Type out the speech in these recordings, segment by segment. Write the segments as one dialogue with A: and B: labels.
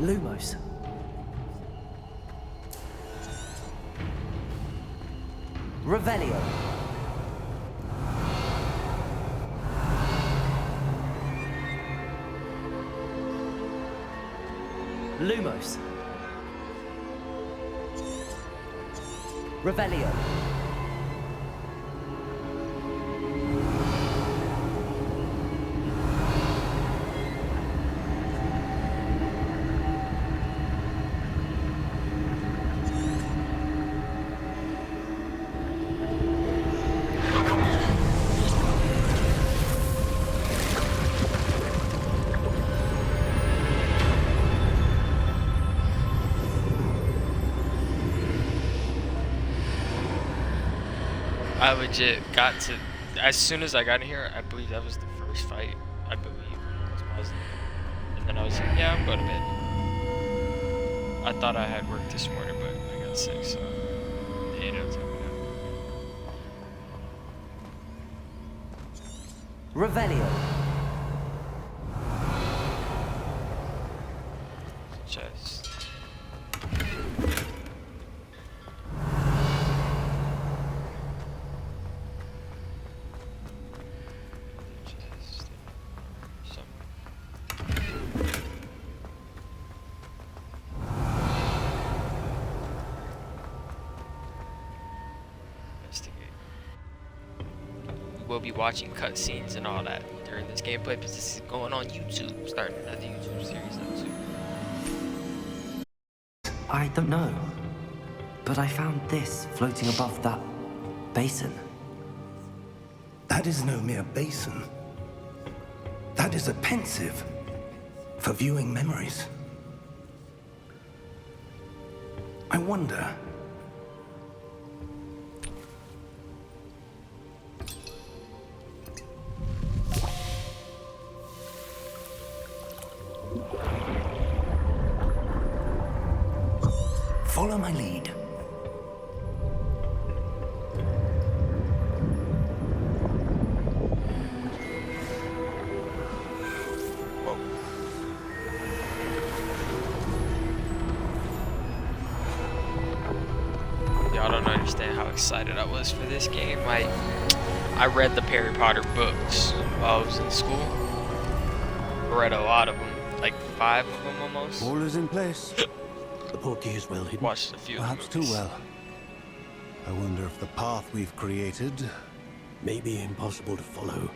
A: Lumos. Revelio. Lumos. Revelio.
B: I legit got to, as soon as I got in here, I believe that was the first fight, I believe. And then I was like, yeah, I'm going to bed. I thought I had work this morning, but I got sick, so they ended up taking me out.
A: Revelio.
B: Chest. We'll be watching cutscenes and all that during this gameplay because this is going on YouTube, starting another YouTube series now too.
A: I don't know, but I found this floating above that basin.
C: That is no mere basin. That is a pensive for viewing memories. I wonder. Follow my lead.
B: Whoa. Y'all don't understand how excited I was for this game. I read the Harry Potter books while I was in school. I read a lot of them, like 5 of them almost.
D: All is in place.
C: The portkey is well hidden.
B: Watched a few.
D: Perhaps too well. I wonder if the path we've created
E: may be impossible to follow.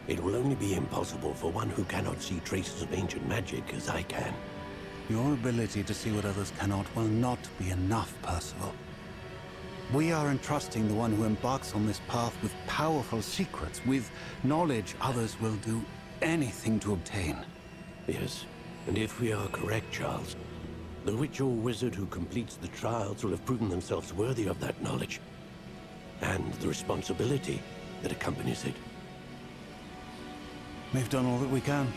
E: It will only be impossible for one who cannot see traces of ancient magic as I can.
D: Your ability to see what others cannot will not be enough, Percival. We are entrusting the one who embarks on this path with powerful secrets, with knowledge others will do anything to obtain.
E: Yes, and if we are correct, Charles, the witch or wizard who completes the trials will have proven themselves worthy of that knowledge, and the responsibility that accompanies it.
D: We've done all that we can.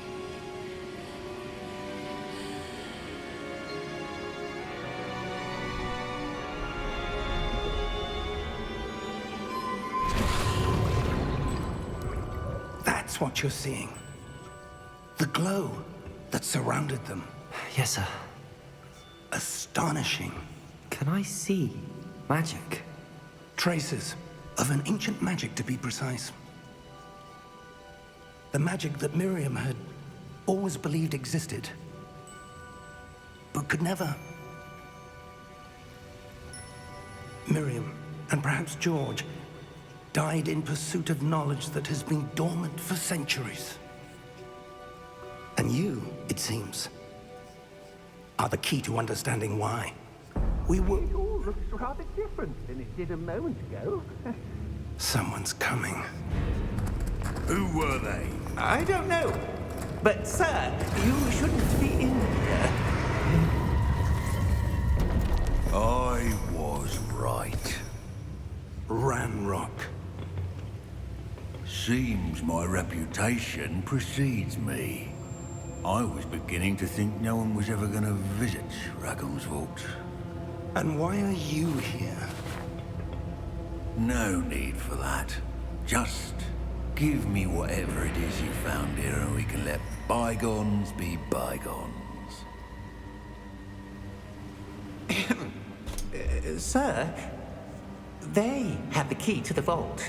C: That's what you're seeing. The glow that surrounded them.
A: Yes, sir.
C: Astonishing.
A: Can I see magic?
C: Traces of an ancient magic, to be precise. The magic that Miriam had always believed existed, but could never. Miriam, and perhaps George, died in pursuit of knowledge that has been dormant for centuries. And you, it seems, are the key to understanding why. We were...
F: It all looks rather different than it did a moment ago.
C: Someone's coming.
G: Who were they?
F: I don't know. But, sir, you shouldn't be in here.
G: I was right.
C: Ranrock.
G: Seems my reputation precedes me. I was beginning to think no one was ever going to visit Rackham's Vault.
C: And why are you here?
G: No need for that. Just give me whatever it is you found here and we can let bygones be bygones.
F: Sir, they have the key to the vault.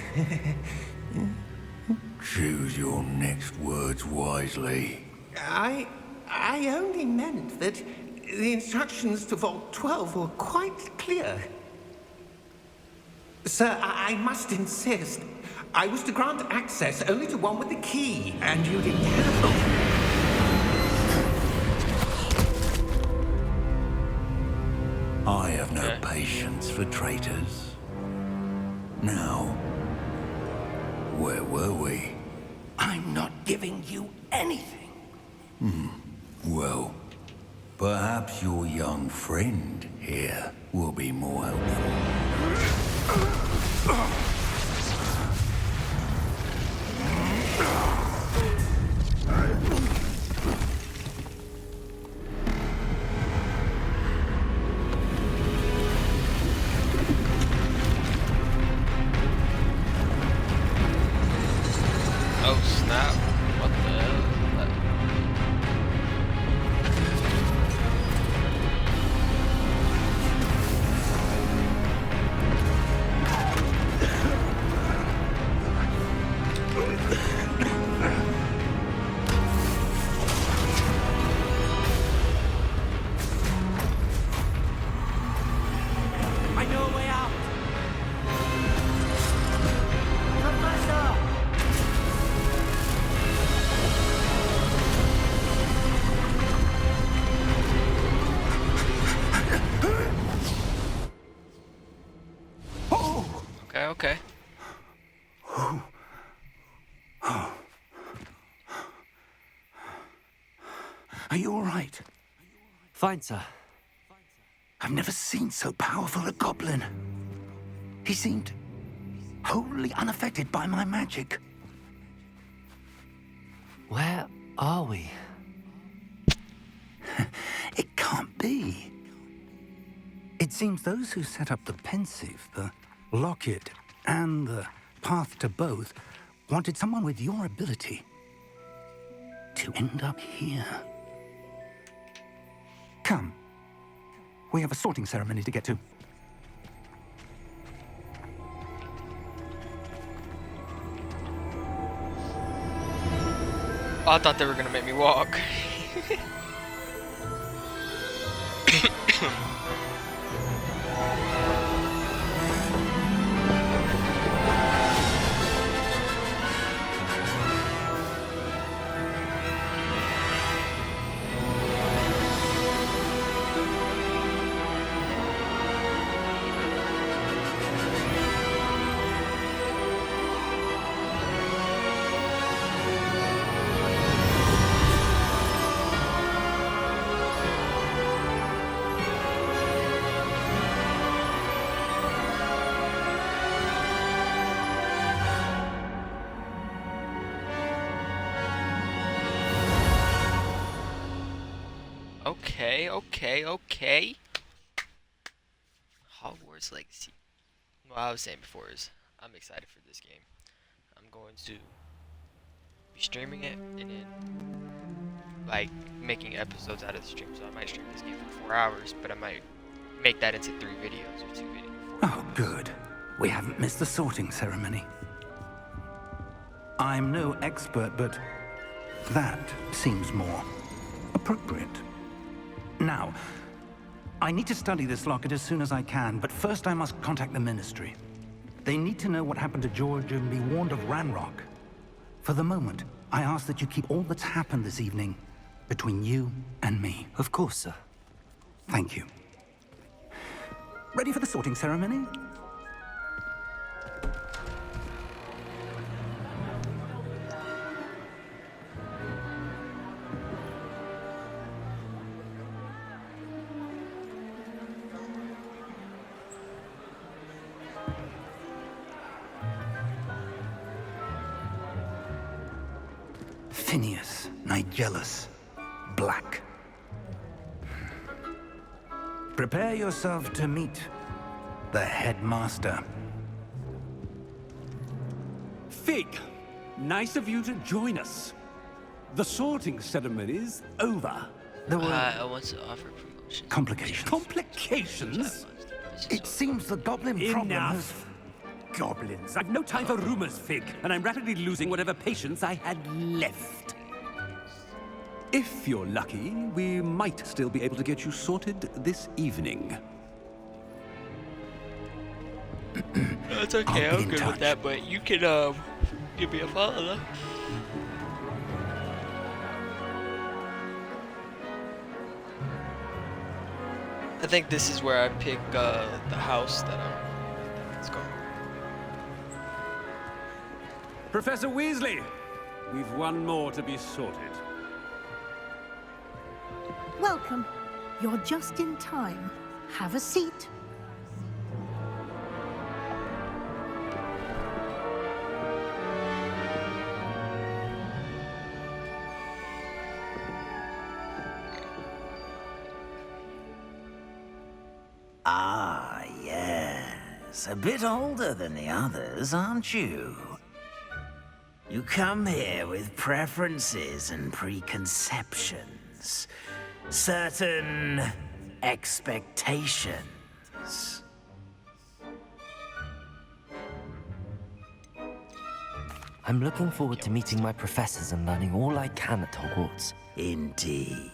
G: Choose your next words wisely.
F: I only meant that the instructions to Vault 12 were quite clear. Sir, I must insist. I was to grant access only to one with the key, and you didn't have...
G: I have no patience for traitors. Now, where were we?
C: I'm not giving you anything.
G: Well, perhaps your young friend here will be more helpful.
B: Oh snap! What the hell is that?
F: I know a way out! Professor!
B: Okay, okay.
C: Are you all right?
A: Fine, sir.
C: I've never seen so powerful a goblin. He seemed wholly unaffected by my magic.
A: Where are we?
C: It can't be. It seems those who set up the pensive, the locket, and the path to both wanted someone with your ability to end up here. Come. We have a sorting ceremony to get to.
B: Oh, I thought they were gonna make me walk. Okay. Hogwarts Legacy. What I was saying before is, I'm excited for this game. I'm going to be streaming it and then like making episodes out of the stream. So I might stream this game for 4 hours, but I might make that into 3 videos or 2 videos.
C: Oh, good. We haven't missed the sorting ceremony. I'm no expert, but that seems more appropriate. Now, I need to study this locket as soon as I can, but first I must contact the Ministry. They need to know what happened to George and be warned of Ranrock. For the moment, I ask that you keep all that's happened this evening between you and me.
A: Of course, sir.
C: Thank you. Ready for the sorting ceremony? Phineas, Nigellus, Black. Prepare yourself to meet the headmaster.
H: Fig, nice of you to join us. The sorting ceremony's over.
C: There were
B: I want to offer promotion.
C: complications.
H: Complications?
C: It seems the goblin problem has...
H: Enough! Goblins. I've no time for rumors, Fig, and I'm rapidly losing whatever patience I had left. If you're lucky, we might still be able to get you sorted this evening.
B: That's okay,
C: I'll be
B: I'm
C: in
B: good with
C: touch.
B: that, but you can, give me a follow. I think this is where I pick, the house that let's go.
H: Professor Weasley, we've one more to be sorted.
I: Welcome. You're just in time. Have a seat.
J: Ah, yes. A bit older than the others, aren't you? You come here with preferences and preconceptions. Certain expectations.
A: I'm looking forward to meeting my professors and learning all I can at Hogwarts.
J: Indeed.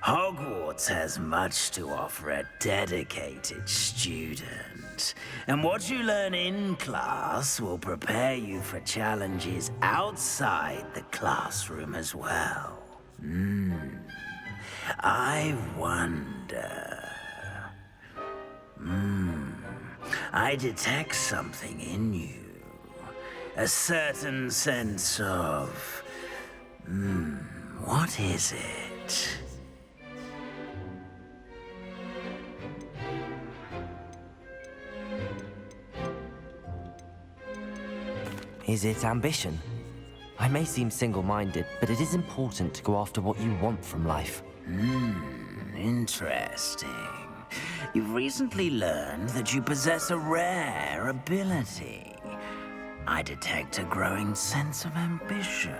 J: Hogwarts has much to offer a dedicated student. And what you learn in class will prepare you for challenges outside the classroom as well. I wonder... I detect something in you. A certain sense of... what is it?
A: Is it ambition? I may seem single-minded, but it is important to go after what you want from life.
J: Interesting. You've recently learned that you possess a rare ability. I detect a growing sense of ambition,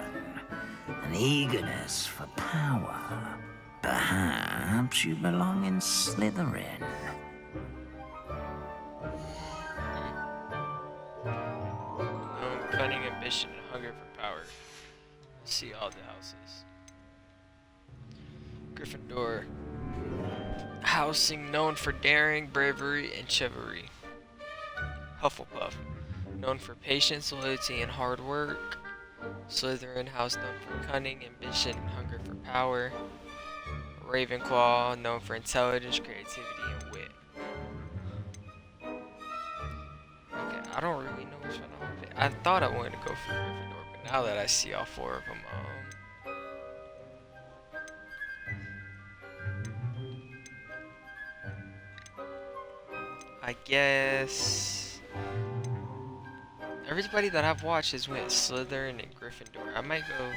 J: an eagerness for power. Perhaps you belong in Slytherin.
B: Cunning, ambition, and hunger for power. See all the houses. Gryffindor. Housing known for daring, bravery, and chivalry. Hufflepuff. Known for patience, loyalty, and hard work. Slytherin house known for cunning, ambition, and hunger for power. Ravenclaw known for intelligence, creativity, and wit. Okay, I don't really know which one I want to pick. I thought I wanted to go for Gryffindor, but now that I see all four of them, I guess everybody that I've watched has went Slytherin and Gryffindor. I might go.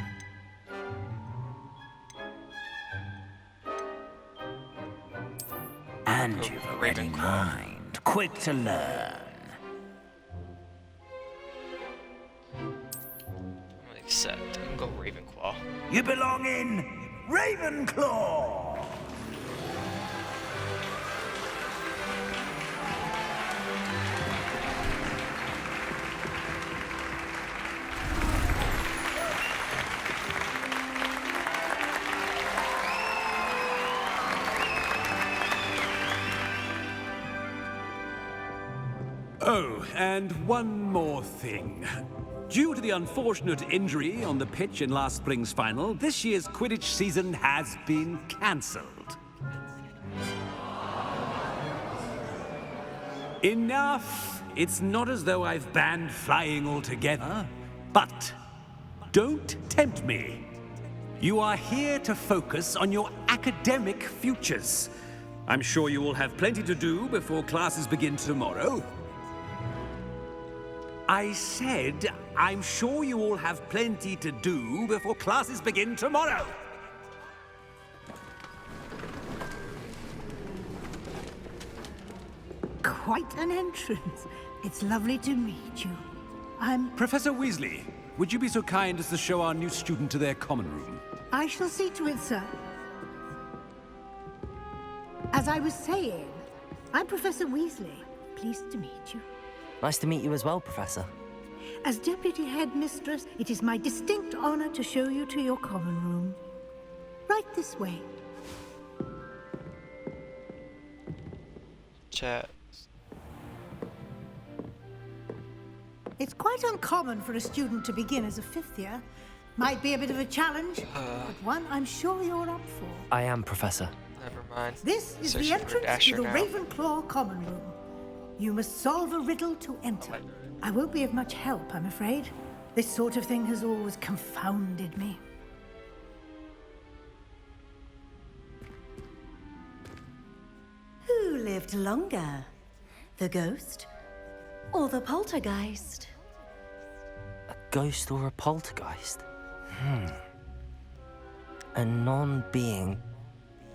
J: And you've a ready mind, quick to learn.
B: I'm gonna accept. I'm gonna go Ravenclaw.
J: You belong in Ravenclaw!
H: Oh, and one more thing. Due to the unfortunate injury on the pitch in last spring's final, this year's Quidditch season has been cancelled. Enough! It's not as though I've banned flying altogether, but don't tempt me. You are here to focus on your academic futures. I'm sure you will have plenty to do before classes begin tomorrow. I said, I'm sure you all have plenty to do before classes begin tomorrow.
I: Quite an entrance. It's lovely to meet you.
H: Professor Weasley, would you be so kind as to show our new student to their common room?
I: I shall see to it, sir. As I was saying, I'm Professor Weasley. Pleased to meet you.
A: Nice to meet you as well, Professor.
I: As Deputy Headmistress, it is my distinct honor to show you to your common room. Right this way.
B: Chat.
I: It's quite uncommon for a student to begin as a fifth year. Might be a bit of a challenge, but one I'm sure you're up for.
A: I am, Professor.
B: Never mind.
I: This is the
B: Searching for
I: entrance to
B: Dasher
I: the
B: now.
I: Ravenclaw common room. You must solve a riddle to enter. I won't be of much help, I'm afraid. This sort of thing has always confounded me.
K: Who lived longer? The ghost or the poltergeist?
A: A ghost or a poltergeist? A non-being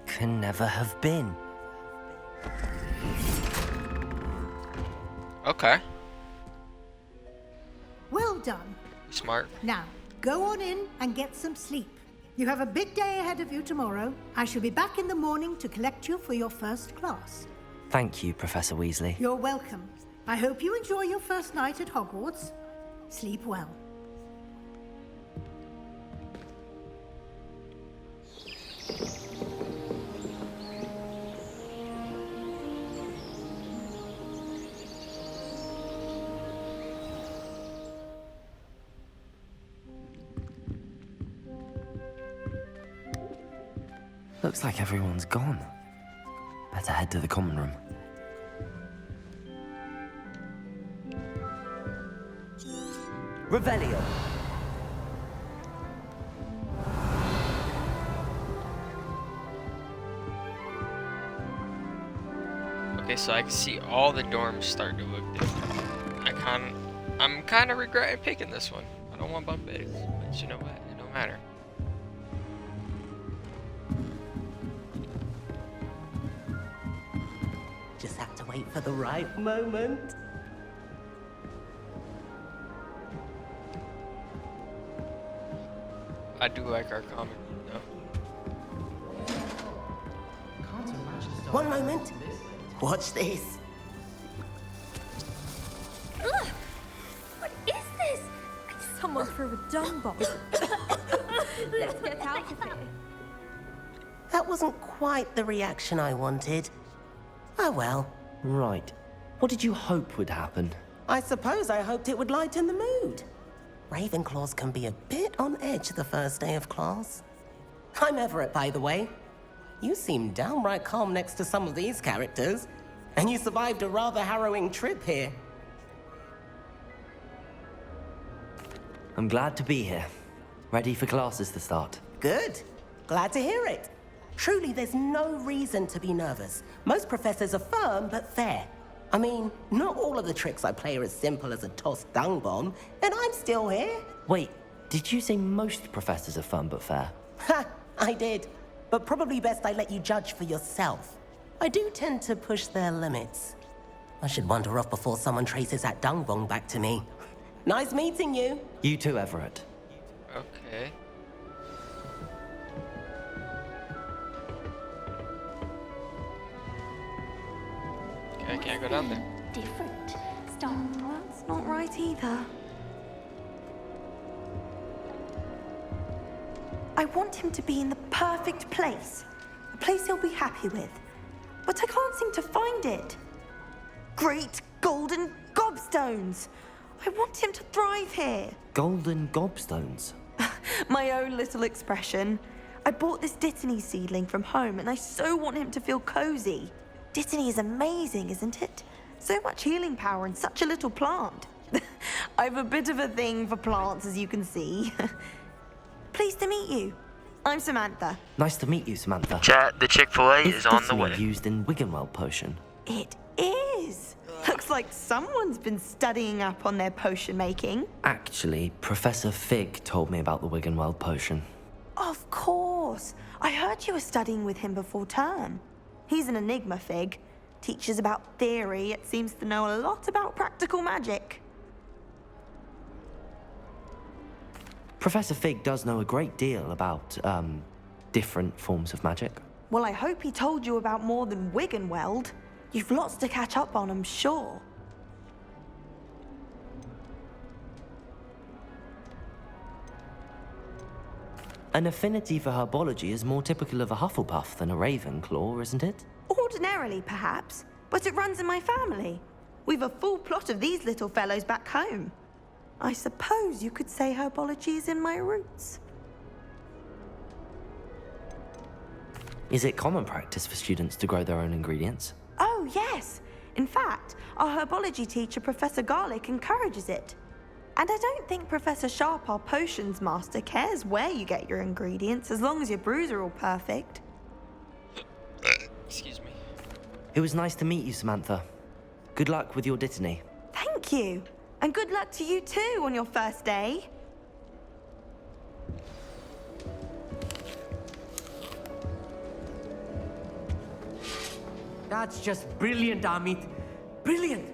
A: can never have been.
B: Okay.
I: Well done.
B: Smart.
I: Now, go on in and get some sleep. You have a big day ahead of you tomorrow. I shall be back in the morning to collect you for your first class.
A: Thank you, Professor Weasley.
I: You're welcome. I hope you enjoy your first night at Hogwarts. Sleep well.
A: Looks like everyone's gone. Better head to the common room. Revelio.
B: Okay, so I can see all the dorms starting to look different. I'm kind of regretting picking this one. I don't want bunk beds, but you know what? It don't matter.
L: Just have to wait for the right moment.
B: I do like our common room, though.
L: One moment. Watch this.
K: Ugh! What is this? Someone threw a dung bomb. Let's get out of here.
L: That wasn't quite the reaction I wanted. Oh well.
A: Right. What did you hope would happen?
L: I suppose I hoped it would lighten the mood. Ravenclaws can be a bit on edge the first day of class. I'm Everett, by the way. You seem downright calm next to some of these characters, and you survived a rather harrowing trip here.
A: I'm glad to be here. Ready for classes to start.
L: Good. Glad to hear it. Truly, there's no reason to be nervous. Most professors are firm but fair. I mean, not all of the tricks I play are as simple as a tossed dung bomb, and I'm still here.
A: Wait, did you say most professors are fun but fair?
L: Ha! I did. But probably best I let you judge for yourself. I do tend to push their limits. I should wander off before someone traces that dung bomb back to me. Nice meeting you.
A: You too, Everett.
B: Okay. Okay, I can't go down there.
K: Different. That's not right either.
M: I want him to be in the perfect place. A place he'll be happy with. But I can't seem to find it. Great golden gobstones! I want him to thrive here.
A: Golden gobstones?
M: My own little expression. I bought this Dittany seedling from home and I so want him to feel cozy. Dittany is amazing, isn't it? So much healing power in such a little plant. I've a bit of a thing for plants, as you can see. Pleased to meet you. I'm Samantha.
A: Nice to meet you, Samantha.
B: Chat, the Chick-fil-A is on the way.
A: Used in Wiggenweld potion?
M: It is. Looks like someone's been studying up on their potion making.
A: Actually, Professor Fig told me about the Wiggenweld potion.
M: Of course. I heard you were studying with him before term. He's an enigma, Fig. Teaches about theory, yet seems to know a lot about practical magic.
A: Professor Fig does know a great deal about, different forms of magic.
M: Well, I hope he told you about more than Wiggenweld. You've lots to catch up on, I'm sure.
A: An affinity for herbology is more typical of a Hufflepuff than a Ravenclaw, isn't it?
M: Ordinarily, perhaps, but it runs in my family. We've a full plot of these little fellows back home. I suppose you could say herbology is in my roots.
A: Is it common practice for students to grow their own ingredients?
M: Oh, yes. In fact, our herbology teacher, Professor Garlick, encourages it. And I don't think Professor Sharp, our potions master, cares where you get your ingredients, as long as your brews are all perfect.
B: Excuse me.
A: It was nice to meet you, Samantha. Good luck with your Dittany.
M: Thank you. And good luck to you too on your first day.
N: That's just brilliant, Amit. Brilliant.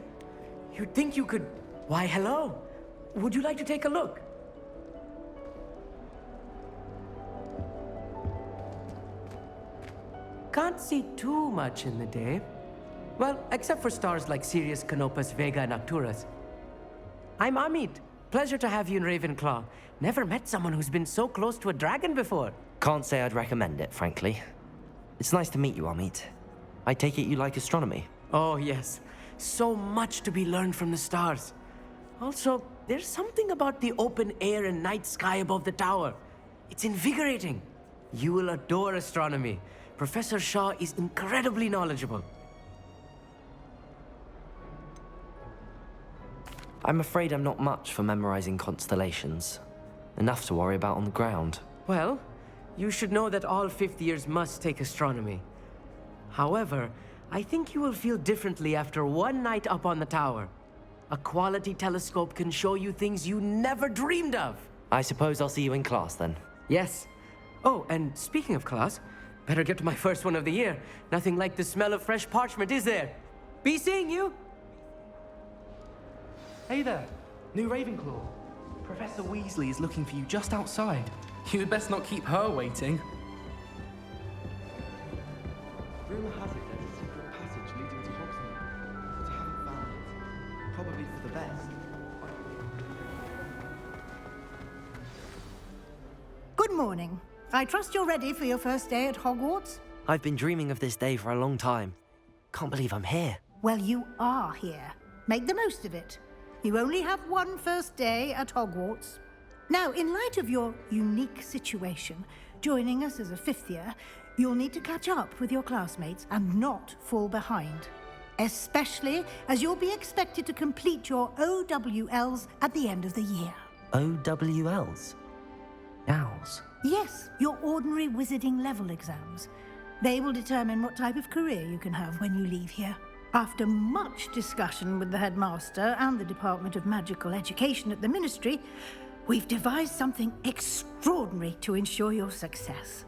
N: You'd think you could... Why, hello. Would you like to take a look? Can't see too much in the day. Well, except for stars like Sirius, Canopus, Vega, and Arcturus. I'm Amit. Pleasure to have you in Ravenclaw. Never met someone who's been so close to a dragon before.
A: Can't say I'd recommend it, frankly. It's nice to meet you, Amit. I take it you like astronomy.
N: Oh, yes. So much to be learned from the stars. Also, there's something about the open air and night sky above the tower. It's invigorating. You will adore astronomy. Professor Shaw is incredibly knowledgeable.
A: I'm afraid I'm not much for memorizing constellations. Enough to worry about on the ground.
N: Well, you should know that all fifth years must take astronomy. However, I think you will feel differently after one night up on the tower. A quality telescope can show you things you never dreamed of.
A: I suppose I'll see you in class then.
N: Yes. Oh, and speaking of class, better get to my first one of the year. Nothing like the smell of fresh parchment, is there? Be seeing you!
O: Hey there, new Ravenclaw. Professor Weasley is looking for you just outside. You'd best not keep her waiting. Rumor has it there's a secret passage leading to Hogsmeade, but I haven't found it. Probably for the best.
I: Good morning. I trust you're ready for your first day at Hogwarts?
A: I've been dreaming of this day for a long time. Can't believe I'm here.
I: Well, you are here. Make the most of it. You only have one first day at Hogwarts. Now, in light of your unique situation, joining us as a fifth year, you'll need to catch up with your classmates and not fall behind. Especially as you'll be expected to complete your OWLs at the end of the year.
A: OWLs? Owls?
I: Yes, your ordinary wizarding level exams. They will determine what type of career you can have when you leave here. After much discussion with the headmaster and the Department of Magical Education at the Ministry, we've devised something extraordinary to ensure your success.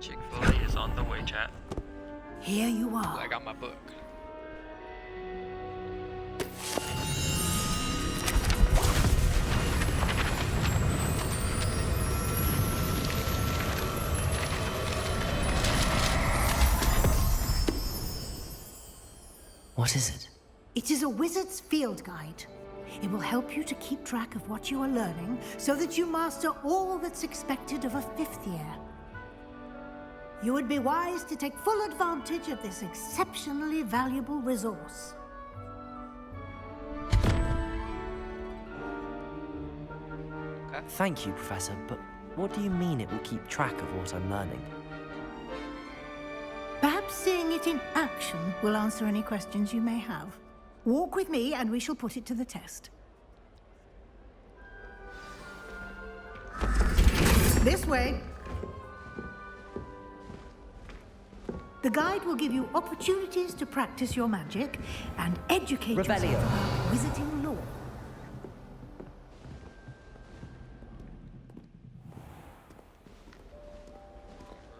B: Chick-fil-A is on the way, chat.
I: Here you are.
B: I got my book.
A: What is it?
I: It is a wizard's field guide. It will help you to keep track of what you are learning so that you master all that's expected of a fifth year. You would be wise to take full advantage of this exceptionally valuable resource.
A: Thank you, Professor, but what do you mean it will keep track of what I'm learning?
I: Perhaps seeing it in action will answer any questions you may have. Walk with me and we shall put it to the test. This way. The guide will give you opportunities to practice your magic and educate yourself about wizarding lore.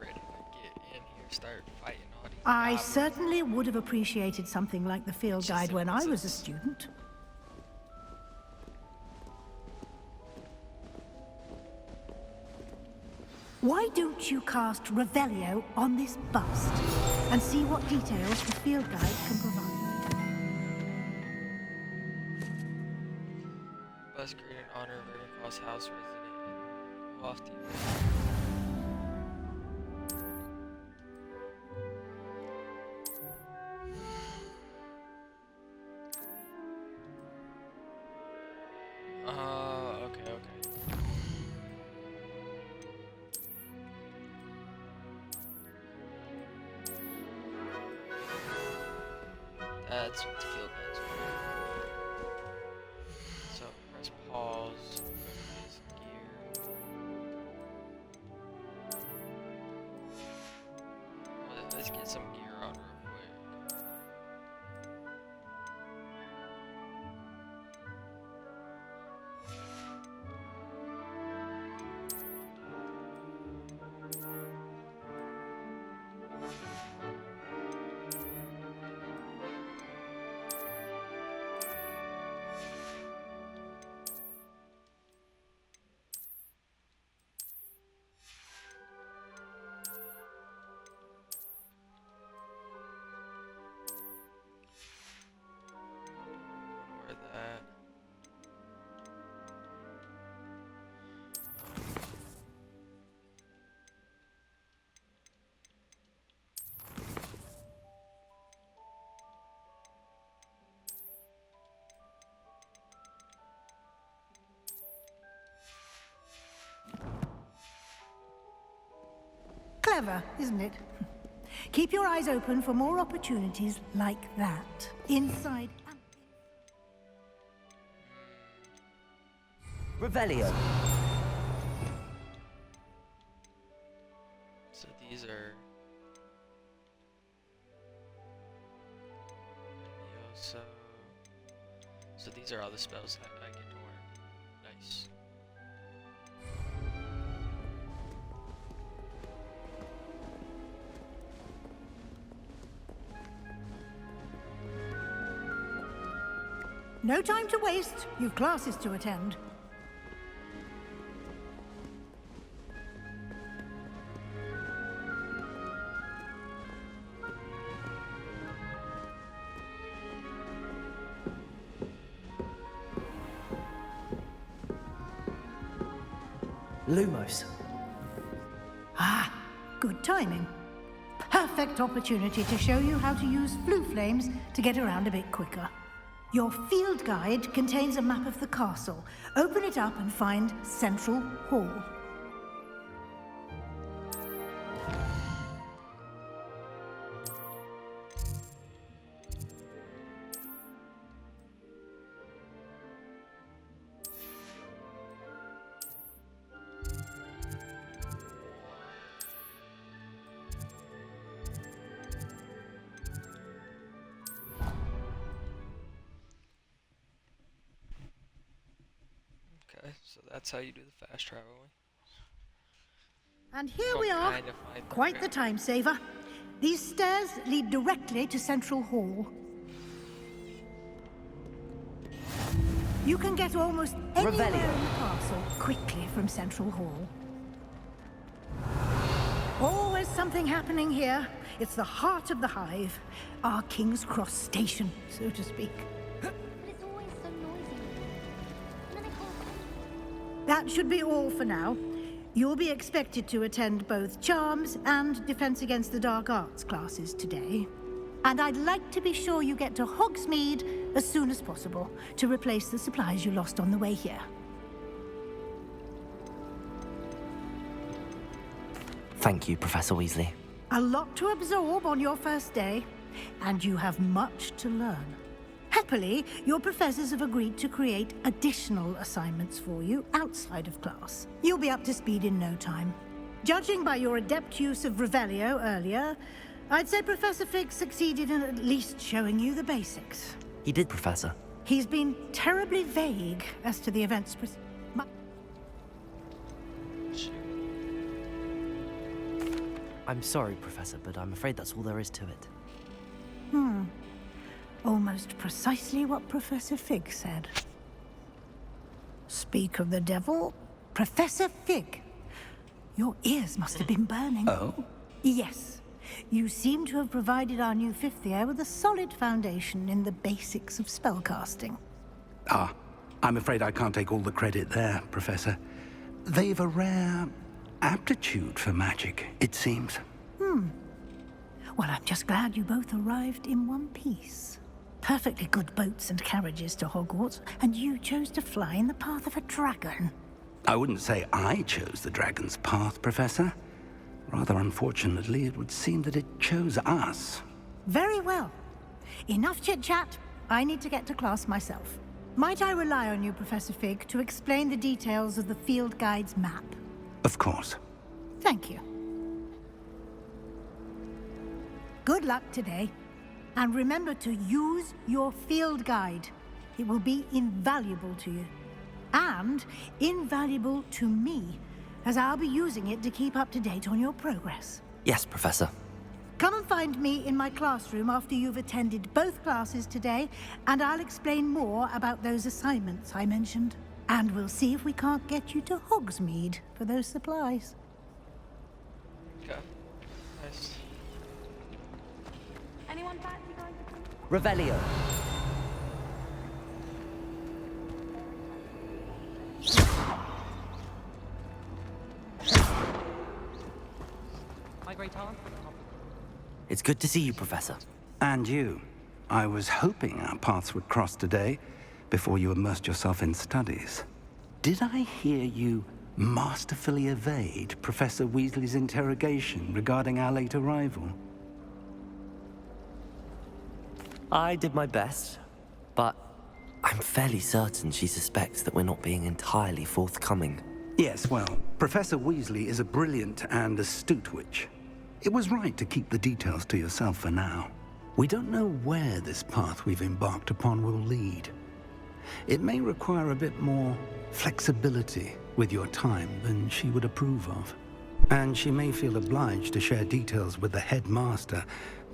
B: Ready to get in here, start fighting all these
I: I
B: goblins.
I: certainly would have appreciated something like the field guide when I was a student. Why don't you cast Revelio on this bust and see what details the field guide can provide?
B: Bust created in honor of Ravenclaw's house resident in Lofty. Okay. That's what the field guides are. So press pause. Press gear. Let's get some gear on real quick. Where that?
I: Clever, isn't it? Keep your eyes open for more opportunities like that. Inside and...
J: Revelio.
B: So these are so these are all the spells that I get to learn. Nice.
I: No time to waste. You've classes to attend.
N: Lumos.
I: Ah, good timing. Perfect opportunity to show you how to use flue flames to get around a bit quicker. Your field guide contains a map of the castle. Open it up and find Central Hall.
B: Okay, so that's how you do the fast traveling.
I: And here we are. Quite the time saver. These stairs lead directly to Central Hall. You can get almost anywhere in the castle quickly from Central Hall. Always something happening here. It's the heart of the hive. Our King's Cross station, so to speak.
K: But it's always so noisy. And then I can't...
I: That should be all for now. You'll be expected to attend both Charms and Defense Against the Dark Arts classes today. And I'd like to be sure you get to Hogsmeade as soon as possible to replace the supplies you lost on the way here.
A: Thank you, Professor Weasley.
I: A lot to absorb on your first day, and you have much to learn. Happily, your professors have agreed to create additional assignments for you outside of class. You'll be up to speed in no time. Judging by your adept use of Revelio earlier, I'd say Professor Fig succeeded in at least showing you the basics.
A: He did, Professor.
I: He's been terribly vague as to the events.
A: I'm sorry, Professor, but I'm afraid that's all there is to it.
I: Almost precisely what Professor Fig said. Speak of the devil, Professor Fig. Your ears must have been burning.
C: Oh?
I: Yes. You seem to have provided our new fifth year with a solid foundation in the basics of spellcasting.
C: Ah, I'm afraid I can't take all the credit there, Professor. They've a rare aptitude for magic, it seems.
I: Well, I'm just glad you both arrived in one piece. Perfectly good boats and carriages to Hogwarts, and you chose to fly in the path of a dragon.
C: I wouldn't say I chose the dragon's path, Professor. Rather unfortunately, it would seem that it chose us.
I: Very well. Enough chit-chat. I need to get to class myself. Might I rely on you, Professor Fig, to explain the details of the field guide's map?
C: Of course.
I: Thank you. Good luck today. And remember to use your field guide. It will be invaluable to you. And invaluable to me, as I'll be using it to keep up to date on your progress.
A: Yes, Professor.
I: Come and find me in my classroom after you've attended both classes today, and I'll explain more about those assignments I mentioned. And we'll see if we can't get you to Hogsmeade for those supplies.
B: Okay. Nice.
K: Anyone fancy going to...
A: Revelio.
O: My great aunt.
A: It's good to see you, Professor.
C: And you. I was hoping our paths would cross today, before you immersed yourself in studies. Did I hear you masterfully evade Professor Weasley's interrogation regarding our late arrival?
A: I did my best, but I'm fairly certain she suspects that we're not being entirely forthcoming.
C: Yes, well, Professor Weasley is a brilliant and astute witch. It was right to keep the details to yourself for now. We don't know where this path we've embarked upon will lead. It may require a bit more flexibility with your time than she would approve of. And she may feel obliged to share details with the headmaster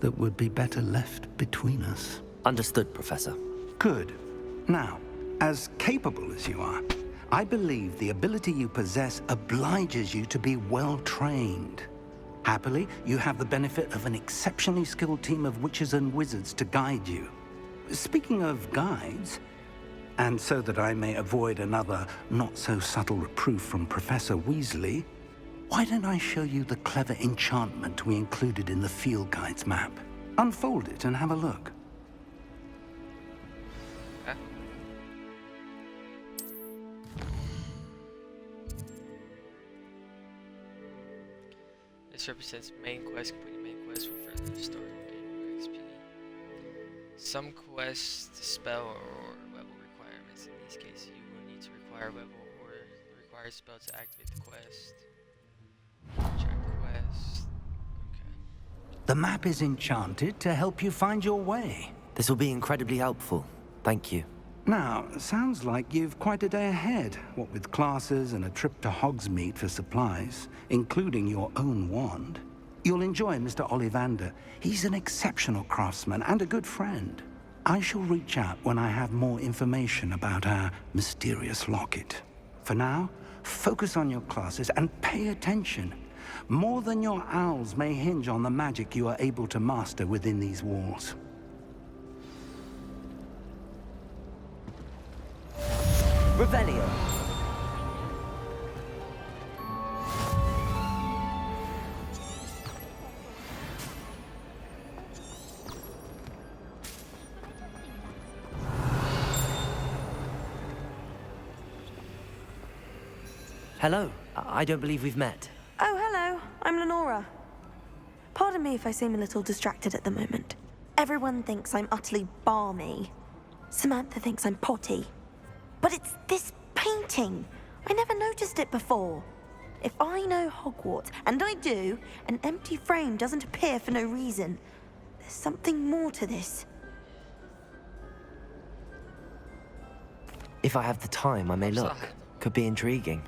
C: that would be better left between us.
A: Understood, Professor.
C: Good. Now, as capable as you are, I believe the ability you possess obliges you to be well-trained. Happily, you have the benefit of an exceptionally skilled team of witches and wizards to guide you. Speaking of guides, and so that I may avoid another not-so-subtle reproof from Professor Weasley, why don't I show you the clever enchantment we included in the field guide's map? Unfold it and have a look.
B: Okay. This represents main quest. Completing main quest will further store in XP. Some quests, spell, or level requirements. In these cases, you will need to require level or require spell to activate the quest. Check quest. Okay.
C: The map is enchanted to help you find your way.
A: This will be incredibly helpful. Thank you.
C: Now, sounds like you've quite a day ahead, what with classes and a trip to Hogsmeade for supplies, including your own wand. You'll enjoy Mr. Ollivander. He's an exceptional craftsman and a good friend. I shall reach out when I have more information about our mysterious locket. For now, focus on your classes and pay attention. More than your owls may hinge on the magic you are able to master within these walls.
A: Revelio. Hello. I don't believe we've met.
M: Oh, hello. I'm Lenora. Pardon me if I seem a little distracted at the moment. Everyone thinks I'm utterly balmy. Samantha thinks I'm potty. But it's this painting. I never noticed it before. If I know Hogwarts, and I do, an empty frame doesn't appear for no reason. There's something more to this.
A: If I have the time, I may look. Could be intriguing.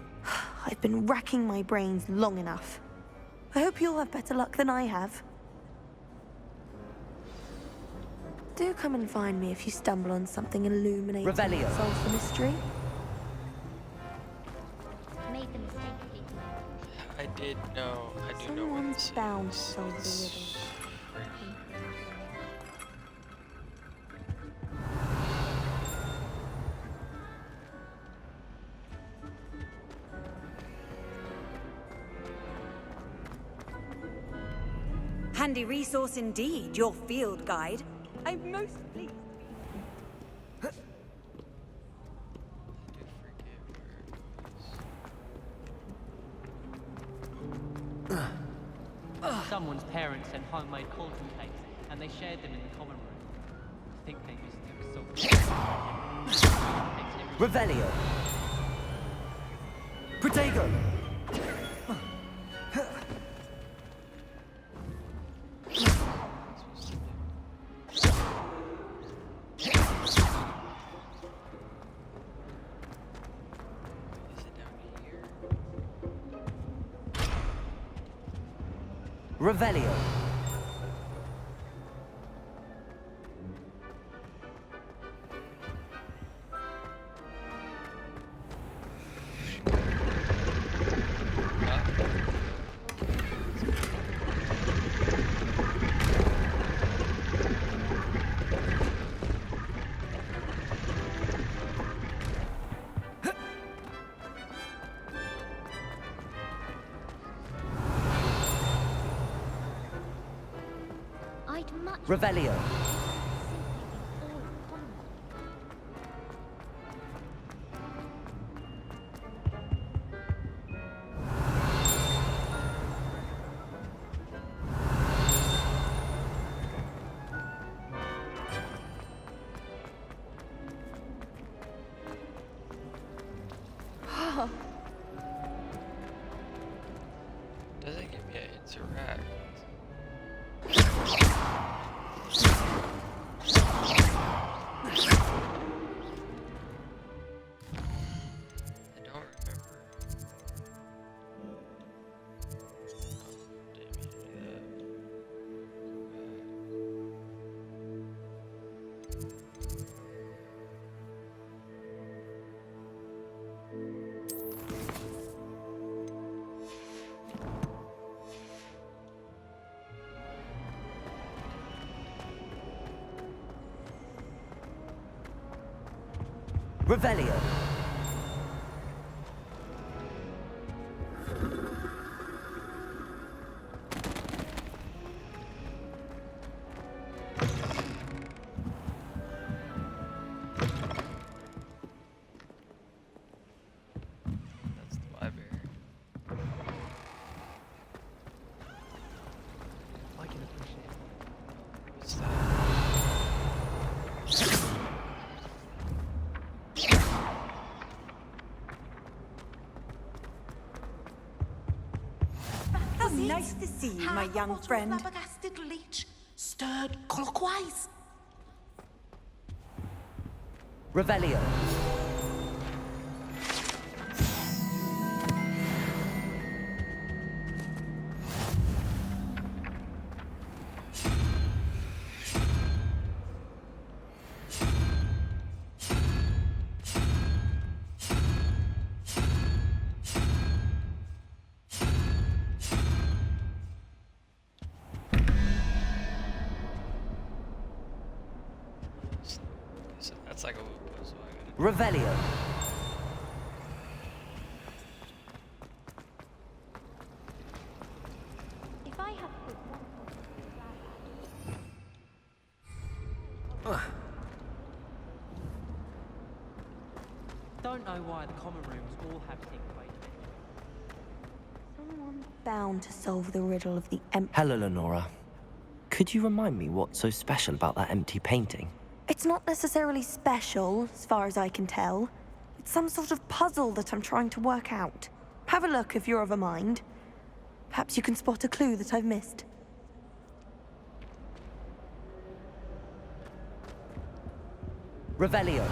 M: I've been racking my brains long enough. I hope you'll have better luck than I have. Do come and find me if you stumble on something illuminating
A: Revelio.
M: that solves the mystery.
K: Made the mistake.
B: I do know where
M: Someone's
B: this
M: bound to
B: is.
M: solve the
B: It's
M: riddle.
P: Handy resource indeed, your field guide. I'm most pleased.
Q: Someone's parents sent homemade cauldron cakes, and they shared them in the common room. I think they used them as salt.
A: Revelio. Protego. Revelio.
K: I'd much
A: Revelio.
B: Doesn't give me an interact. I don't remember. Didn't mean to do that.
A: Revelio.
B: That's the library.
O: I can appreciate it.
B: What's that?
P: How nice to see you, my young friend.
L: Flabbergasted leech, stirred clockwise.
A: Revelio.
B: So that's like a little puzzle.
A: Revelio.
K: If I had put one
Q: Don't know why the common rooms all have secret ways.
M: Someone's bound to solve the riddle of the empty.
A: Hello, Lenora. Could you remind me what's so special about that empty painting?
M: It's not necessarily special, as far as I can tell. It's some sort of puzzle that I'm trying to work out. Have a look if you're of a mind. Perhaps you can spot a clue that I've missed.
A: Revelio.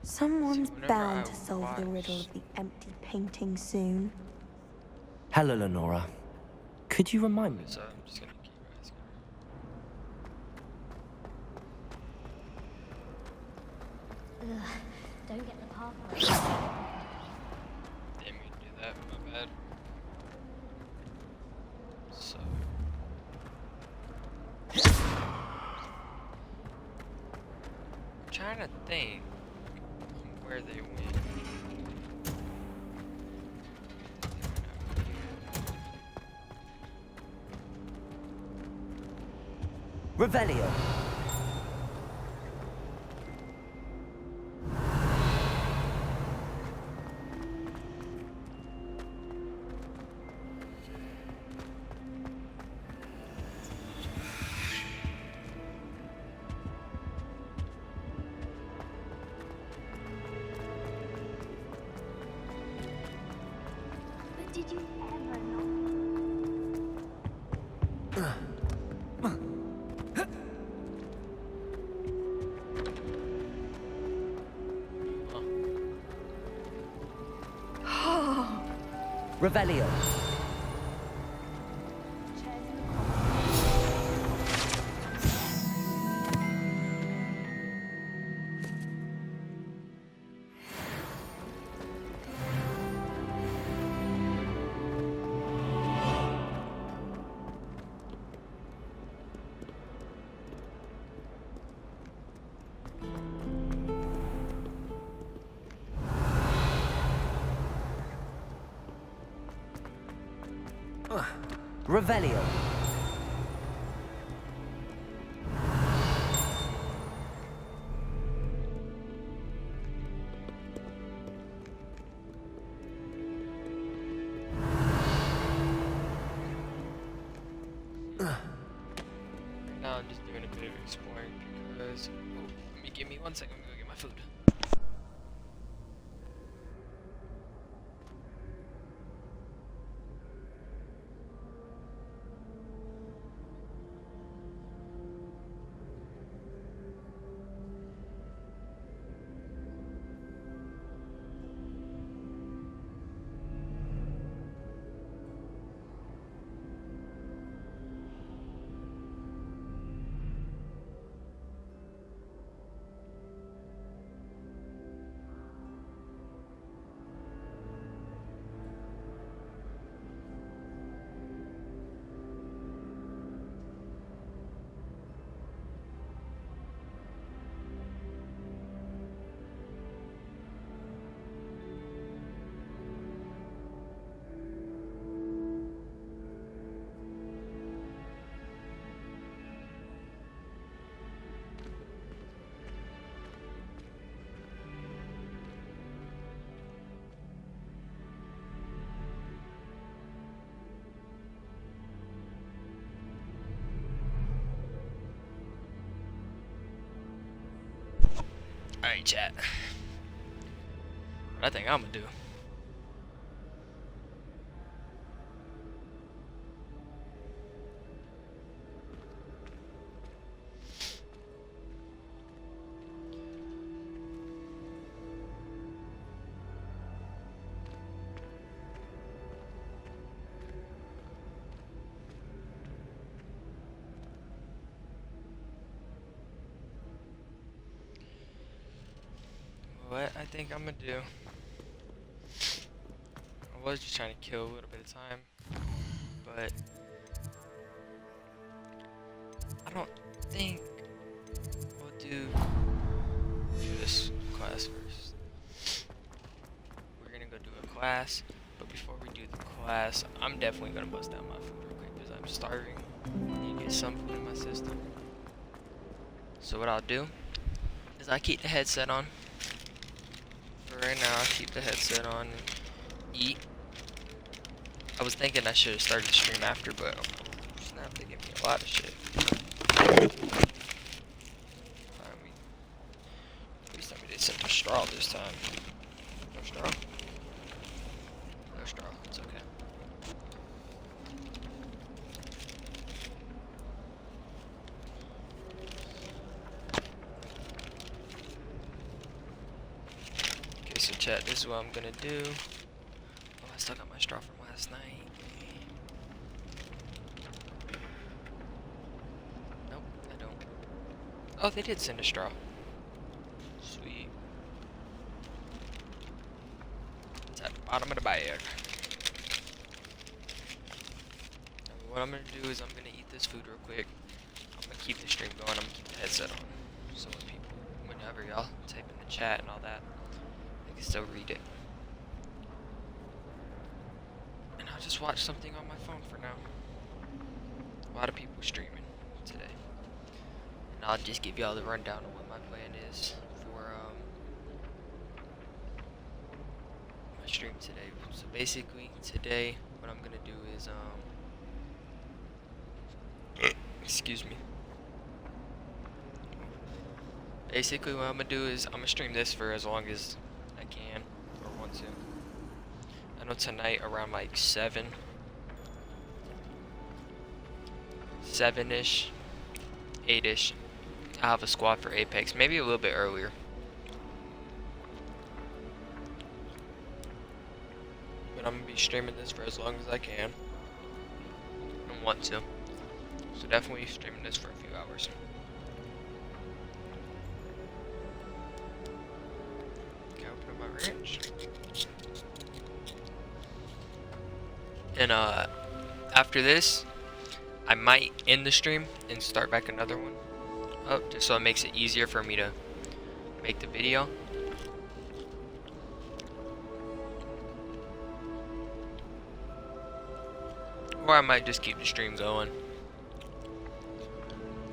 M: Someone's
B: whenever
M: bound
B: I
M: to solve the riddle
B: watch-
M: of the empty painting soon.
A: Hello, Lenora. Could you remind me?
B: So I'm just gonna keep asking.
K: Don't get the pathway.
B: Didn't mean to do that, my bad. So. I'm trying to think where they went.
J: Revelio.
K: But did you ever know?
J: Revelio. Revelio.
B: Now I'm just doing a bit of exploring because give me 1 second, I'm gonna go get my food. Alright, chat. What I think I'm gonna do. What I think I'm gonna do. I was just trying to kill a little bit of time, but I don't think we'll do this class first. We're gonna go do a class, but before we do the class, I'm definitely gonna bust down my food real quick because I'm starving. I need to get some food in my system. So what I'll do is I keep the headset on. Right now, I'll keep the headset on and eat. I was thinking I should have started the stream after, but Snap, they give me a lot of shit. At least I did some straw this time. No straw? No straw, it's okay. So chat, this is what I'm gonna do. Oh, I still got my straw from last night. Nope, I don't. Oh, they did send a straw. Sweet. bottom of the bag. And what I'm gonna do is I'm gonna eat this food real quick. I'm gonna keep the stream going. I'm gonna keep the headset on, so when people, whenever y'all type in the chat and all that, they can still read it. And I'll just watch something on my phone for now. A lot of people streaming today, and I'll just give y'all the rundown of what my plan is for my stream today. So basically, today, what I'm gonna do is excuse me. Basically, what I'm gonna do is I'm gonna stream this for as long as I can or want to. I know tonight around like 7-ish, 8-ish, I'll have a squad for Apex, maybe a little bit earlier. But I'm gonna be streaming this for as long as I can and want to. So definitely streaming this for a few hours. Okay, open up my ranch. And after this, I might end the stream and start back another one up, just so it makes it easier for me to make the video. Or I might just keep the stream going.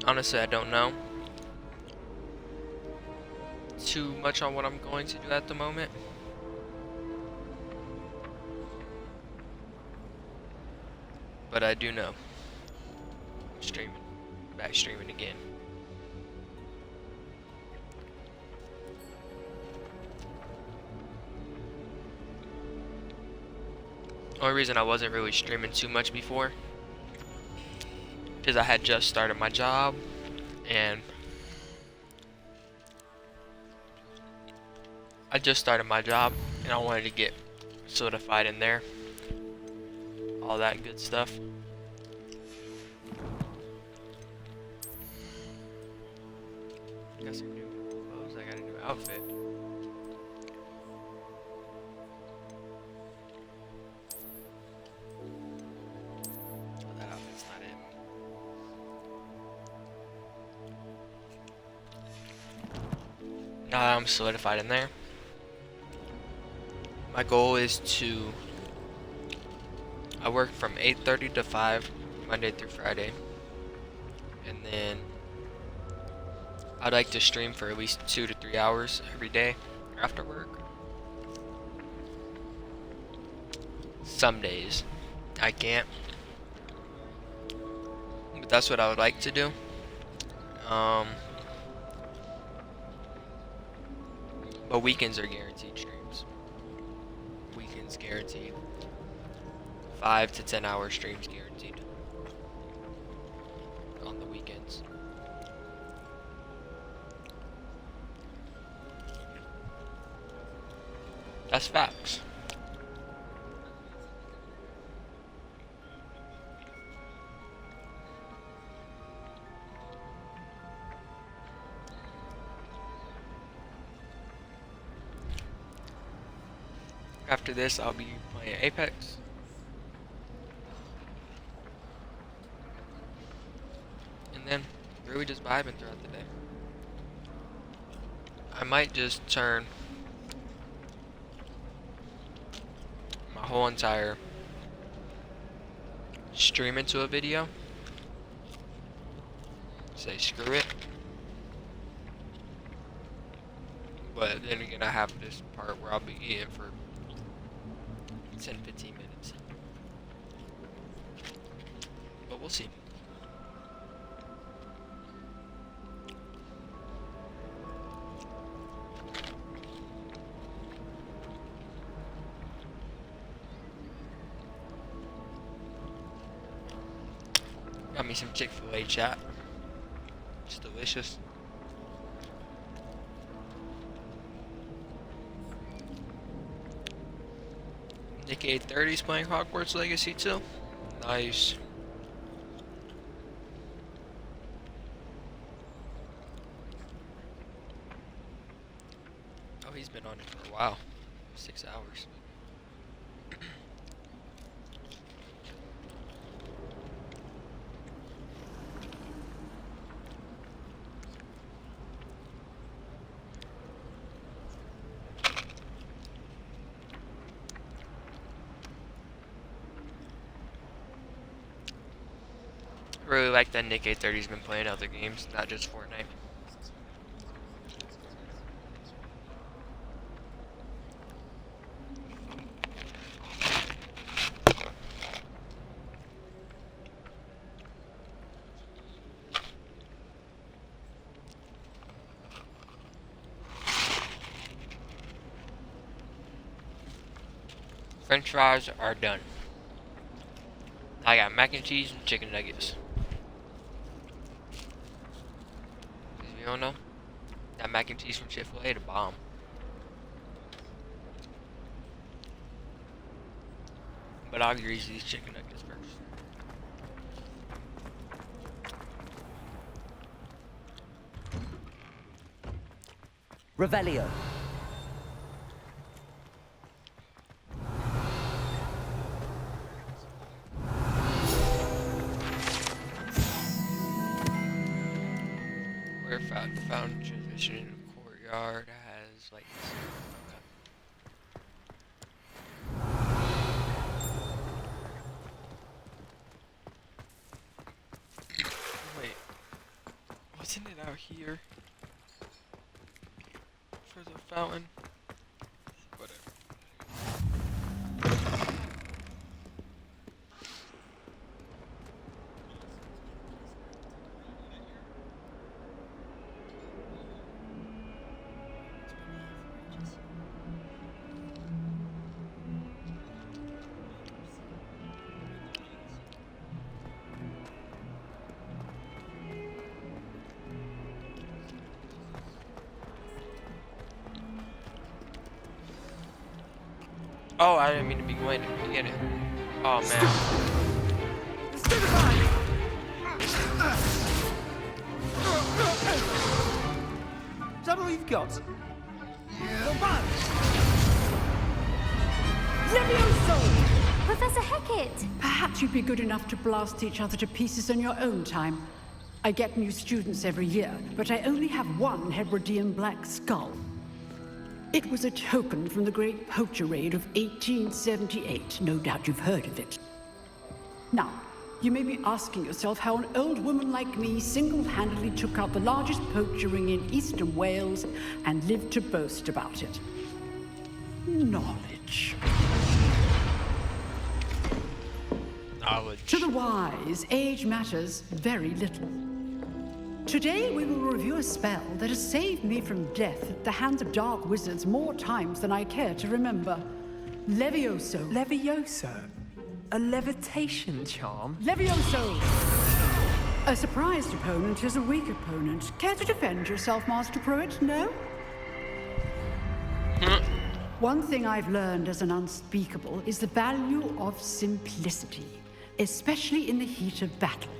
B: Honestly, I don't know too much on what I'm going to do at the moment. But I do know I'm streaming, back streaming again. Only reason I wasn't really streaming too much before, because I had just started my job, and I wanted to get solidified in there. All that good stuff. Got some new clothes. I got a new outfit. Oh, that outfit's not it. Now that I'm solidified in there, my goal is to I work from 8:30 to 5 Monday through Friday, and then I'd like to stream for at least 2 to 3 hours every day after work. Some days I can't, but that's what I would like to do. But weekends are guaranteed streams. Weekends guaranteed. 5 to 10 hour streams guaranteed on the weekends. That's facts. After this, I'll be playing Apex. And then really just vibing throughout the day. I might just turn my whole entire stream into a video. Say screw it. But then again, I have this part where I'll be eating for 10-15 minutes. But we'll see. Got me some Chick-fil-A chat. It's delicious. Decade 30's playing Hogwarts Legacy too. Nice. Oh, he's been on it for a while. 6 hours. really like that Nick 830's been playing other games, not just Fortnite. French fries are done. I got mac and cheese and chicken nuggets. If you don't know, that mac and cheese from Chick-fil-A, the bomb. But I'll grease these chicken nuggets first.
R: Revelio.
B: Found transmission in the courtyard has lights. Okay. Wait, wasn't it out here for the fountain? Whatever. Oh, I didn't mean to be going to get it. Oh man.
R: Is that all you've got?
S: Levioso!
K: Professor Hecat!
S: Perhaps you'd be good enough to blast each other to pieces on your own time. I get new students every year, but I only have one Hebridean black skull. It was a token from the Great Poacher Raid of 1878. No doubt you've heard of it. Now, you may be asking yourself how an old woman like me single-handedly took out the largest poacher ring in eastern Wales and lived to boast about it. Knowledge.
B: Knowledge.
S: To the wise, age matters very little. Today we will review a spell that has saved me from death at the hands of dark wizards more times than I care to remember. Levioso.
N: Levioso? A levitation charm?
S: Levioso! A surprised opponent is a weak opponent. Care to defend yourself, Master Pruitt? No? One thing I've learned as an unspeakable is the value of simplicity, especially in the heat of battle.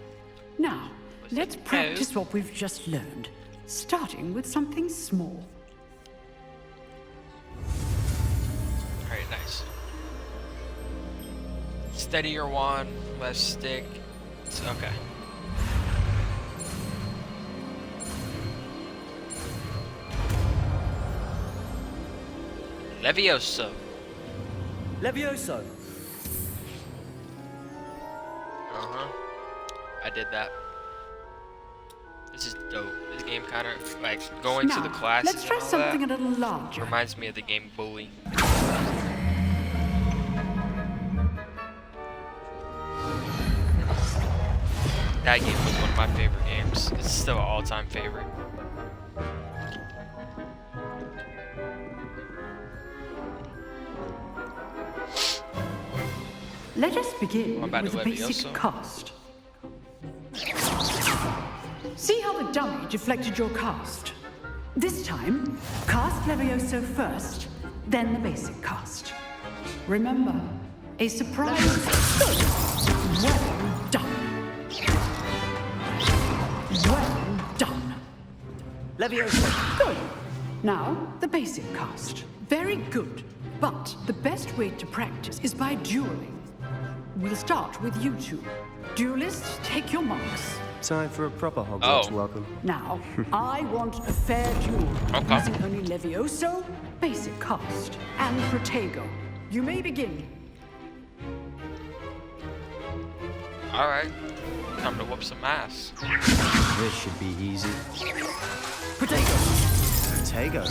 S: Now, let's practice what we've just learned, starting with something small.
B: Alright, nice. Steady your wand, left stick. Okay. Levioso.
R: Levioso.
B: I did that. This is dope. This game kind of like going to the classes.
S: Let's try
B: and all
S: something
B: that
S: a little larger.
B: reminds me of the game Bully. That game was one of my favorite games. It's still an all-time favorite.
S: Let us begin
B: What about
S: with
B: the
S: a basic
B: Levioso?
S: cast. See how the dummy deflected your cast? This time, cast Levioso first, then the basic cast. Remember, a surprise. Well done. Well done.
R: Levioso.
S: Good. Now, the basic cast. Very good. But the best way to practice is by dueling. We'll start with you two. Duelists, take your marks.
T: Time for a proper Hogwarts
B: Oh.
T: welcome.
S: Now, I want a fair duel,
B: Okay.
S: using only Levioso, basic cast, and Protego. You may begin.
B: All right. Time to whoop some ass.
R: This should be easy. Potato! Potato?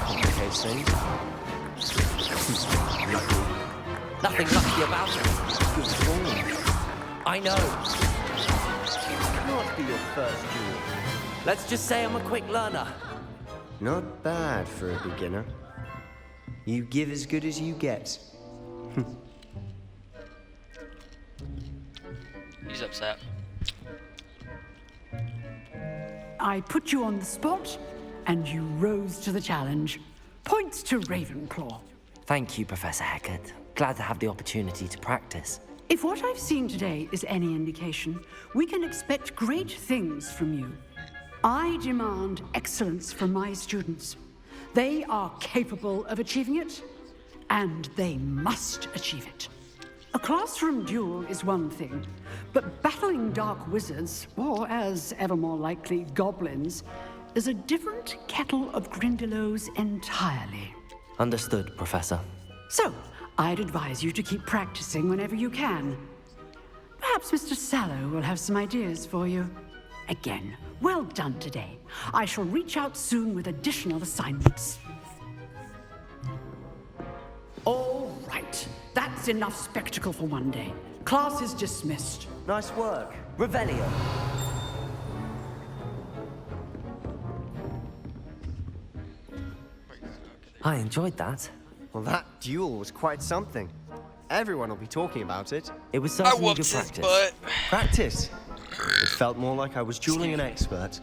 R: Complicates things.
J: Nothing lucky about it. Good form. I know.
R: Can't be your first duel.
J: Let's just say I'm a quick learner.
R: Not bad for a beginner. You give as good as you get.
B: He's upset.
S: I put you on the spot, and you rose to the challenge. Points to Ravenclaw.
A: Thank you, Professor Hecat. Glad to have the opportunity to practice.
S: If what I've seen today is any indication, we can expect great things from you. I demand excellence from my students. They are capable of achieving it, and they must achieve it. A classroom duel is one thing, but battling dark wizards, or as ever more likely, goblins, is a different kettle of Grindylows entirely.
A: Understood, Professor.
S: So, I'd advise you to keep practicing whenever you can. Perhaps Mr. Sallow will have some ideas for you. Again, well done today. I shall reach out soon with additional assignments. All right, that's enough spectacle for one day. Class is dismissed.
R: Nice work.
J: Revelio.
A: I enjoyed that.
R: Well, that duel was quite something. Everyone will be talking about it.
A: It was
B: I
A: certainly
B: whooped
A: good
B: his
A: practice.
B: butt.
R: Practice? It felt more like I was dueling an expert.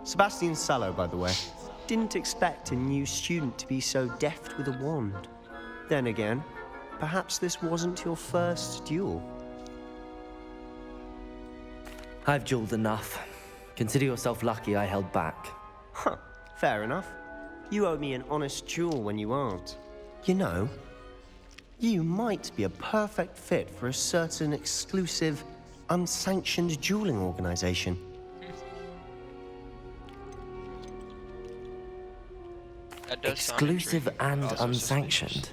R: Sebastian Sallow, by the way. Didn't expect a new student to be so deft with a wand. Then again, perhaps this wasn't your first duel.
A: I've dueled enough. Consider yourself lucky I held back.
R: Huh, fair enough. You owe me an honest duel when you aren't. You know, you might be a perfect fit for a certain exclusive, unsanctioned dueling organization.
B: That does sound
A: Exclusive
B: intriguing,
A: and
B: but also
A: unsanctioned.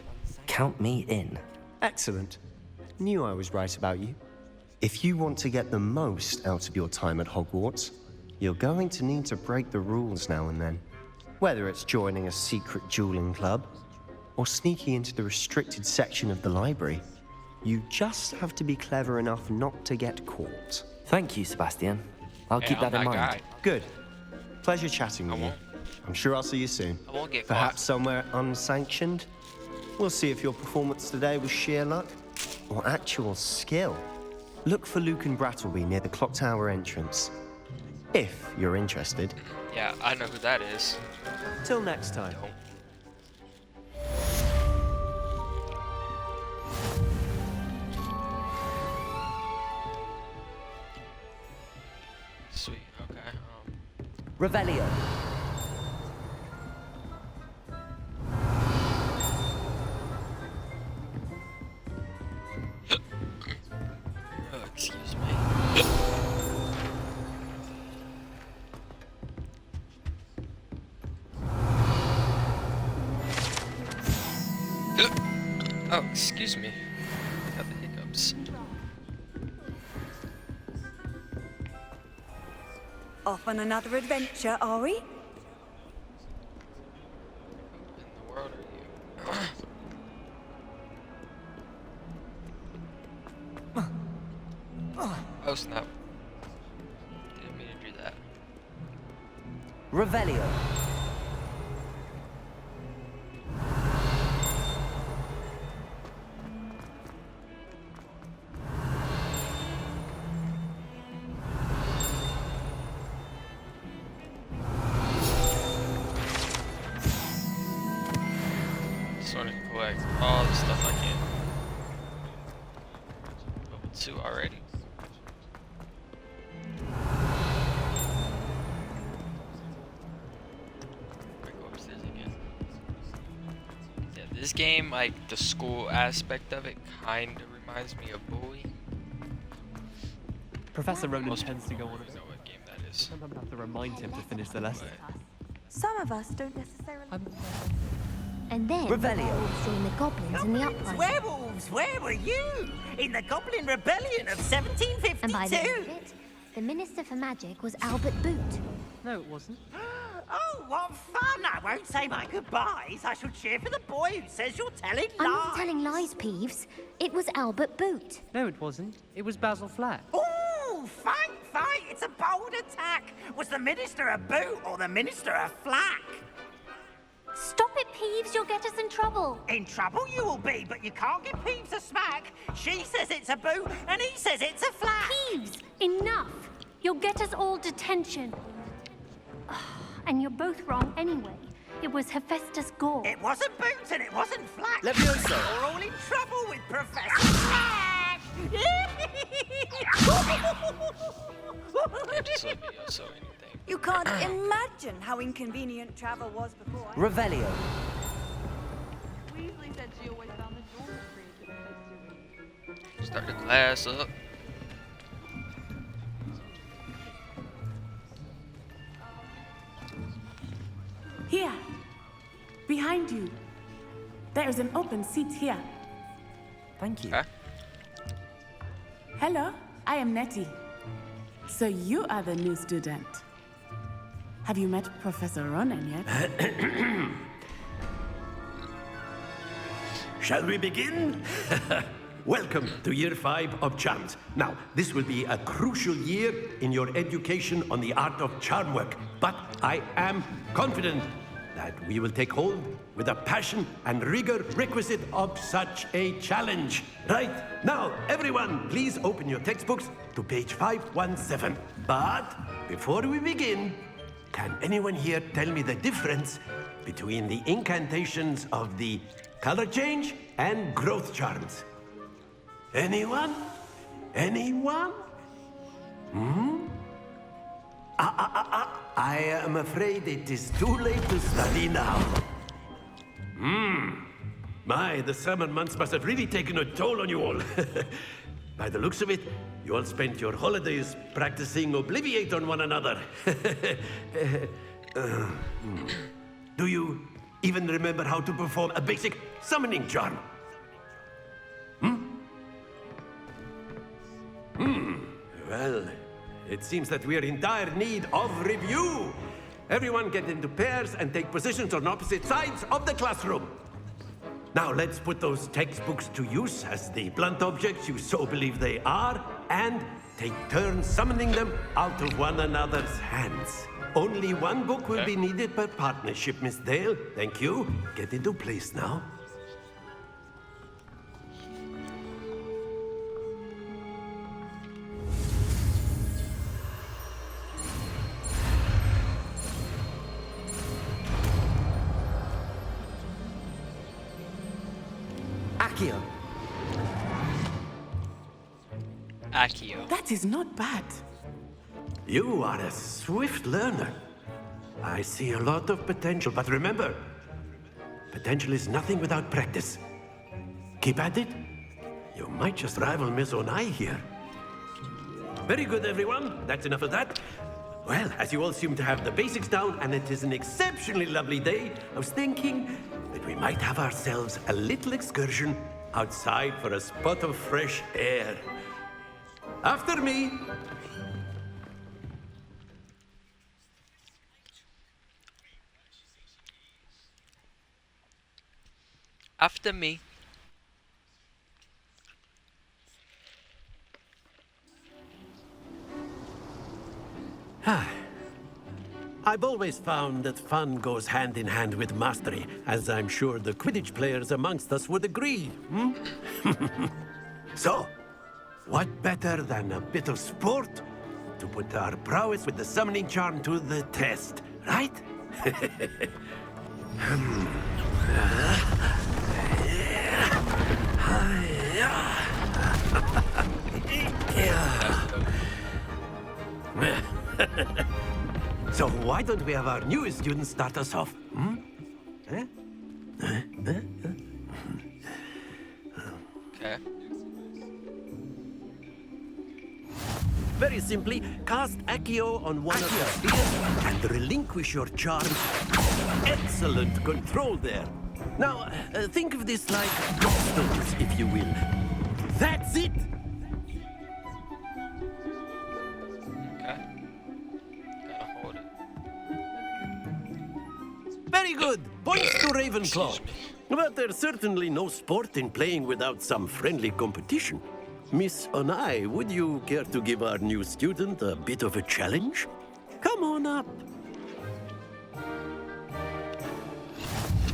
A: Count me in.
R: Excellent. Knew I was right about you. If you want to get the most out of your time at Hogwarts, you're going to need to break the rules now and then. Whether it's joining a secret dueling club, or sneaking into the restricted section of the library, you just have to be clever enough not to get caught.
A: Thank you, Sebastian. I'll keep that in mind.
B: Guy.
R: Good. Pleasure chatting with you. I'm sure I'll see you soon.
B: I won't get
R: Perhaps somewhere unsanctioned. We'll see if your performance today was sheer luck or actual skill. Look for Luke and Brattleby near the clock tower entrance. If you're interested.
B: Yeah, I know who that is.
R: Till next time.
B: Sweet, okay.
J: Revelio.
B: Oh, excuse me. Oh, excuse me. I got the hiccups.
P: Off on another adventure, are we?
B: What in the world are you? Oh snap. Didn't mean to do that.
J: Revelio.
B: Sort of collect all the stuff I can. Level 2 already. Might go upstairs again. Yeah, this game, like the school aspect of it, kind of reminds me of Bowie.
Q: Professor Ronan
B: Most
Q: tends to go on.
B: know what game that is.
Q: Sometimes I have to remind him to finish the lesson.
M: Some of us don't necessarily.
K: And then werewolves joined the goblins in the uprising.
U: Werewolves, where were you? In the Goblin Rebellion of 1752?
K: And by the end of it, the Minister for Magic was Albert Boot.
Q: No, it wasn't.
U: Oh, what fun! I won't say my goodbyes. I shall cheer for the boy who says you're telling lies.
K: I'm not telling lies, Peeves. It was Albert Boot.
Q: No, it wasn't. It was Basil Flack.
U: Ooh, fight! It's a bold attack. Was the Minister a boot or the Minister a flack?
K: Stop it, Peeves. You'll get us in trouble.
U: In trouble you will be, but you can't give Peeves a smack. She says it's a boot, and he says it's a flack.
K: Peeves, enough. You'll get us all detention. And you're both wrong anyway. It was Hephaestus Gore.
U: It wasn't boots and it wasn't flack.
G: Levioso.
U: We're all in trouble with Professor Flack.
P: You can't imagine how inconvenient travel was before.
A: Revelio.
M: Weasley said she always found the dormitory a good place to read.
B: Start the class up.
V: Here, behind you. There is an open seat here.
A: Thank you.
B: Huh?
V: Hello, I am Nettie. So you are the new student. Have you met Professor Ronan yet?
E: Shall we begin? Welcome to Year 5 of Charms. Now, this will be a crucial year in your education on the art of charm work, but I am confident that we will take hold with the passion and rigor requisite of such a challenge. Right, now, everyone, please open your textbooks to page 517. But before we begin, can anyone here tell me the difference between the incantations of the color change and growth charms? Anyone? Anyone? I am afraid it is too late to study now. My, the summer months must have really taken a toll on you all. By the looks of it, you all spent your holidays practicing Obliviate on one another. Do you even remember how to perform a basic summoning charm? Well, it seems that we are in dire need of review. Everyone get into pairs and take positions on opposite sides of the classroom. Now let's put those textbooks to use as the blunt objects you so believe they are, and take turns summoning them out of one another's hands. Only one book will be needed per partnership, Miss Dale. Thank you. Get into place now.
B: Accio.
V: That is not bad.
E: You are a swift learner. I see a lot of potential, but remember, potential is nothing without practice. Keep at it. You might just rival Miss Onai here. Very good, everyone. That's enough of that. Well, as you all seem to have the basics down, and it is an exceptionally lovely day, I was thinking that we might have ourselves a little excursion outside for a spot of fresh air. After me.
B: After me.
E: I've always found that fun goes hand in hand with mastery, as I'm sure the Quidditch players amongst us would agree. So, what better than a bit of sport to put our prowess with the summoning charm to the test, right? So why don't we have our newest student start us off?
B: Okay.
E: Very simply, cast Accio on one of your spheres and relinquish your charm. Excellent control there. Now, think of this like gobstones, if you will. That's it!
B: Okay. Gotta hold it.
E: Very good! Points to Ravenclaw. But there's certainly no sport in playing without some friendly competition. Miss Onai, would you care to give our new student a bit of a challenge? Come on up.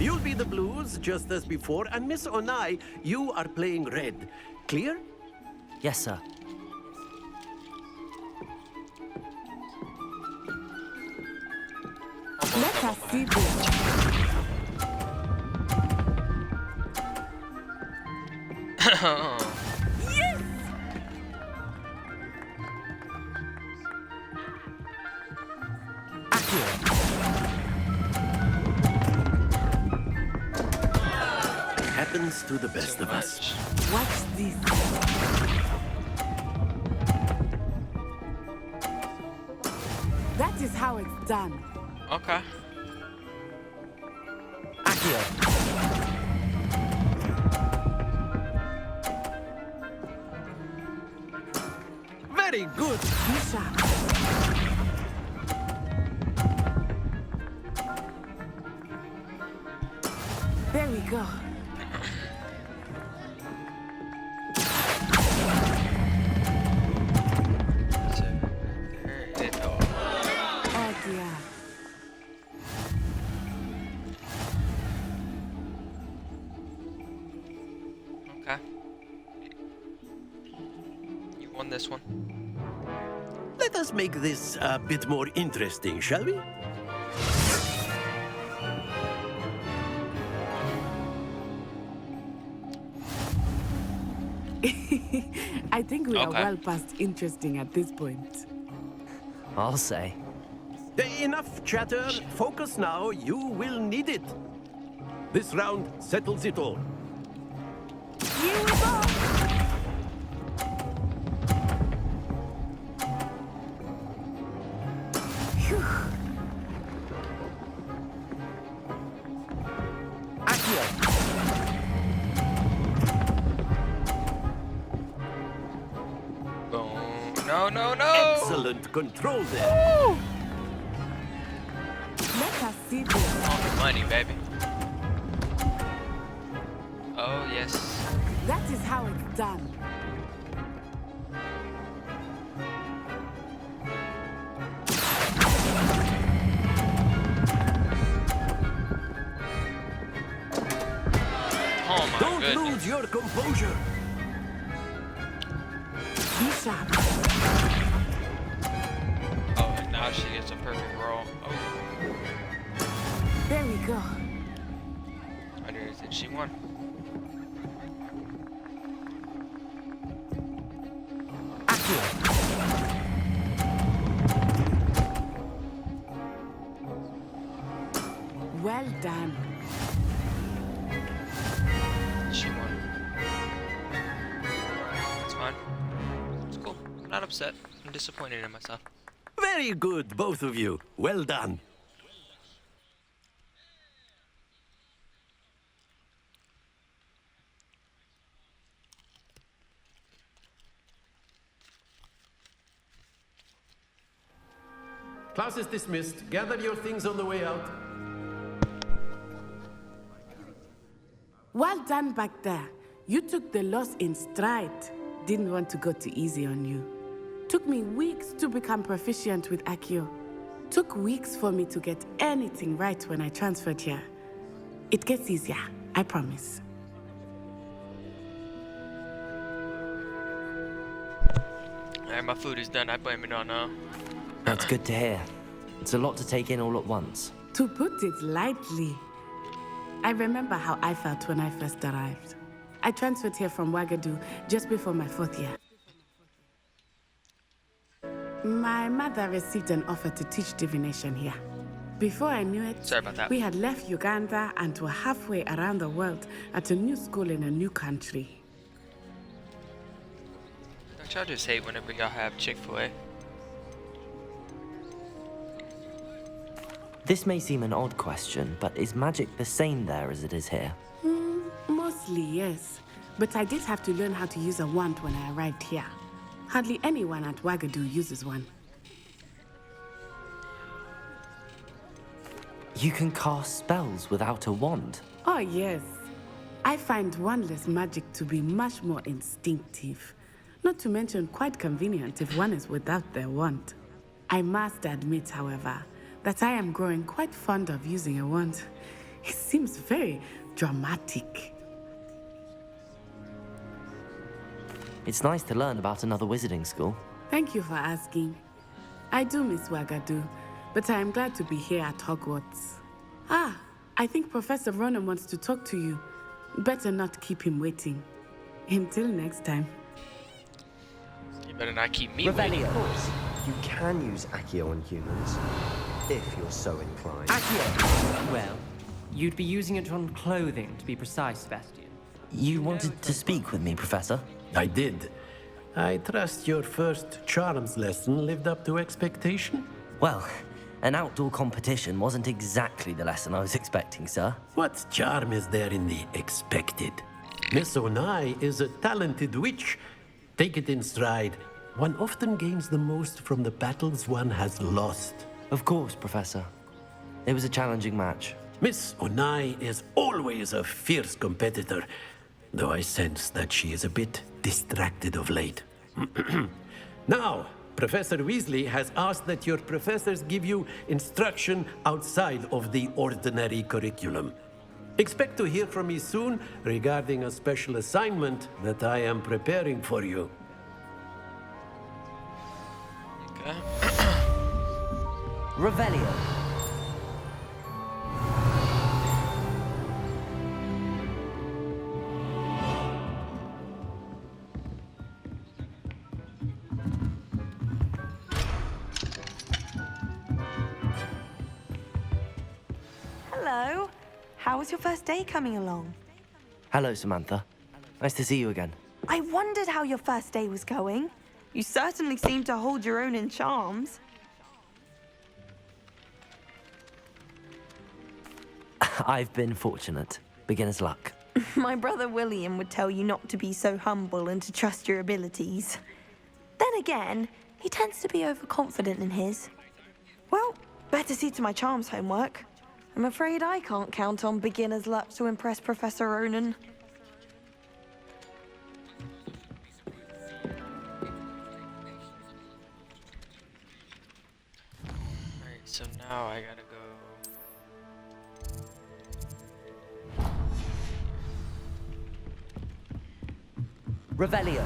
E: You'll be the blues, just as before, and Miss Onai, you are playing red. Clear?
A: Yes, sir.
V: Let us see this.
M: Yes!
E: Happens to the best of us.
V: Watch this. That is how it's done.
B: Okay.
E: Very good.
V: Misha. There we go. Oh dear.
B: Okay. You won this one.
E: Let us make this a bit more interesting, shall we?
V: I think we are
B: Okay.
V: well past interesting at this point.
A: I'll say.
E: Enough chatter. Focus now. You will need it. This round settles it all.
M: Here we go!
B: Boom. No, no, no!
E: Excellent control there.
V: Let us see this.
B: All the money, baby. Oh, yes.
V: That is how it's done.
B: Oh, my
E: Don't
B: goodness.
E: lose your composure.
V: Be sharp.
B: Oh, and now she gets a perfect roll. Oh,
V: There we go.
B: I didn't think she won.
V: Well done.
B: She won. It's fine. It's cool. I'm not upset. I'm disappointed in myself.
E: Very good, both of you. Well done. Class is dismissed. Gather your things on the way out.
V: Well done back there. You took the loss in stride. Didn't want to go too easy on you. Took me weeks to become proficient with Accio. Took weeks for me to get anything right when I transferred here. It gets easier, I promise.
B: Alright, my food is done. I blame it on
A: That's good to hear. It's a lot to take in all at once.
V: To put it lightly, I remember how I felt when I first arrived. I transferred here from Wagadu just before my 4th year. My mother received an offer to teach divination here. Before I knew it,
B: Sorry about that.
V: we had left Uganda and were halfway around the world at a new school in a new country.
B: Don't y'all just hate whenever y'all have Chick-fil-A?
A: This may seem an odd question, but is magic the same there as it is here?
V: Mostly, yes. But I did have to learn how to use a wand when I arrived here. Hardly anyone at Wagadu uses one.
A: You can cast spells without a wand?
V: Oh, yes. I find wandless magic to be much more instinctive. Not to mention quite convenient if one is without their wand. I must admit, however, that I am growing quite fond of using a wand. It seems very dramatic.
A: It's nice to learn about another wizarding school.
V: Thank you for asking. I do miss Wagadu, but I am glad to be here at Hogwarts. Ah, I think Professor Ronan wants to talk to you. Better not keep him waiting. Until next time.
B: You better not keep me
R: Revelio.
B: waiting.
R: Of course, you can use Accio on humans, if you're so inclined.
D: Accio! Well, you'd be using it on clothing, to be precise, Sebastian.
A: You wanted to speak with me, Professor?
E: I did. I trust your first charms lesson lived up to expectation?
A: Well, an outdoor competition wasn't exactly the lesson I was expecting, sir.
E: What charm is there in the expected? Miss Onai is a talented witch. Take it in stride. One often gains the most from the battles one has lost.
A: Of course, Professor. It was a challenging match.
E: Miss Onai is always a fierce competitor, though I sense that she is a bit distracted of late. Now, Professor Weasley has asked that your professors give you instruction outside of the ordinary curriculum. Expect to hear from me soon regarding a special assignment that I am preparing for you.
B: Okay.
A: Revelio.
M: Hello. How was your first day coming along?
A: Hello, Samantha. Nice to see you again.
M: I wondered how your first day was going. You certainly seem to hold your own in charms.
A: I've been fortunate. Beginner's luck.
M: My brother William would tell you not to be so humble and to trust your abilities. Then again, he tends to be overconfident in his. Well, better see to my charms homework. I'm afraid I can't count on beginner's luck to impress Professor Ronan.
B: Alright, so now I gotta go.
A: Revelio.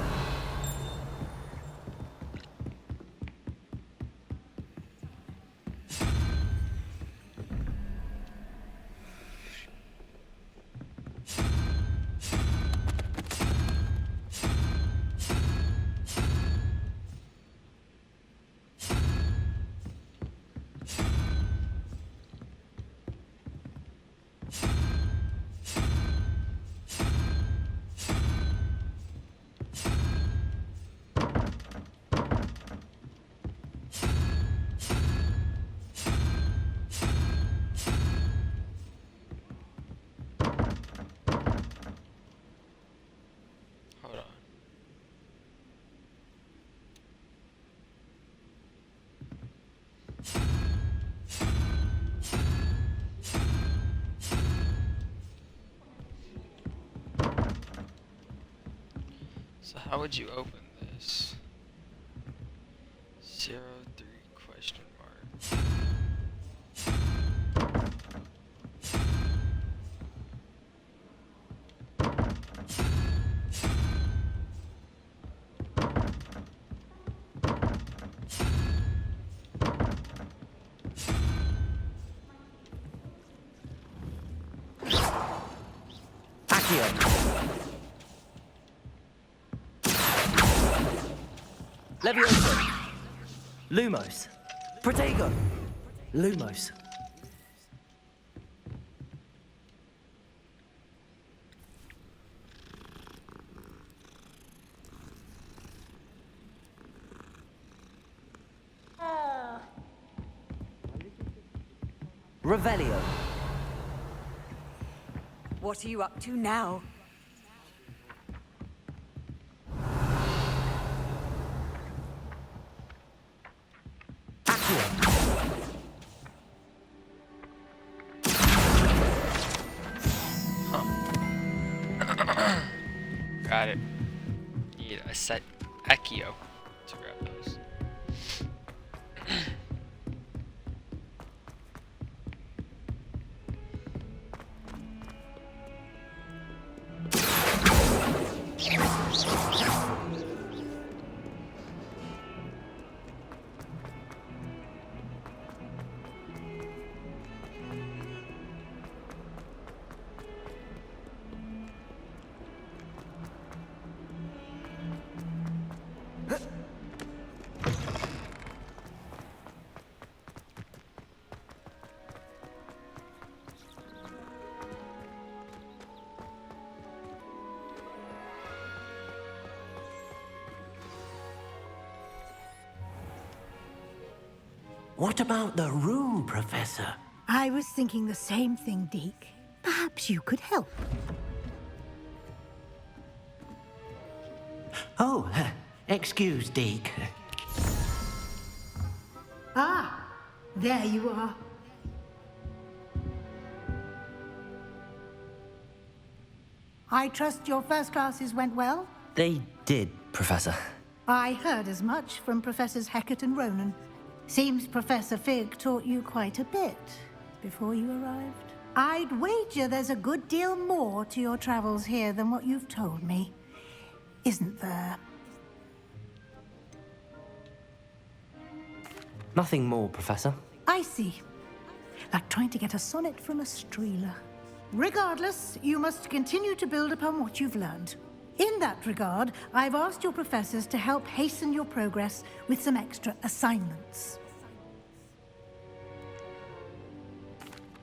B: Hold on. So how would you open this? 03 question mark.
A: Accio. Levioso. Lumos. Protego. Lumos. Revelio.
P: What are you up to now?
B: Got it. Need a set Accio to grab those.
E: What about the room, Professor?
I: I was thinking the same thing, Deke. Perhaps you could help.
E: Oh, excuse, Deke.
I: Ah, there you are. I trust your first classes went well?
A: They did, Professor.
I: I heard as much from Professors Hecat and Ronan. Seems Professor Fig taught you quite a bit before you arrived. I'd wager there's a good deal more to your travels here than what you've told me. Isn't there?
A: Nothing more, Professor.
I: I see. Like trying to get a sonnet from a streeler. Regardless, you must continue to build upon what you've learned. In that regard, I've asked your professors to help hasten your progress with some extra assignments.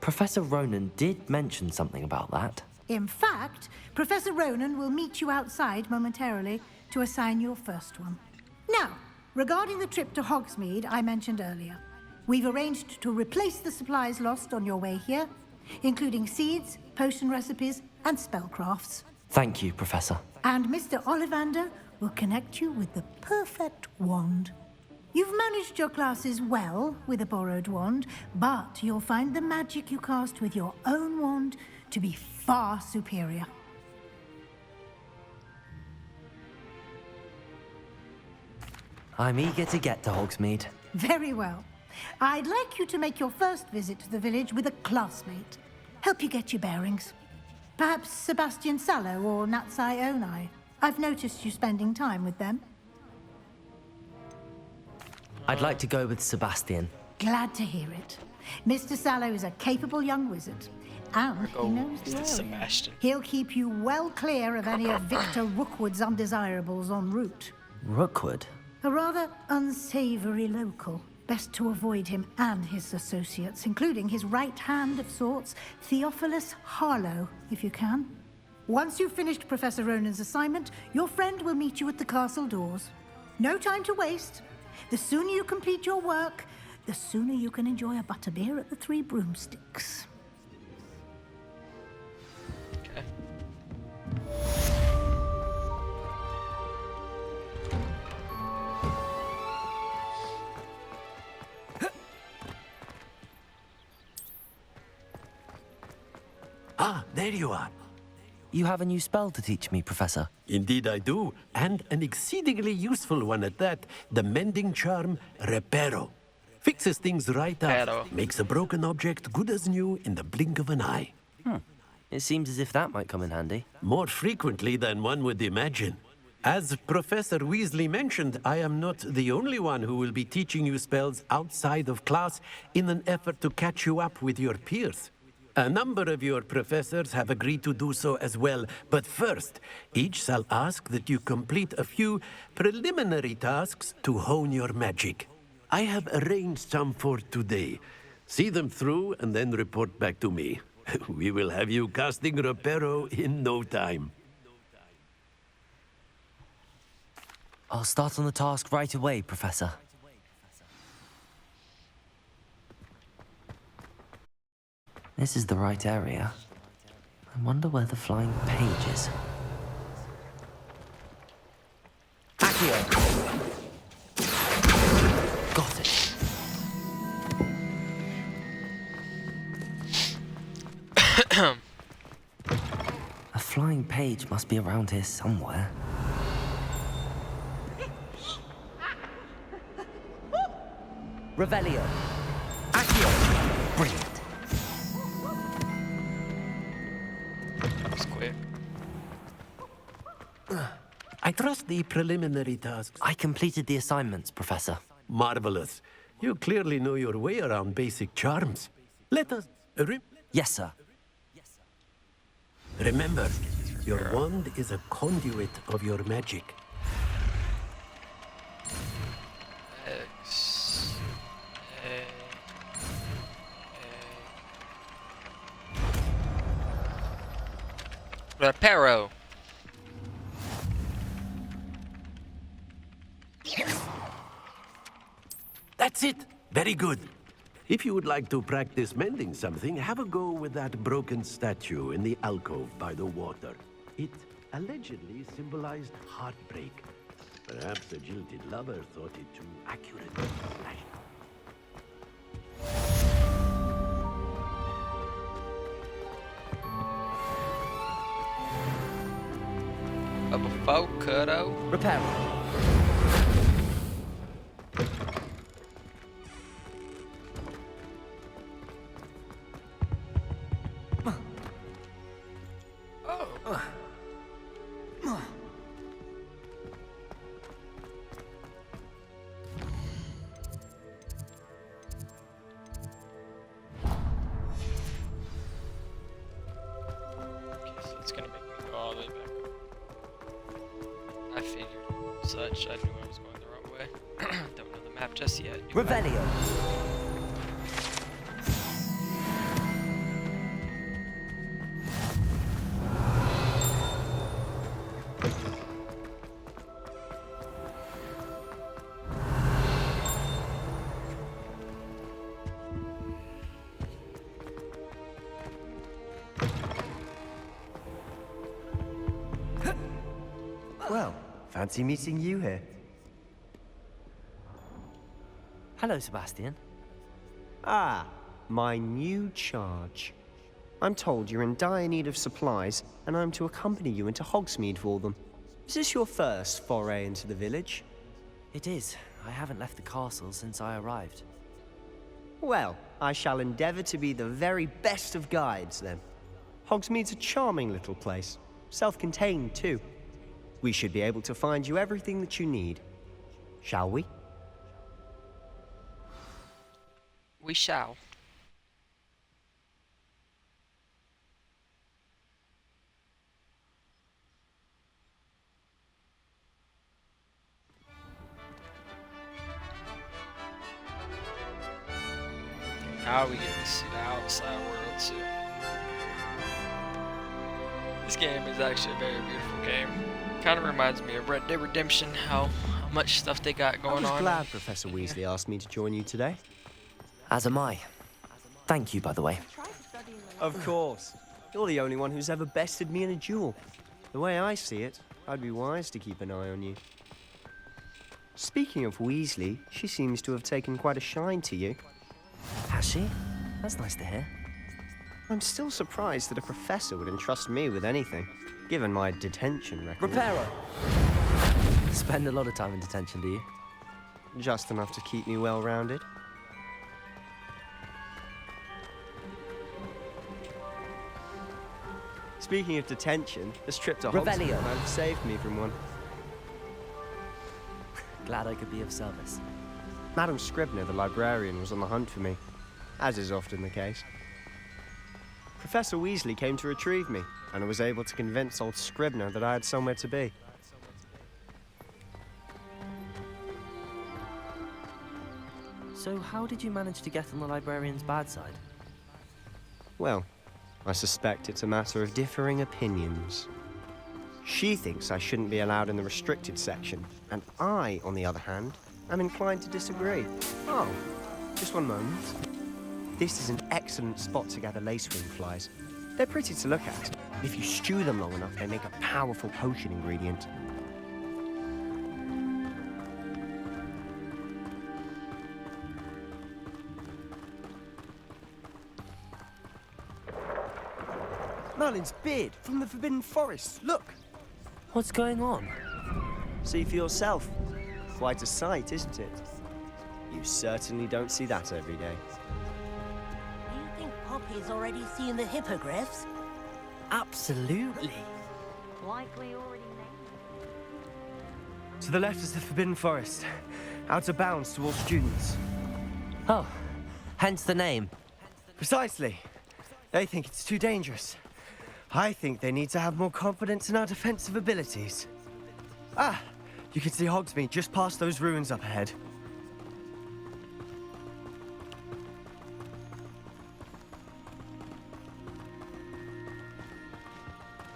A: Professor Ronan did mention something about that.
I: In fact, Professor Ronan will meet you outside momentarily to assign your first one. Now, regarding the trip to Hogsmeade I mentioned earlier, we've arranged to replace the supplies lost on your way here, including seeds, potion recipes, and spellcrafts.
A: Thank you, Professor.
I: And Mr. Ollivander will connect you with the perfect wand. You've managed your classes well with a borrowed wand, but you'll find the magic you cast with your own wand to be far superior.
A: I'm eager to get to Hogsmeade.
I: Very well. I'd like you to make your first visit to the village with a classmate. Help you get your bearings. Perhaps Sebastian Sallow or Natsai Onai. I've noticed you spending time with them.
A: I'd like to go with Sebastian.
I: Glad to hear it. Mr. Sallow is a capable young wizard, and he knows the area.
B: Sebastian.
I: He'll keep you well clear of any of Victor Rookwood's undesirables en route.
A: Rookwood?
I: A rather unsavory local. Best to avoid him and his associates, including his right hand of sorts, Theophilus Harlow, if you can. Once you've finished Professor Ronan's assignment, your friend will meet you at the castle doors. No time to waste. The sooner you complete your work, the sooner you can enjoy a butterbeer at the Three Broomsticks.
B: Okay.
E: Ah, there you are.
A: You have a new spell to teach me, Professor.
E: Indeed I do, and an exceedingly useful one at that. The mending charm, Reparo. Fixes things right up, makes a broken object good as new in the blink of an eye.
A: It seems as if that might come in handy.
E: More frequently than one would imagine. As Professor Weasley mentioned, I am not the only one who will be teaching you spells outside of class in an effort to catch you up with your peers. A number of your professors have agreed to do so as well, but first, each shall ask that you complete a few preliminary tasks to hone your magic. I have arranged some for today. See them through and then report back to me. We will have you casting Reparo in no time.
A: I'll start on the task right away, Professor. This is the right area. I wonder where the flying page is. Accio! Got it. A flying page must be around here somewhere. Revelio. Accio! Brilliant.
B: That was quick.
E: I trust the preliminary tasks.
A: I completed the assignments, Professor.
E: Marvelous. You clearly know your way around basic charms. Let us...
A: Yes, sir.
E: Remember, your wand is a conduit of your magic.
B: X... Reparo.
E: That's it. Very good. If you would like to practice mending something, have a go with that broken statue in the alcove by the water. It allegedly symbolized heartbreak. Perhaps a jilted lover thought it too accurately.
B: Avocado.
A: Repair.
B: It's gonna make me go all the way back up. I figured such. I knew I was going the wrong way. Don't know the map just yet.
A: Revelio.
R: Well, fancy meeting you here.
A: Hello, Sebastian.
R: Ah, my new charge. I'm told you're in dire need of supplies, and I'm to accompany you into Hogsmeade for them. Is this your first foray into the village?
A: It is. I haven't left the castle since I arrived.
R: Well, I shall endeavor to be the very best of guides, then. Hogsmeade's a charming little place. Self-contained, too. We should be able to find you everything that you need. Shall we?
B: We shall. Now we get to see the outside world too. This game is actually a very beautiful game. Kind of reminds me of Red Dead Redemption, how much stuff they got going on.
R: I'm glad Professor Weasley asked me to join you today.
A: As am I. Thank you, by the way.
R: Of course. You're the only one who's ever bested me in a duel. The way I see it, I'd be wise to keep an eye on you. Speaking of Weasley, she seems to have taken quite a shine to you.
A: Has she? That's nice to hear.
R: I'm still surprised that a professor would entrust me with anything, given my detention record.
A: Reparo! Spend a lot of time in detention, do you?
R: Just enough to keep me well-rounded. Speaking of detention, this trip to Hogsmeade
A: Revelio.
R: might have saved me from one.
A: Glad I could be of service.
R: Madam Scribner, the librarian, was on the hunt for me, as is often the case. Professor Weasley came to retrieve me, and I was able to convince old Scribner that I had somewhere to be.
A: So how did you manage to get on the librarian's bad side?
R: Well, I suspect it's a matter of differing opinions. She thinks I shouldn't be allowed in the restricted section, and I, on the other hand, am inclined to disagree. Oh, just one moment. This is an excellent spot to gather lacewing flies. They're pretty to look at. If you stew them long enough, they make a powerful potion ingredient. Merlin's beard from the Forbidden Forest. Look!
A: What's going on?
R: See for yourself. Quite a sight, isn't it? You certainly don't see that every day.
J: Do you think Poppy's already seen the hippogriffs?
A: Absolutely.
K: Likely already named.
R: To the left is the Forbidden Forest. Out of bounds to all students.
A: Oh, hence the name.
R: Precisely. They think it's too dangerous. I think they need to have more confidence in our defensive abilities. Ah, you can see Hogsmeade just past those ruins up ahead.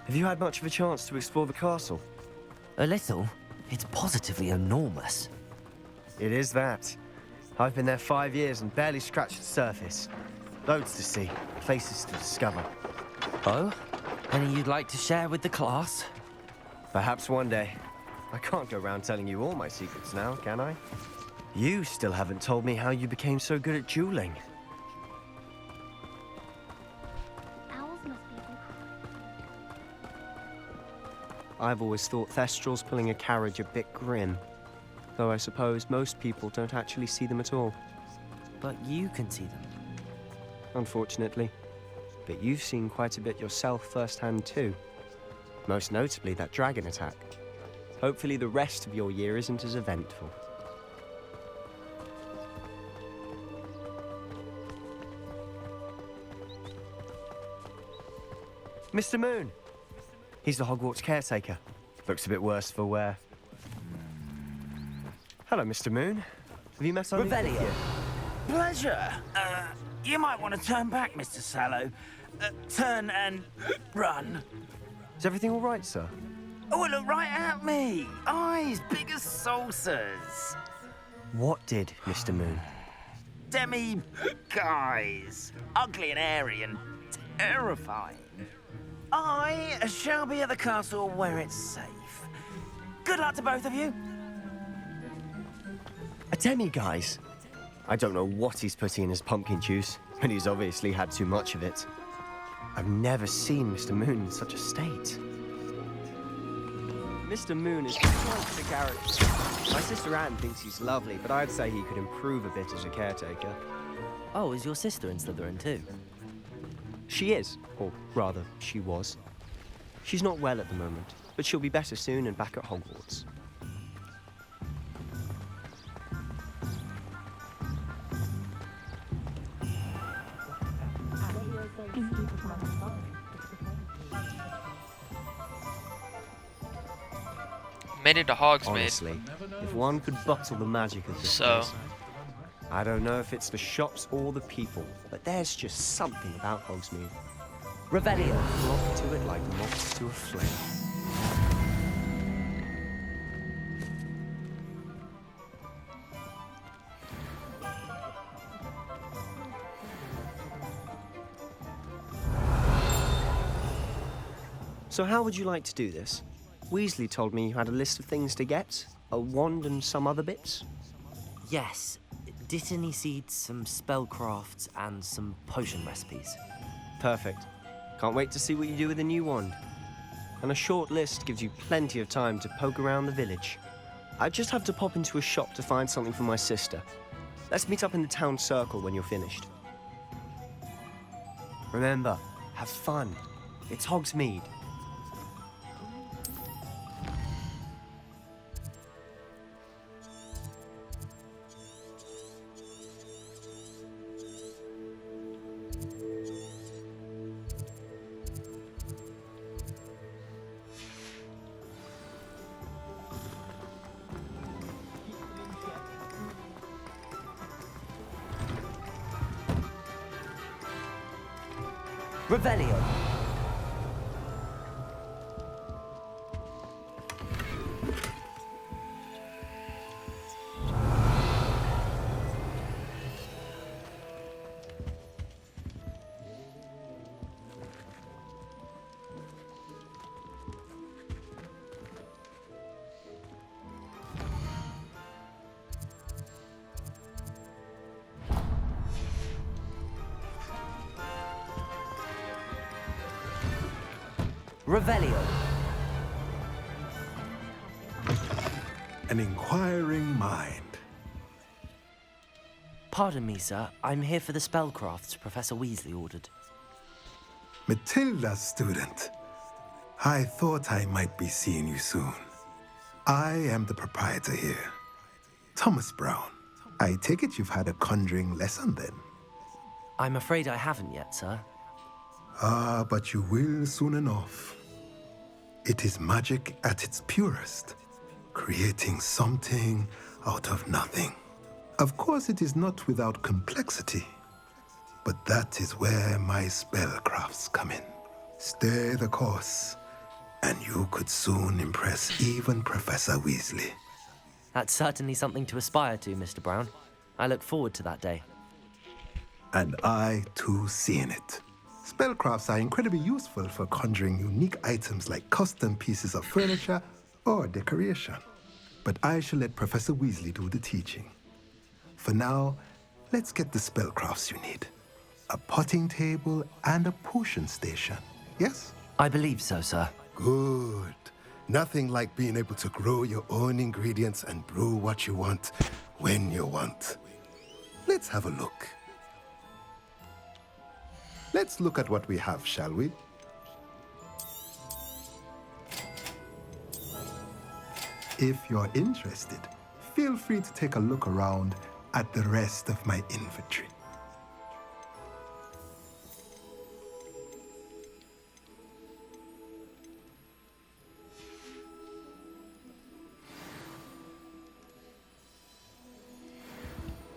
R: Have you had much of a chance to explore the castle?
A: A little. It's positively enormous.
R: It is that. I've been there 5 years and barely scratched the surface. Loads to see, places to discover.
A: Oh? Any you'd like to share with the class?
R: Perhaps one day. I can't go around telling you all my secrets now, can I? You still haven't told me how you became so good at dueling.
K: Owls must be incredible.
R: I've always thought Thestrals pulling a carriage a bit grim. Though I suppose most people don't actually see them at all.
A: But you can see them.
R: Unfortunately. But you've seen quite a bit yourself firsthand too. Most notably that dragon attack. Hopefully the rest of your year isn't as eventful. Mr. Moon! He's the Hogwarts caretaker. Looks a bit worse for wear. Hello, Mr. Moon. Have you met our new
U: Revelio.
R: fifth year?
U: Pleasure. You might want to turn back, Mr. Sallow. Turn and run.
R: Is everything all right, sir?
U: Oh, look right at me. Eyes big as saucers.
R: What did, Mr. Moon?
U: Guys. Ugly and airy and terrifying. I shall be at the castle where it's safe. Good luck to both of you.
R: A demi-guise? I don't know what he's putting in his pumpkin juice, but he's obviously had too much of it. I've never seen Mr. Moon in such a state. Mr. Moon is quite a character. My sister Anne thinks he's lovely, but I'd say he could improve a bit as a caretaker.
A: Oh, is your sister in Slytherin too?
R: She is, or rather, she was. She's not well at the moment, but she'll be better soon and back at Hogwarts.
B: Made it to Hogsmeade.
R: Honestly, if one could bottle the magic of this place, I don't know if it's the shops or the people, but there's just something about Hogsmeade.
A: Revelio.
R: Flock to it like moths to a flame. So how would you like to do this? Weasley told me you had a list of things to get, a wand and some other bits.
A: Yes. Dittany seeds, some spellcrafts, and some potion recipes.
R: Perfect. Can't wait to see what you do with the new wand. And a short list gives you plenty of time to poke around the village. I just have to pop into a shop to find something for my sister. Let's meet up in the town circle when you're finished. Remember, have fun. It's Hogsmeade.
A: Revelio. Revelio.
F: An inquiring mind.
A: Pardon me, sir. I'm here for the spellcrafts Professor Weasley ordered.
F: Matilda's student. I thought I might be seeing you soon. I am the proprietor here, Thomas Brown. I take it you've had a conjuring lesson then?
A: I'm afraid I haven't yet, sir.
F: Ah, but you will soon enough. It is magic at its purest, creating something out of nothing. Of course, it is not without complexity, but that is where my spellcrafts come in. Stay the course, and you could soon impress even Professor Weasley.
A: That's certainly something to aspire to, Mr. Brown. I look forward to that day.
F: And I, too, see in it. Spellcrafts are incredibly useful for conjuring unique items like custom pieces of furniture or decoration. But I shall let Professor Weasley do the teaching. For now, let's get the spellcrafts you need. A potting table and a potion station, yes?
A: I believe so, sir.
F: Good. Nothing like being able to grow your own ingredients and brew what you want when you want. Let's have a look. Let's look at what we have, shall we? If you're interested, feel free to take a look around at the rest of my inventory.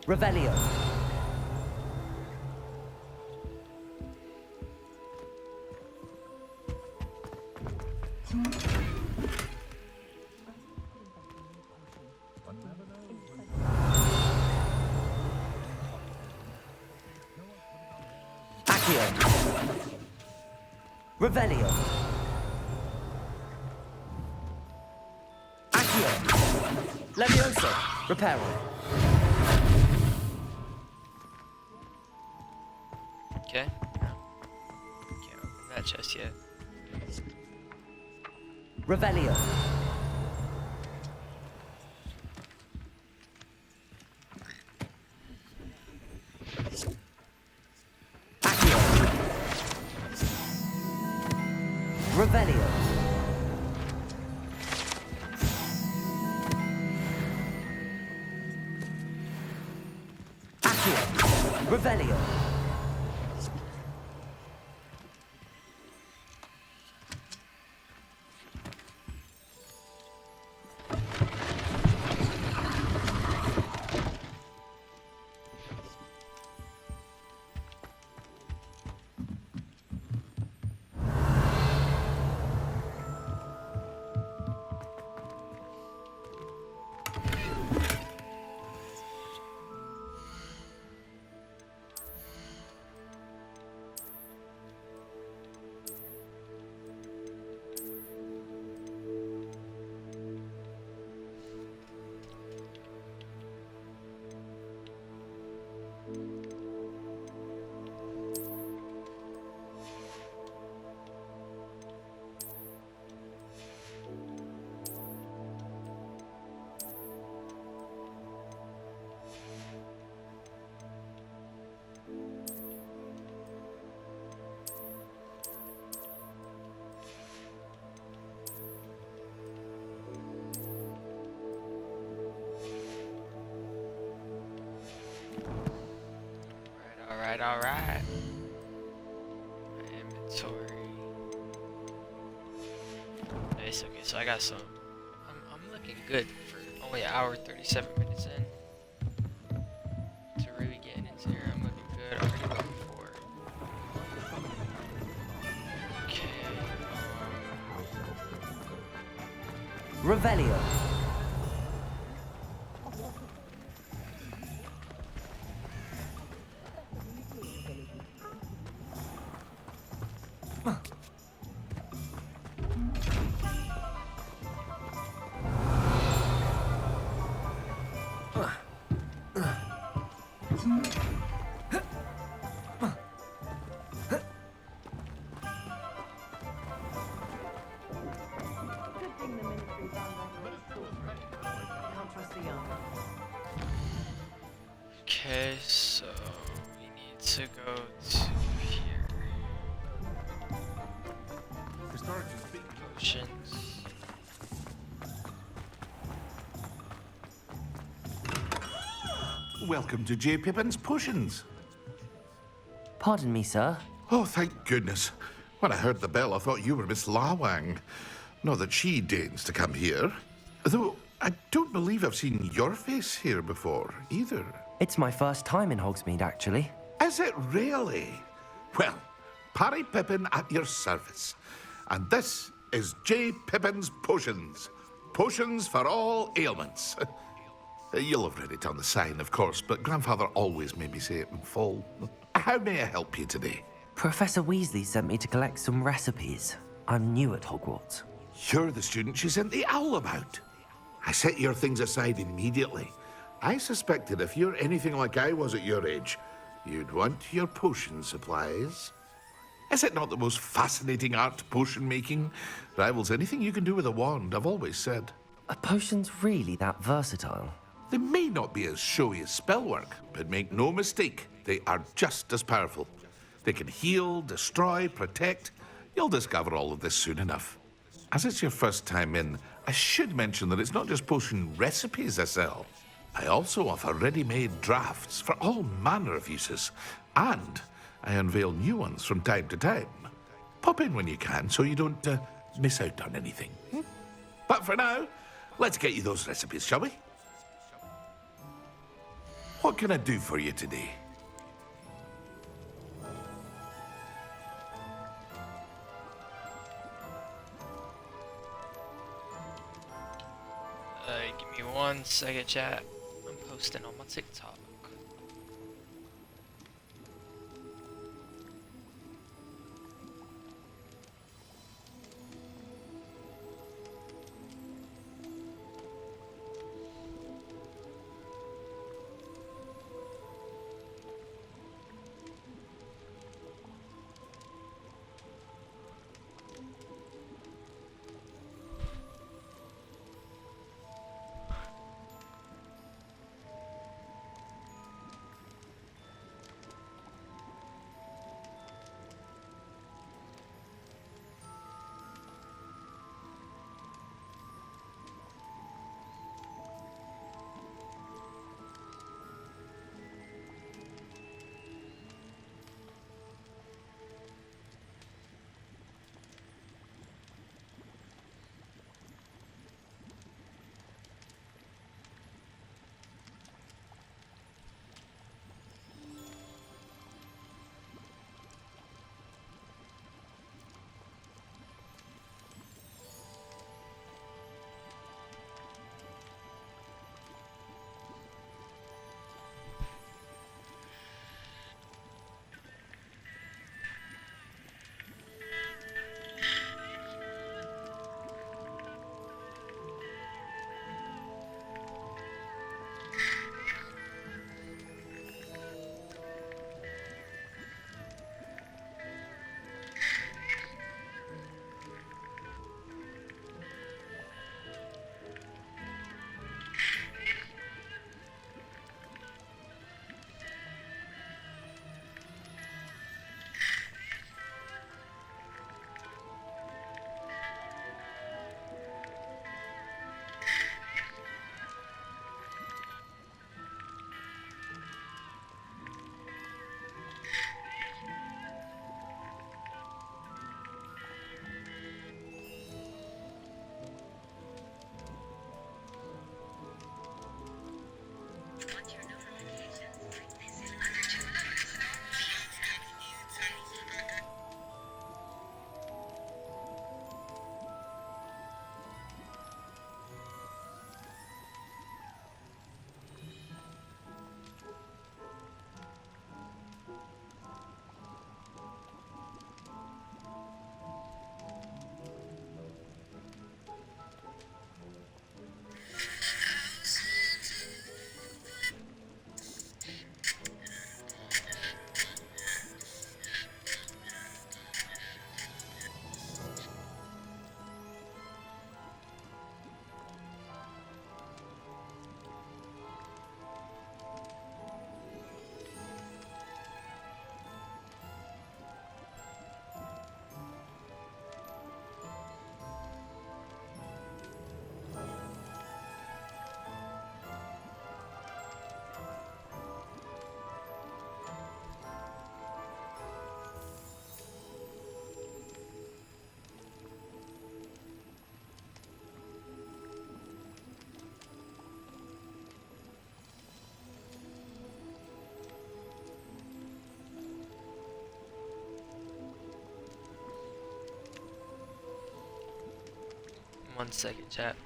A: Revelio. Accio. Revelio. Accio. Levioso. Reparo.
B: Okay. Can't open that chest yet.
A: Revelio. Accio. Revelio. Accio. Revelio.
B: Alright. My inventory. Nice, okay, so I got some. I'm looking good for only an hour 37 minutes in. To really getting into here, I'm looking good. Already level 4. Okay.
A: Revelio.
B: to go to here. Potions.
C: Welcome to J. Pippin's Potions.
A: Pardon me, sir.
C: Oh, thank goodness. When I heard the bell, I thought you were Miss Lawang. Not that she deigns to come here. Though, I don't believe I've seen your face here before, either.
A: It's my first time in Hogsmeade, actually.
C: Is it really? Well, Parry Pippin at your service. And this is J. Pippin's Potions. Potions for all ailments. You'll have read it on the sign, of course, but Grandfather always made me say it in full. How may I help you today?
A: Professor Weasley sent me to collect some recipes. I'm new at Hogwarts.
C: You're the student she sent the owl about. I set your things aside immediately. I suspected if you're anything like I was at your age, you'd want your potion supplies. Is it not the most fascinating art, potion making? Rivals anything you can do with a wand, I've always said.
A: Are potions really that versatile?
C: They may not be as showy as spellwork, but make no mistake, they are just as powerful. They can heal, destroy, protect. You'll discover all of this soon enough. As it's your first time in, I should mention that it's not just potion recipes I sell. I also offer ready-made drafts for all manner of uses, and I unveil new ones from time to time. Pop in when you can so you don't miss out on anything. But for now, let's get you those recipes, shall we? What can I do for you today?
B: Give me 1 second, chat. I'm posting on my TikTok. 1 second, chat.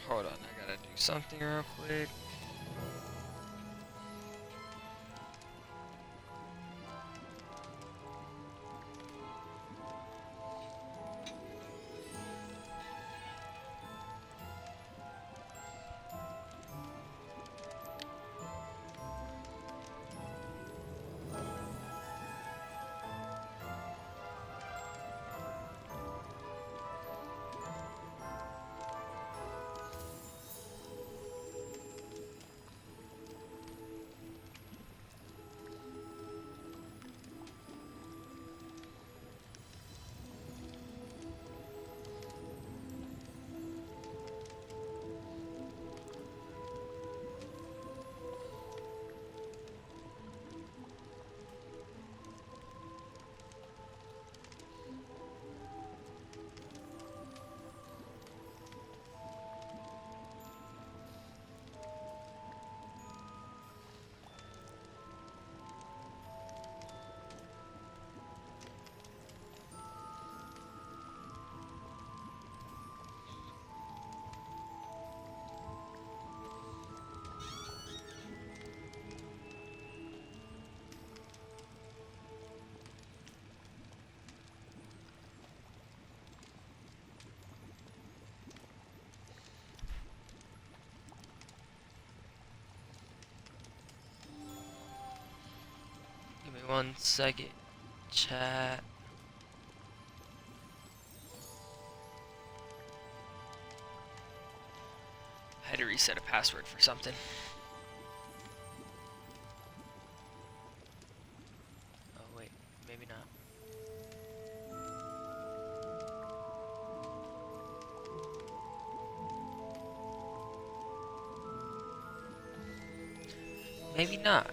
B: Hold on, I gotta do something real quick. Give me 1 second, chat. I had to reset a password for something. Oh wait, maybe not. Maybe not.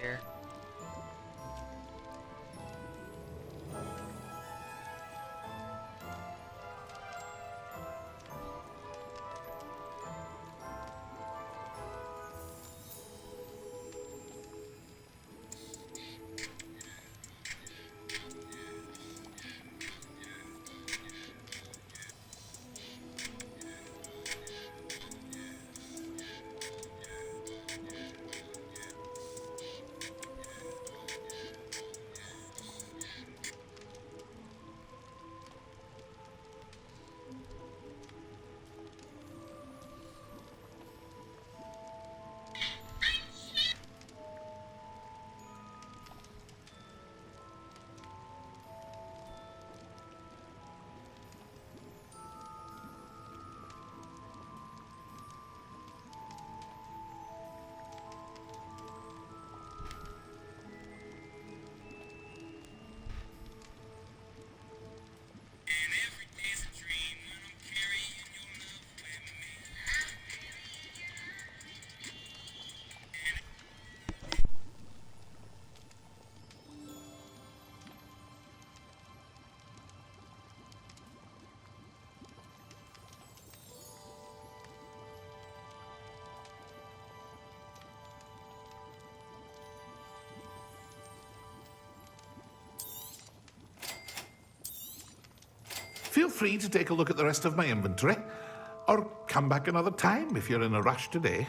B: here.
C: Feel free to take a look at the rest of my inventory, or come back another time if you're in a rush today.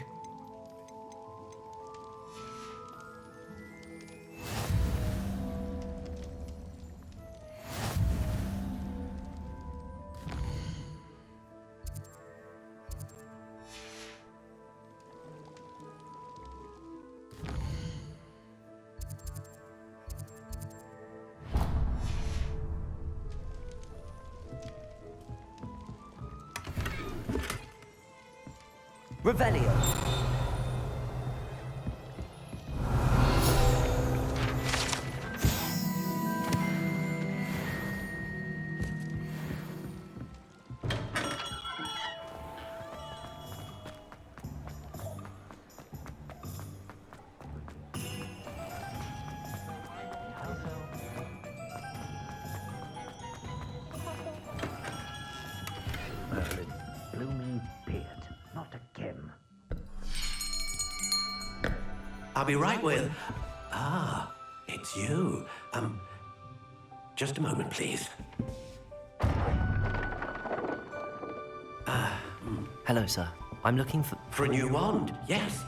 A: Revelio.
J: Blooming beard, not again.
E: I'll be right with... Ah, it's you. Just a moment, please.
A: Hello, sir. I'm looking for...
E: For a new wand, yes.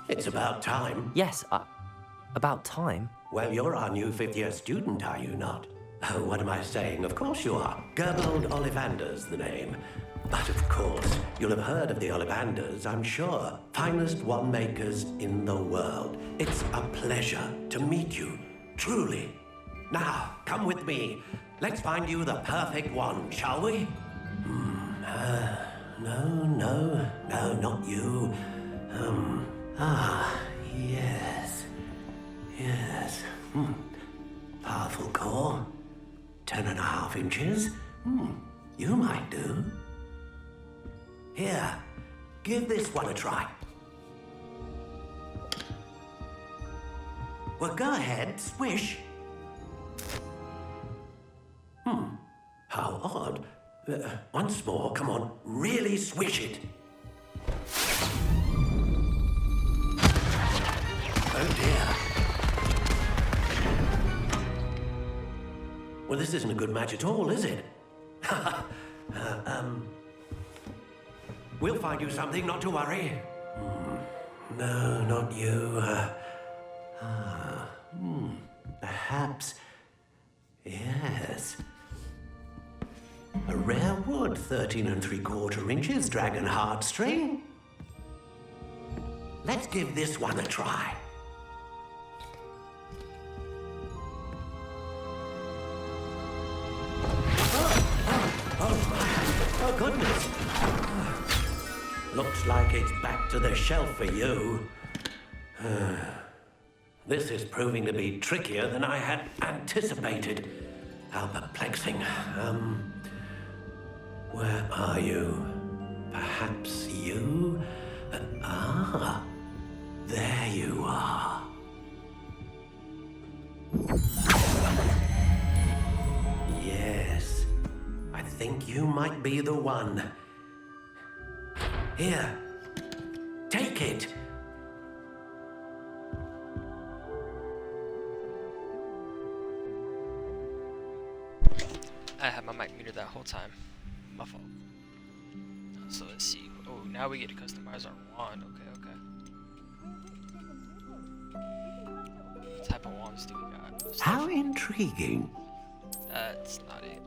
E: It's about time.
A: Yes, about time?
E: Well, you're our new fifth-year student, are you not? Oh, what am I saying? Of course you are. Gerbold Ollivander's the name. But of course, you'll have heard of the Ollivanders, I'm sure. Finest wand makers in the world. It's a pleasure to meet you, truly. Now, come with me. Let's find you the perfect wand, shall we? No, not you. Yes. Powerful core. 10.5 inches. You might do. Here, give this one a try. Well, go ahead, swish. How odd. Once more, come on, really swish it. Oh dear. Well, this isn't a good match at all, is it? We'll find you something, not to worry. No, not you. Perhaps. Yes. A rare wood, 13 3/4 inches, dragon heartstring. Let's give this one a try. Oh, goodness. Looks like it's back to the shelf for you. This is proving to be trickier than I had anticipated. How perplexing. Where are you? Perhaps you? There you are. think you might be the one. Here, take it.
B: I had my mic muted that whole time. My fault. So let's see. Oh, now we get to customize our wand. Okay, okay. What type of wands do we got?
E: How intriguing.
B: That's not it.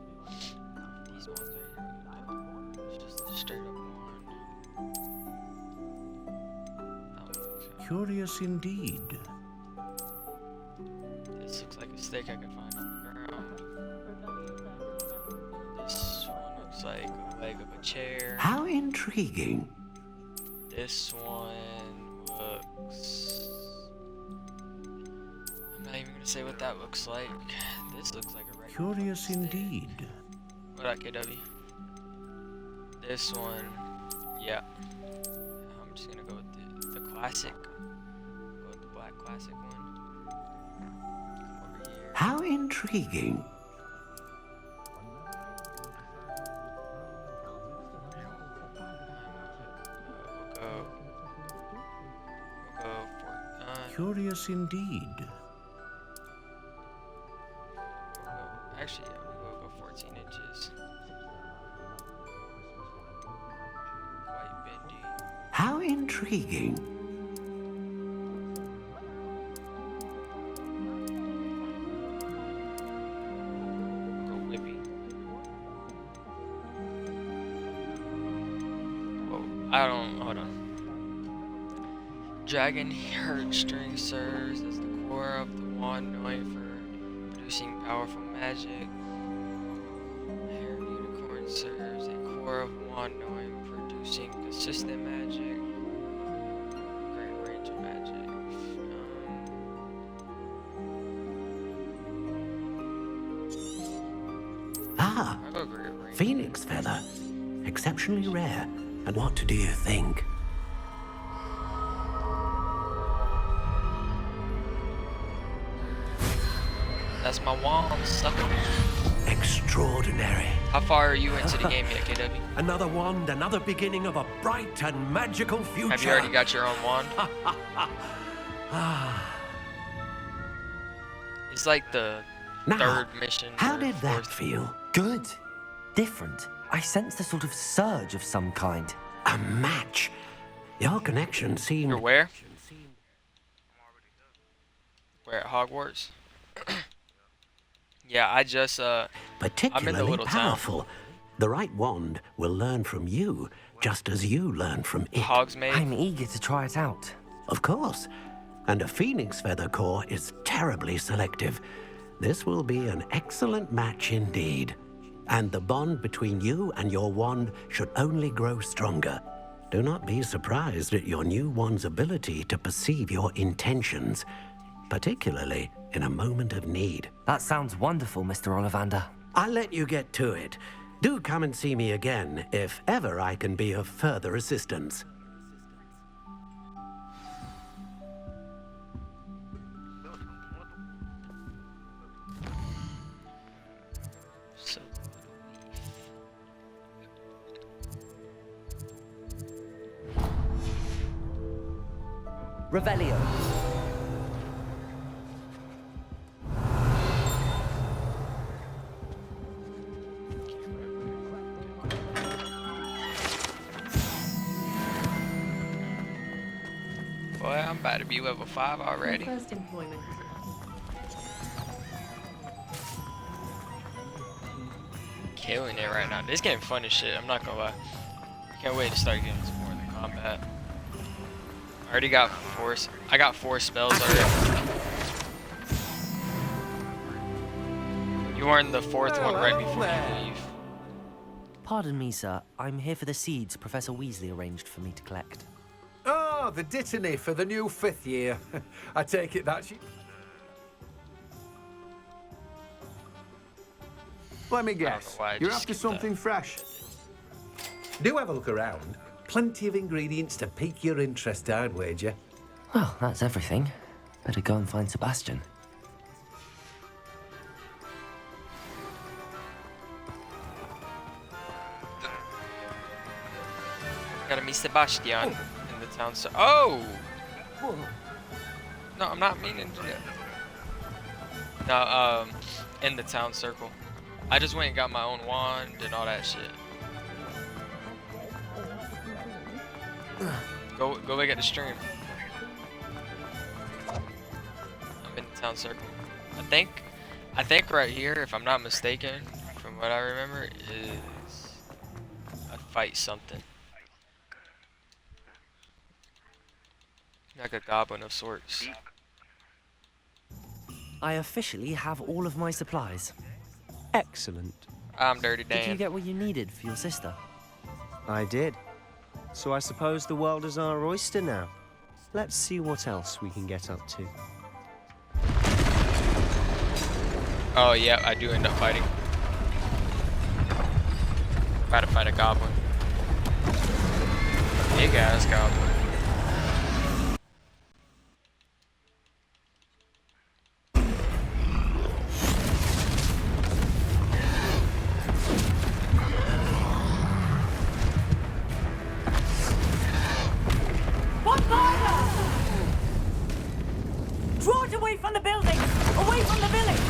B: These ones right here. It's just a straight up wand.
G: Curious indeed.
B: This looks like a stick I can find on the ground. This one looks like a leg of a chair.
E: How intriguing.
B: This one looks... I'm not even gonna say what that looks like. This looks like a regular
G: Curious
B: stick.
G: indeed.
B: What up, KW? This one, yeah. I'm just gonna go with the classic. Go with the black classic one. Over here.
E: How intriguing.
G: Curious indeed.
B: Actually, yeah, we'll go 14 inches. Quite bendy.
E: How intriguing.
B: Go whippy. Whoa, I don't, hold on. Dragon herd string serves as the core of the wand, known for producing powerful magic. Haired unicorn serves a core of wand, knowing producing consistent magic. Great range of magic.
E: Ah,
B: I'll go great range.
E: phoenix feather. Exceptionally rare. And what do you think?
B: That's my wand, sucker.
E: Extraordinary.
B: How far are you into the game yet, KW?
E: Another wand, another beginning of a bright and magical future.
B: Have you already got your own wand? It's like the third mission.
E: How
B: or
E: did that
B: fourth.
E: feel?
A: Good. Different. I sensed a sort of surge of some kind.
E: A match. Your connection seemed...
B: You're where? Where at Hogwarts? Yeah, I just I'm in the
E: particularly
B: little
E: powerful.
B: town.
E: The right wand will learn from you, just as you learn from it.
B: Hogsmeade.
A: I'm eager to try it out.
E: Of course. And a phoenix feather core is terribly selective. This will be an excellent match indeed. And the bond between you and your wand should only grow stronger. Do not be surprised at your new wand's ability to perceive your intentions, particularly in a moment of need.
A: That sounds wonderful, Mr. Ollivander.
E: I'll let you get to it. Do come and see me again if ever I can be of further assistance.
B: So,
A: Revelio.
B: boy, I'm about to be level 5 already.
H: First employment.
B: Killing it right now. This game fun as shit, I'm not gonna lie. Can't wait to start getting some more in the combat. I already got I got 4 spells already. You earned the 4th one right before you leave.
A: Pardon me, sir. I'm here for the seeds Professor Weasley arranged for me to collect.
O: Oh, the dittany for the new 5th year. I take it that's you. Let me guess. You're after something fresh. Do have a look around. Plenty of ingredients to pique your interest, I'd wager.
A: Well, that's everything. Better go and find Sebastian.
B: me Sebastian in the town. So, oh! No, I'm not meaning to do that. No, in the town circle. I just went and got my own wand and all that shit. Go look at the stream. I'm in the town circle. I think right here, if I'm not mistaken, from what I remember, is I fight something. Like a goblin of sorts.
A: I officially have all of my supplies.
R: Excellent.
B: I'm Dirty Dan.
A: Did you get what you needed for your sister?
R: I did. So I suppose the world is our oyster now. Let's see what else we can get up to.
B: Oh yeah, I do end up fighting. About to fight a goblin. Big ass goblin.
P: What fire? Draw it away from the building! Away from the village!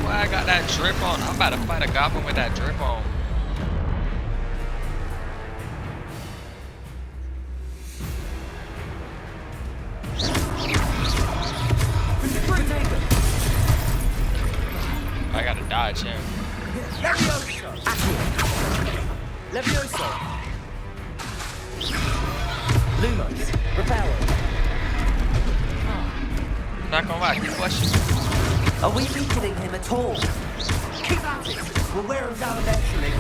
B: Boy, I got that drip on. I'm about to fight a goblin with that drip on. I gotta dodge him.
N: Levioso! Levioso! Lumos, repel.
B: Not gonna lie, good question.
N: Are we weakening him at all? Keep at it! We'll wear him down eventually.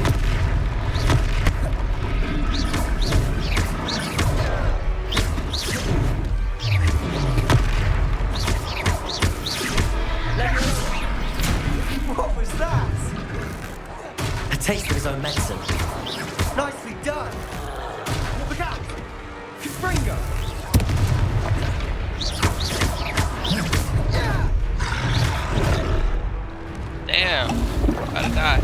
N: What was that?
A: A taste of his own medicine.
N: Nicely done! Look out! Springo!
B: Damn. Gotta die.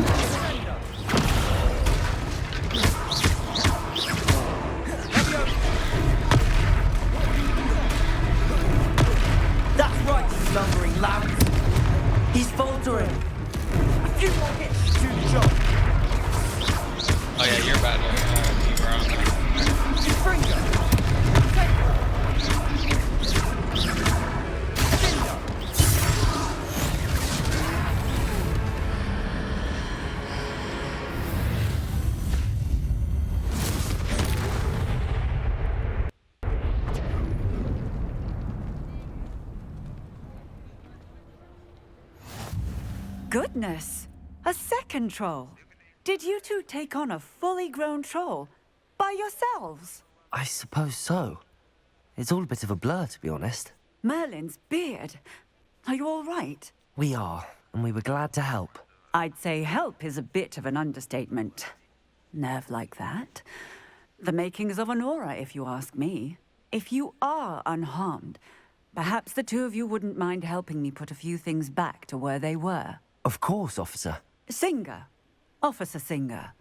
N: That's right, slumbering lamb. He's faltering. A few more hits to do the job.
B: Oh yeah, you're about to be wrong.
N: Springo!
P: Goodness! A second troll! Did you two take on a fully grown troll? By yourselves?
A: I suppose so. It's all a bit of a blur, to be honest.
P: Merlin's beard. Are you all right?
A: We are, and we were glad to help.
P: I'd say help is a bit of an understatement. Nerve like that. The makings of an aura, if you ask me. If you are unharmed, perhaps the two of you wouldn't mind helping me put a few things back to where they were.
A: Of course, officer.
P: Singer. Officer Singer.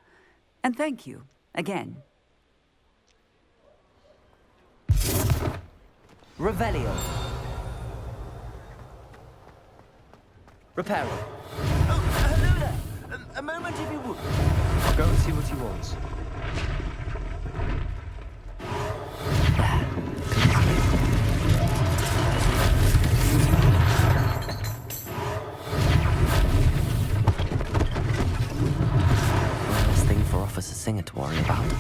P: And thank you, again.
N: Revelio. Reparo.
U: Oh, hello there. A moment if you would.
R: I'll go and see what he wants.
A: One less thing for Officer Singer to worry about.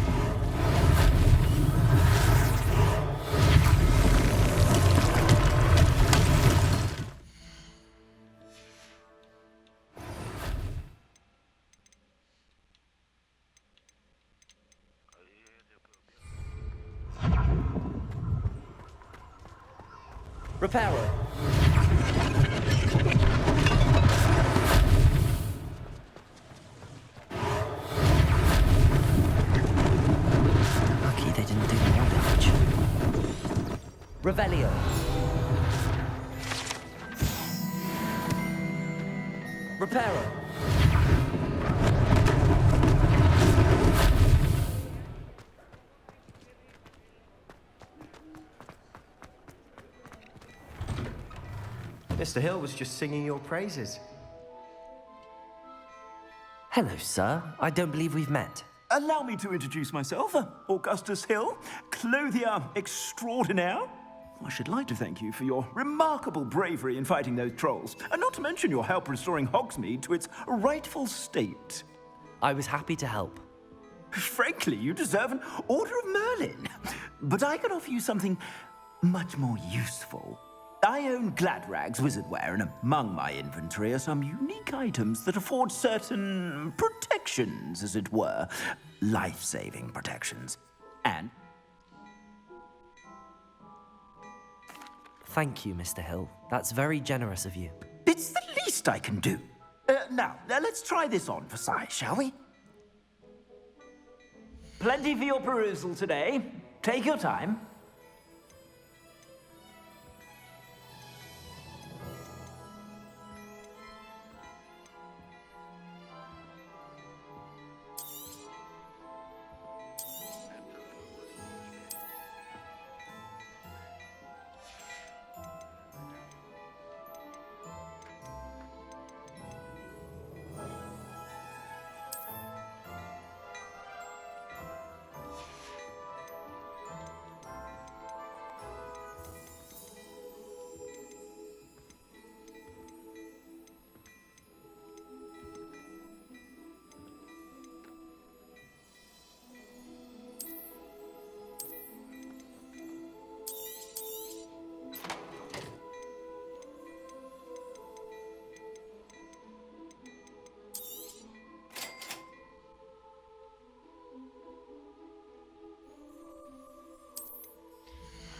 N: Reparo.
A: Lucky they didn't do more damage.
N: Revelio. peril.
R: Mr. Hill was just singing your praises.
A: Hello, sir. I don't believe we've met.
H: Allow me to introduce myself, Augustus Hill, clothier extraordinaire. I should like to thank you for your remarkable bravery in fighting those trolls, and not to mention your help restoring Hogsmeade to its rightful state.
A: I was happy to help.
H: Frankly, you deserve an Order of Merlin. But I can offer you something much more useful. I own Gladrag's wizardware, and among my inventory are some unique items that afford certain protections, as it were. Life-saving protections. And...
A: Thank you, Mr. Hill. That's very generous of you.
H: It's the least I can do. Now, let's try this on for size, shall we? Plenty for your perusal today. Take your time.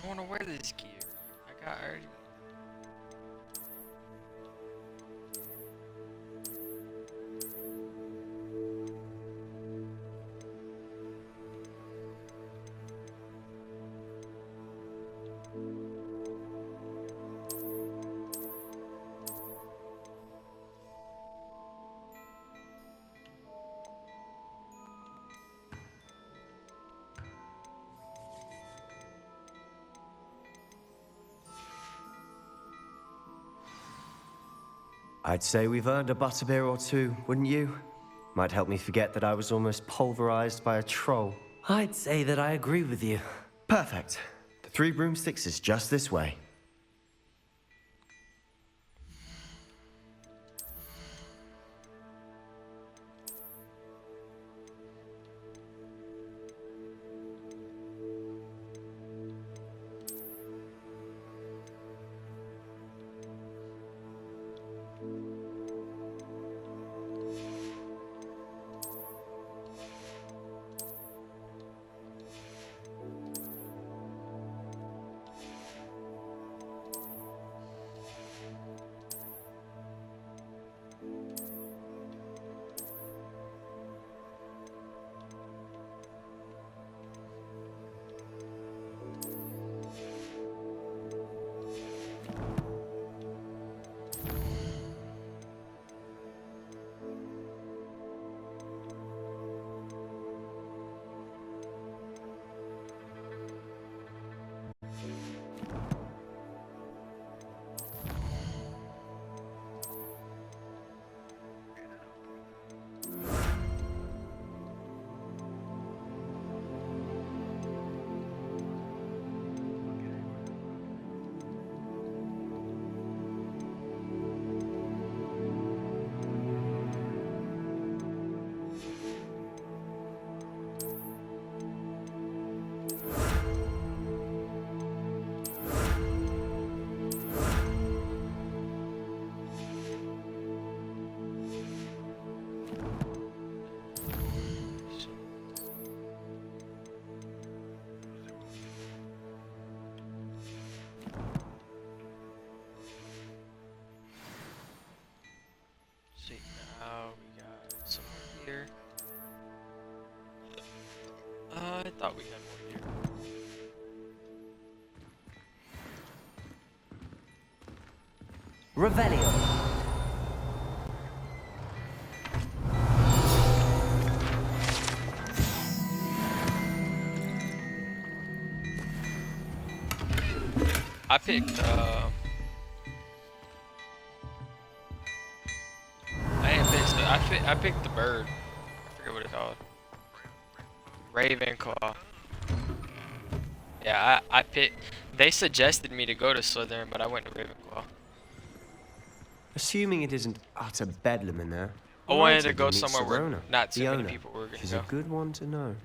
B: I want to wear this gear. I got already.
R: I'd say we've earned a butterbeer or two, wouldn't you? Might help me forget that I was almost pulverized by a troll.
A: I'd say that I agree with you.
R: Perfect. The 3 broomsticks is just this way. I thought we had more here.
A: Revelio.
B: I picked I picked the bird. I forget what it's called. Ravenclaw. Yeah, I picked. They suggested me to go to Slytherin, but I went to Ravenclaw.
R: Assuming it isn't utter bedlam in there.
B: I
R: you
B: wanted
R: might
B: to
R: even
B: go
R: meet
B: somewhere where
R: Sirona,
B: not too
R: the
B: many
R: owner.
B: people were gonna
R: She's
B: go.
R: a good one to know.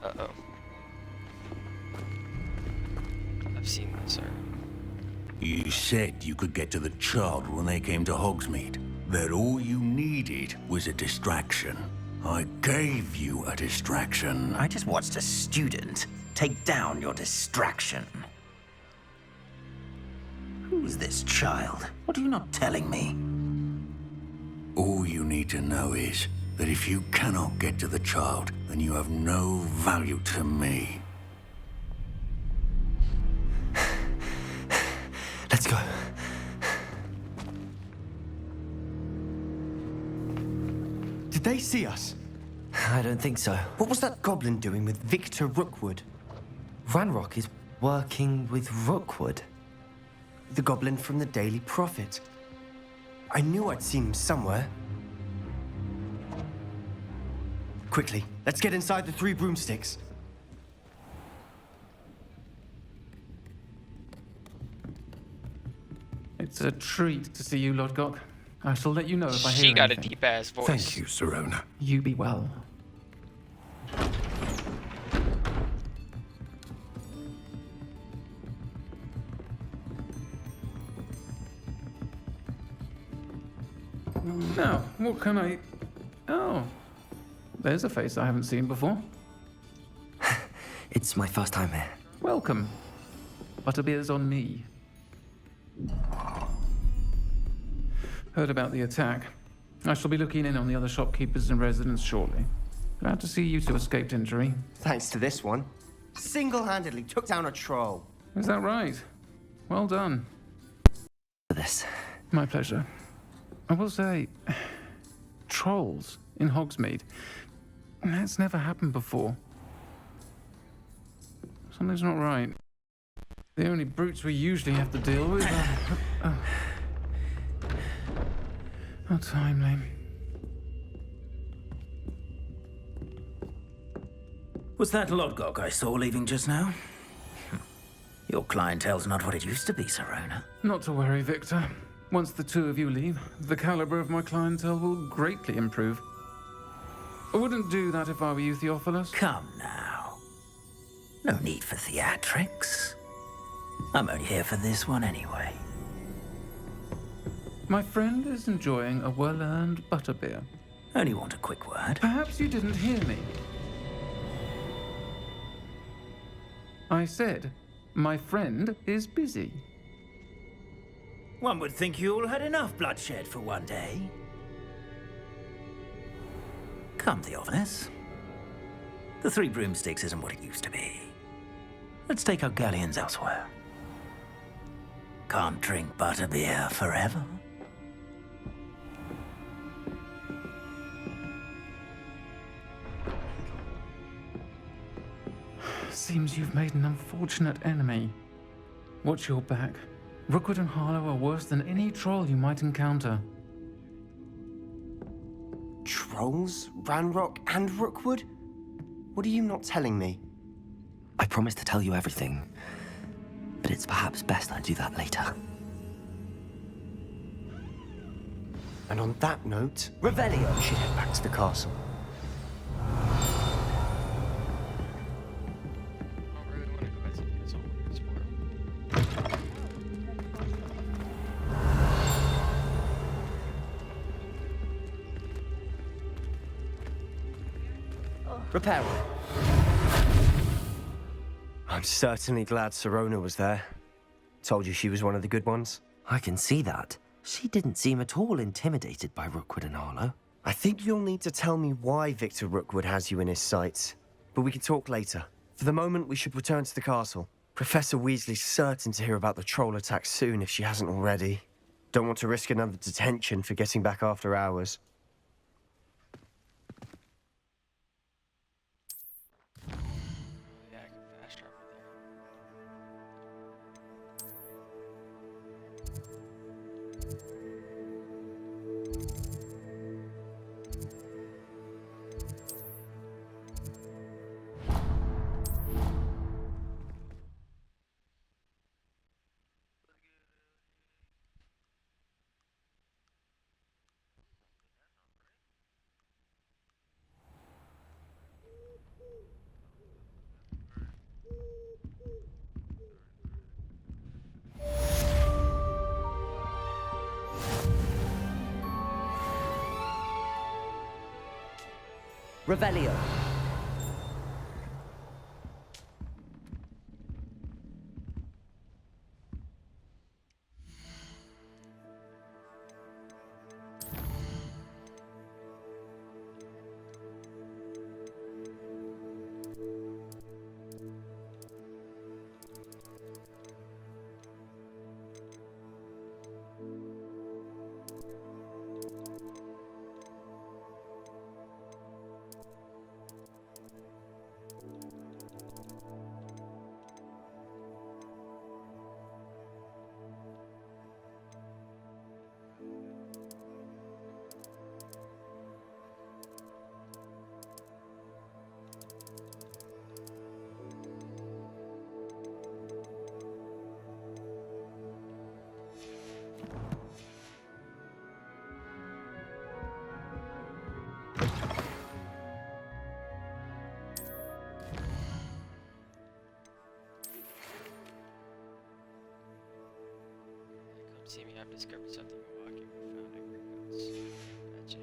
B: Uh-oh. I've seen this, sir.
G: You said you could get to the child when they came to Hogsmeade. That all you needed was a distraction. I gave you a distraction.
J: I just watched a student take down your distraction. Who's this child? What are you not telling me?
G: All you need to know is that if you cannot get to the child, then you have no value to me.
R: Let's go. Did they see us?
A: I don't think so.
R: What was that goblin doing with Victor Rookwood?
A: Ranrock is working with Rookwood.
R: The goblin from the Daily Prophet. I knew I'd seen him somewhere. Quickly, let's get inside the 3 broomsticks.
L: It's a treat to see you, Lodgok. I shall let you know if I hear
B: She got a
L: anything.
B: deep-ass voice.
F: Thank you, Sirona.
L: You be well. Now, what can I... Oh, there's a face I haven't seen before.
A: It's my first time here.
L: Welcome. Butterbeer's on me. Heard about the attack. I shall be looking in on the other shopkeepers and residents shortly. Glad to see you two escaped injury.
R: Thanks to this one. Single-handedly took down a troll.
L: Is that right? Well done.
A: For this.
L: My pleasure. I will say, trolls in Hogsmeade. That's never happened before. Something's not right. The only brutes we usually have to deal with are... How timely.
J: Was that Lodgok I saw leaving just now? Your clientele's not what it used to be, Sirona.
L: Not to worry, Victor. Once the two of you leave, the caliber of my clientele will greatly improve. I wouldn't do that if I were you, Theophilus.
J: Come now. No need for theatrics. I'm only here for this one anyway.
L: My friend is enjoying a well-earned butterbeer.
J: Only want a quick word.
L: Perhaps you didn't hear me. I said, my friend is busy.
J: One would think you all had enough bloodshed for one day. Come, Theophilus. The 3 broomsticks isn't what it used to be. Let's take our galleons elsewhere. Can't drink butterbeer forever.
L: Seems you've made an unfortunate enemy. Watch your back. Rookwood and Harlow are worse than any troll you might encounter.
R: Trolls? Ranrock and Rookwood? What are you not telling me?
A: I promise to tell you everything, but it's perhaps best I do that later.
R: And on that note, Revelio, we should head back to the castle. Repair. I'm certainly glad Sirona was there. Told you she was one of the good ones.
A: I can see that. She didn't seem at all intimidated by Rookwood and Harlow.
R: I think you'll need to tell me why Victor Rookwood has you in his sights. But we can talk later. For the moment, we should return to the castle. Professor Weasley's certain to hear about the troll attack soon if she hasn't already. Don't want to risk another detention for getting back after hours.
B: Yeah, I can fast travel there.
N: Revelio.
B: Come see me, I've discovered something Milwaukee we found at Gringotts. Gotcha.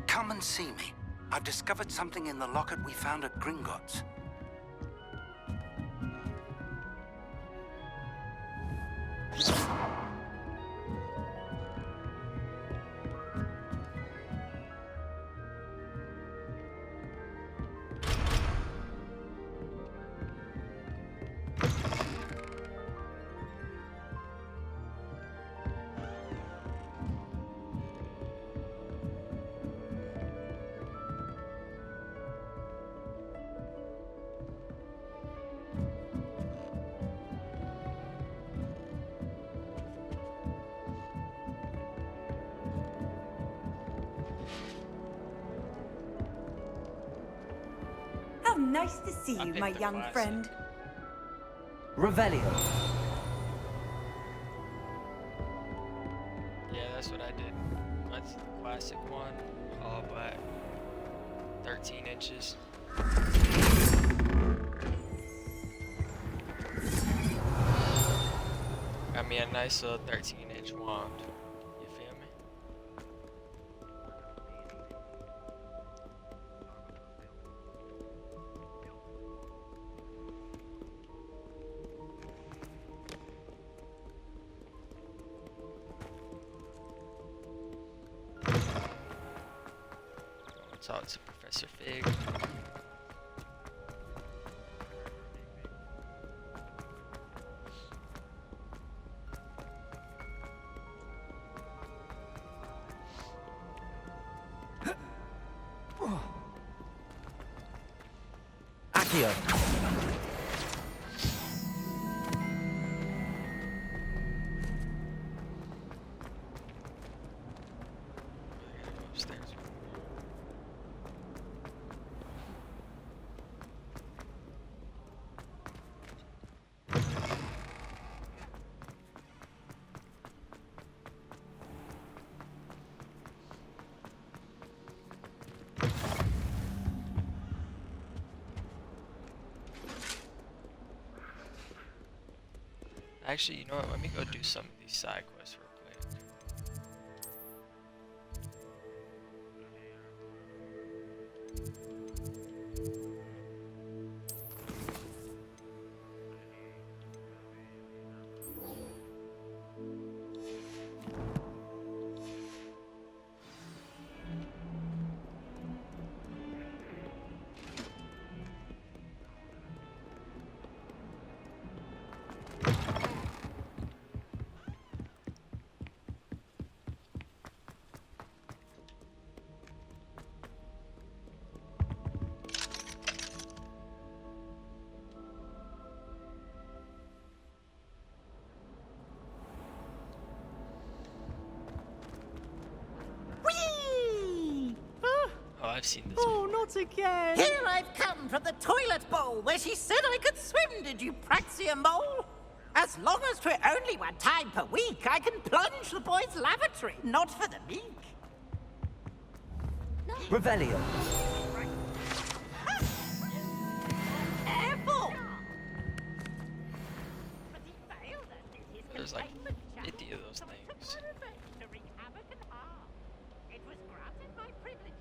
S: Come and see me. I've discovered something in the locket we found at Gringotts.
T: How nice to see you, my young friend.
N: Revelio.
B: Yeah, that's what I did. That's the classic one. All black. 13 inches. Got me a nice little 13-inch wand. You feel me? Talk to Professor Fig.
N: Accio.
B: Upstairs. Actually, you know what? Let me go do some of these side quests real quick. I've seen this.
Q: Oh, not again!
V: Here I've come from the toilet bowl where she said I could swim, did you praxia mole? As long as 'twere only one time per week, I can plunge the boys' lavatory, not for the meek.
A: Revelio.
V: Careful!
B: There's like 50 of those things.
V: It was granted my privileges.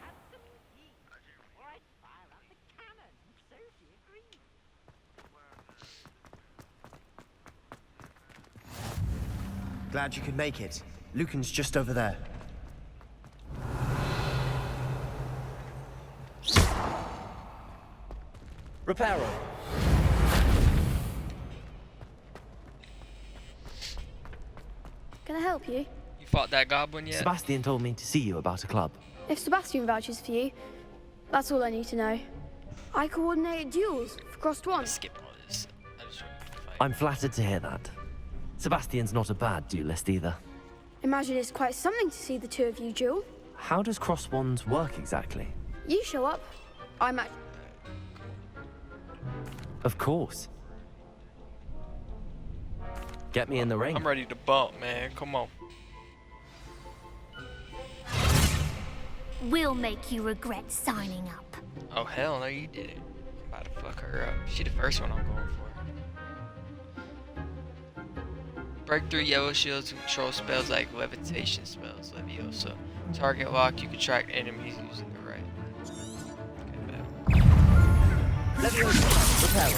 V: Had some tea before I'd fire up the cannon. So she agreed.
R: Glad you could make it. Lucan's just over there. Reparo.
W: Can I help you?
B: You fought that goblin yet?
A: Sebastian told me to see you about a club.
W: If Sebastian vouches for you, that's all I need to know. I coordinate duels for crossed ones.
B: Skip all this. I just want to fight.
A: I'm flattered to hear that. Sebastian's not a bad duelist either.
W: Imagine it's quite something to see the two of you duel.
A: How does cross wands work exactly?
W: You show up, I'm at...
A: Of course. Get me in the ring.
B: I'm ready to bump, man. Come on.
K: We'll make you regret signing up.
B: Oh, hell no, you did it. I'm about to fuck her up. She the first one I'm going for. Break through yellow shields to control spells like levitation spells, Leviosa. Target lock, you can track enemies using the right. Okay,
V: Leviosa, repel.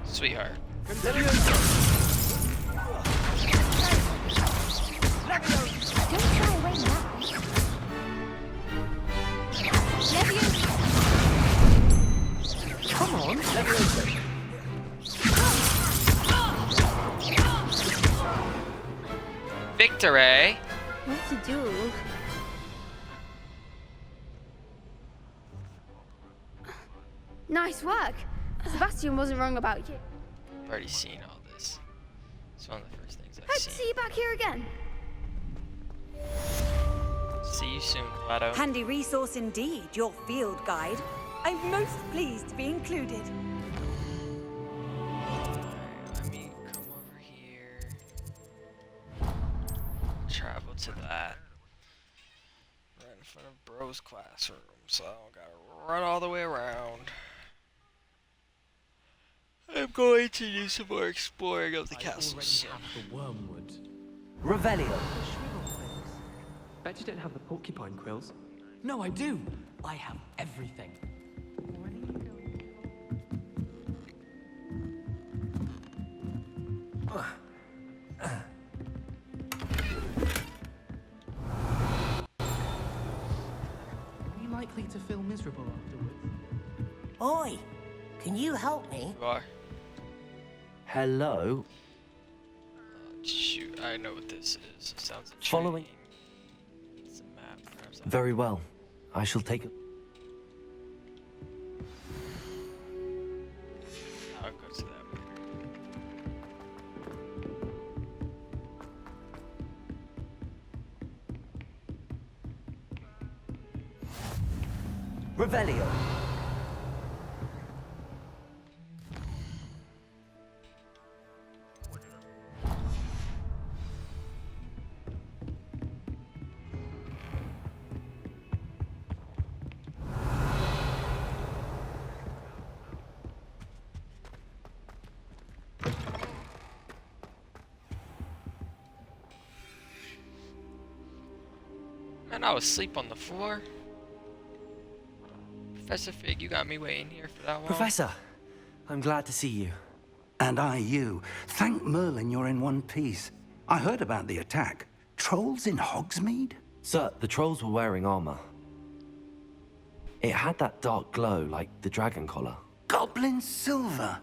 B: Sweetheart.
V: Come on,
B: Victory!
W: What's a duel? Nice work. Sebastian wasn't wrong about you.
B: I've already seen all this. It's one of the first things I've
W: Hope to
B: seen.
W: see you back here again.
B: See you soon, Lado.
P: Handy resource indeed, your field guide. I'm most pleased to be included.
B: Let me come over here. Travel to that. Right in front of Bro's classroom, so I don't gotta run all the way around. I'm going to do some more exploring of the castle soon.
D: The wormwood.
A: Revelio.
D: Bet you don't have the porcupine quills. No, I do. I have everything. Are you likely to feel miserable afterwards?
V: Oi, can you help me?
B: You are?
A: Hello.
B: Shoot, I know what this is. It sounds like
A: Following.
B: It's a map, perhaps.
A: Very well. I shall take it.
B: I'll go to that
A: Revelio.
B: Man, I was asleep on the floor. Professor Fig, you got me waiting here for that long.
A: Professor, I'm glad to see you.
S: And I you. Thank Merlin you're in one piece. I heard about the attack. Trolls in Hogsmeade?
A: Sir, the trolls were wearing armor. It had that dark glow like the dragon collar.
S: Goblin silver.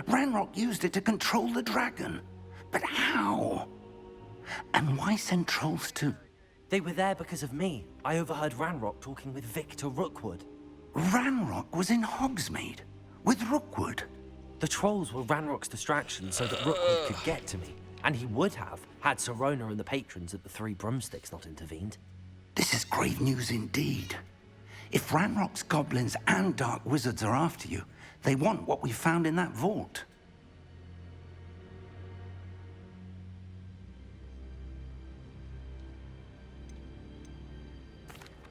S: Ranrock used it to control the dragon. But how? And why send trolls to...
A: They were there because of me. I overheard Ranrock talking with Victor Rookwood.
S: Ranrock was in Hogsmeade with Rookwood.
A: The trolls were Ranrock's distraction so that Rookwood could get to me. And he would have, had Sirona and the patrons at the Three Broomsticks not intervened.
S: This is grave news indeed. If Ranrock's goblins and dark wizards are after you, they want what we found in that vault.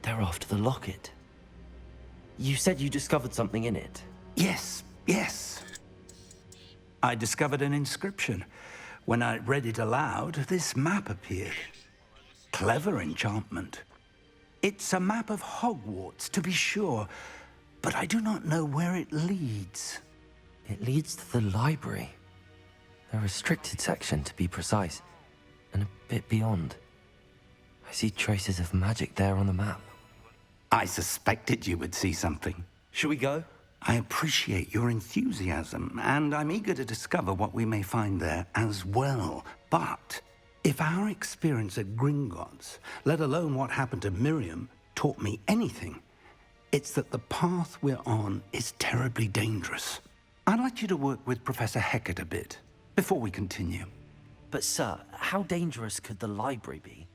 A: They're after the locket. You said you discovered something in it.
S: Yes, yes. I discovered an inscription. When I read it aloud, this map appeared. Clever enchantment. It's a map of Hogwarts, to be sure, but I do not know where it leads.
A: It leads to the library. A restricted section, to be precise, and a bit beyond. I see traces of magic there on the map.
S: I suspected you would see something.
A: Shall we go?
S: I appreciate your enthusiasm, and I'm eager to discover what we may find there as well. But if our experience at Gringotts, let alone what happened to Miriam, taught me anything, it's that the path we're on is terribly dangerous. I'd like you to work with Professor Hecat a bit before we continue.
A: But sir, how dangerous could the library be?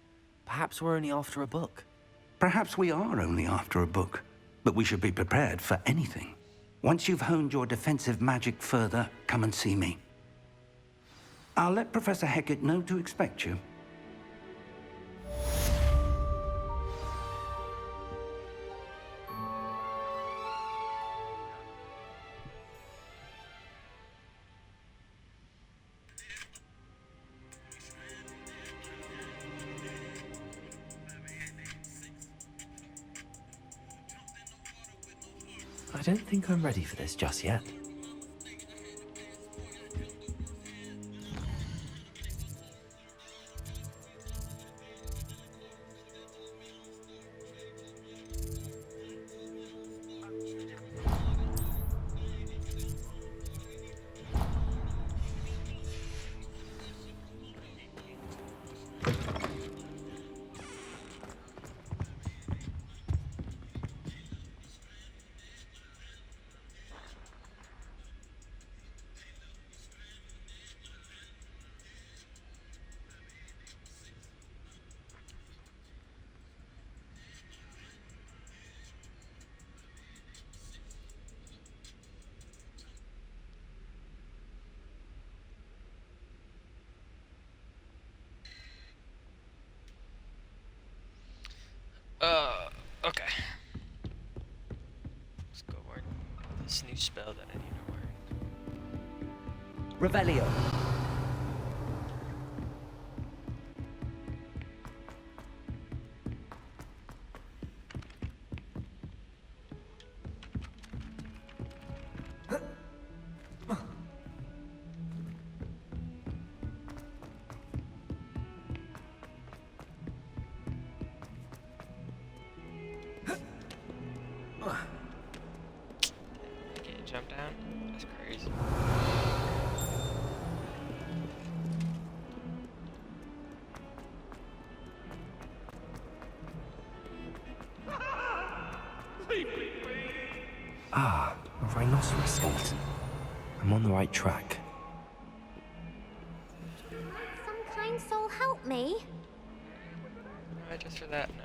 A: Perhaps we're only after a book.
S: Perhaps we are only after a book, but we should be prepared for anything. Once you've honed your defensive magic further, come and see me. I'll let Professor Hecat know to expect you.
A: I don't think I'm ready for this just yet.
B: Okay. Let's go learn this new spell that I need to learn.
N: Revelio.
B: Jump down? That's crazy.
A: Ah, a rhinoceros skeleton. I'm on the right track.
K: Some kind soul help me?
B: Alright, just for that, no.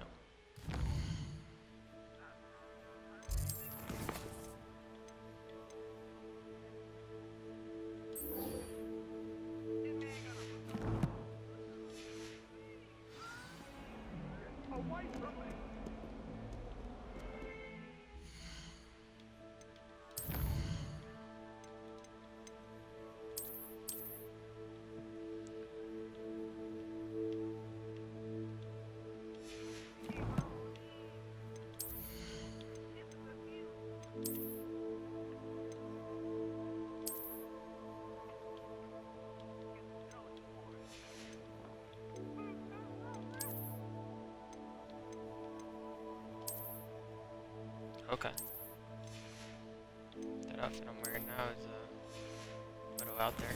B: Okay. That outfit I'm wearing now is a little out there.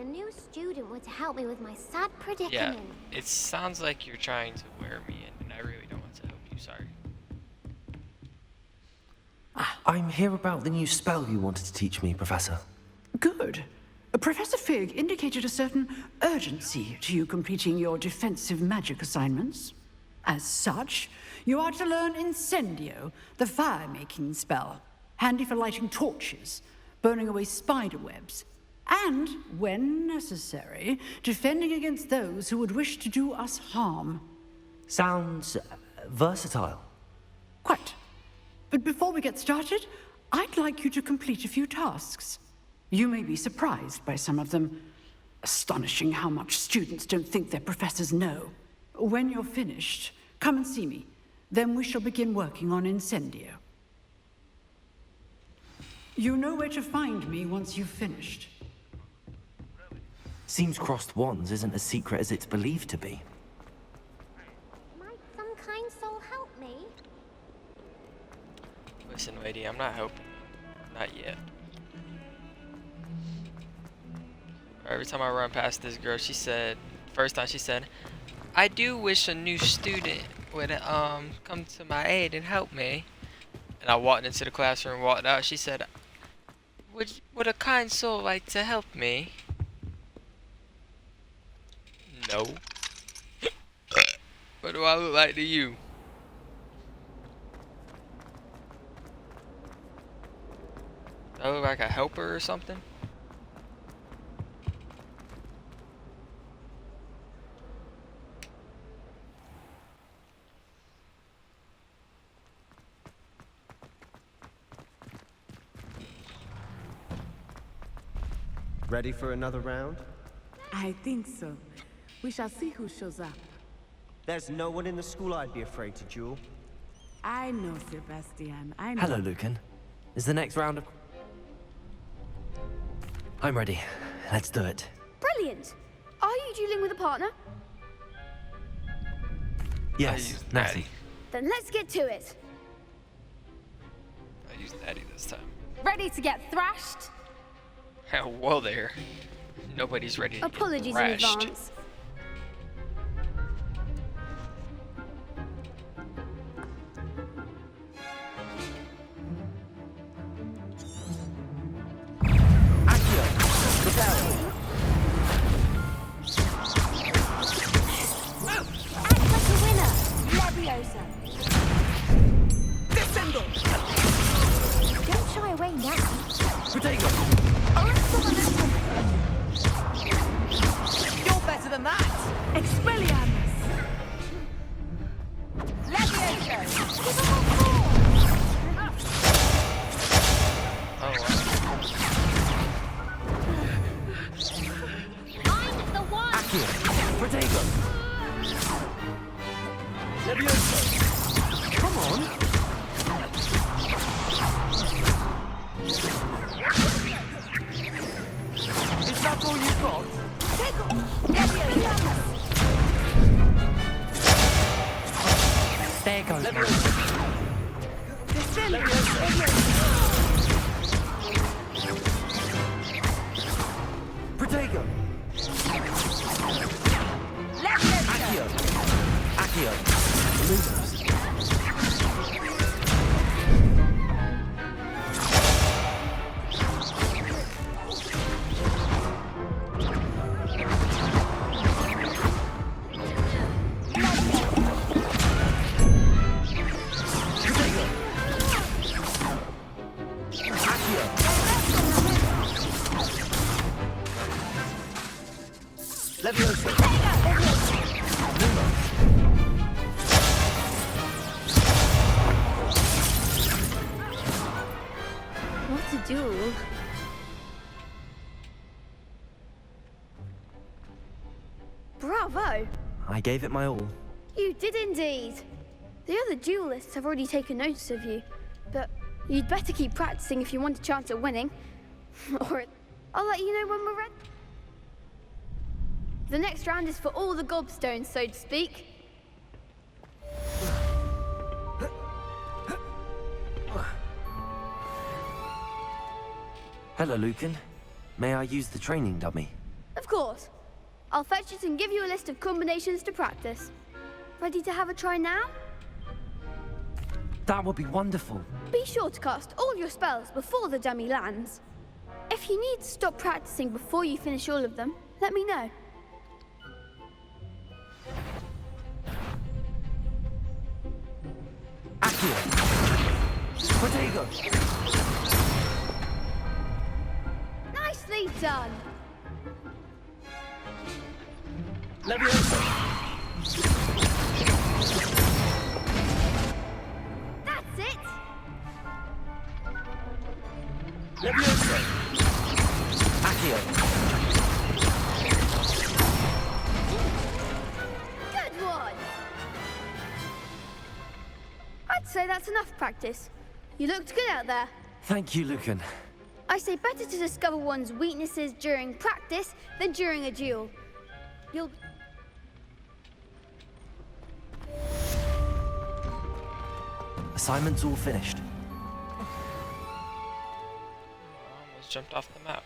I: new student were to help me with my sad
B: Yeah,
I: predicament.
B: it sounds like you're trying to wear me in, and I really don't want to help you. Sorry.
A: I'm here about the new spell you wanted to teach me, Professor.
M: Good. Professor Fig indicated a certain urgency to you completing your defensive magic assignments. As such, you are to learn Incendio, the fire-making spell, handy for lighting torches, burning away spider webs, and, when necessary, defending against those who would wish to do us harm.
A: Sounds versatile.
M: Quite. But before we get started, I'd like you to complete a few tasks. You may be surprised by some of them. Astonishing how much students don't think their professors know. When you're finished, come and see me. Then we shall begin working on Incendio. You know where to find me once you've finished.
A: Seems crossed wands isn't as secret as it's believed to be.
I: Might some kind soul help me?
B: Listen, lady, I'm not helping you. Not yet. Every time I run past this girl, she said, first time she said, I do wish a new student would come to my aid and help me. And I walked into the classroom, walked out, she said, would a kind soul like to help me? No. What do I look like to you? Do I look like a helper or something?
R: Ready for another round?
Q: I think so. We shall see who shows up.
R: There's no one in the school I'd be afraid to duel.
Q: I know, Sebastian. I know.
A: Hello, Lucan. Is the next round of... I'm ready. Let's do it.
W: Brilliant! Are you dueling with a partner?
A: Yes, Natty.
W: Then let's get to it.
B: I used Natty this time.
W: Ready to get thrashed?
B: Whoa there. Nobody's ready to
W: Apologies
B: get
W: in
B: thrashed.
W: advance.
I: Don't shy away now.
V: You're better than that!
W: Expelliarmus!
I: I'm the one!
A: Protego! Levioso! Come on! Is that all you've got? There goes Protego! Accio! Accio! Lumos!
W: What to do? Bravo!
A: I gave it my all.
W: You did indeed. The other duelists have already taken notice of you, but you'd better keep practicing if you want a chance at winning. Or I'll let you know when we're ready. The next round is for all the gobstones, so to speak.
A: Hello, Lucan. May I use the training dummy?
W: Of course. I'll fetch it and give you a list of combinations to practice. Ready to have a try now?
A: That would be wonderful.
W: Be sure to cast all your spells before the dummy lands. If you need to stop practicing before you finish all of them, let me know.
A: Protego!
W: Nicely done! That's it! Good one! I'd say that's enough practice. You looked good out there.
A: Thank you, Lucan.
W: I say better to discover one's weaknesses during practice than during a duel. You'll...
A: Assignment's all finished.
B: Almost jumped off the map.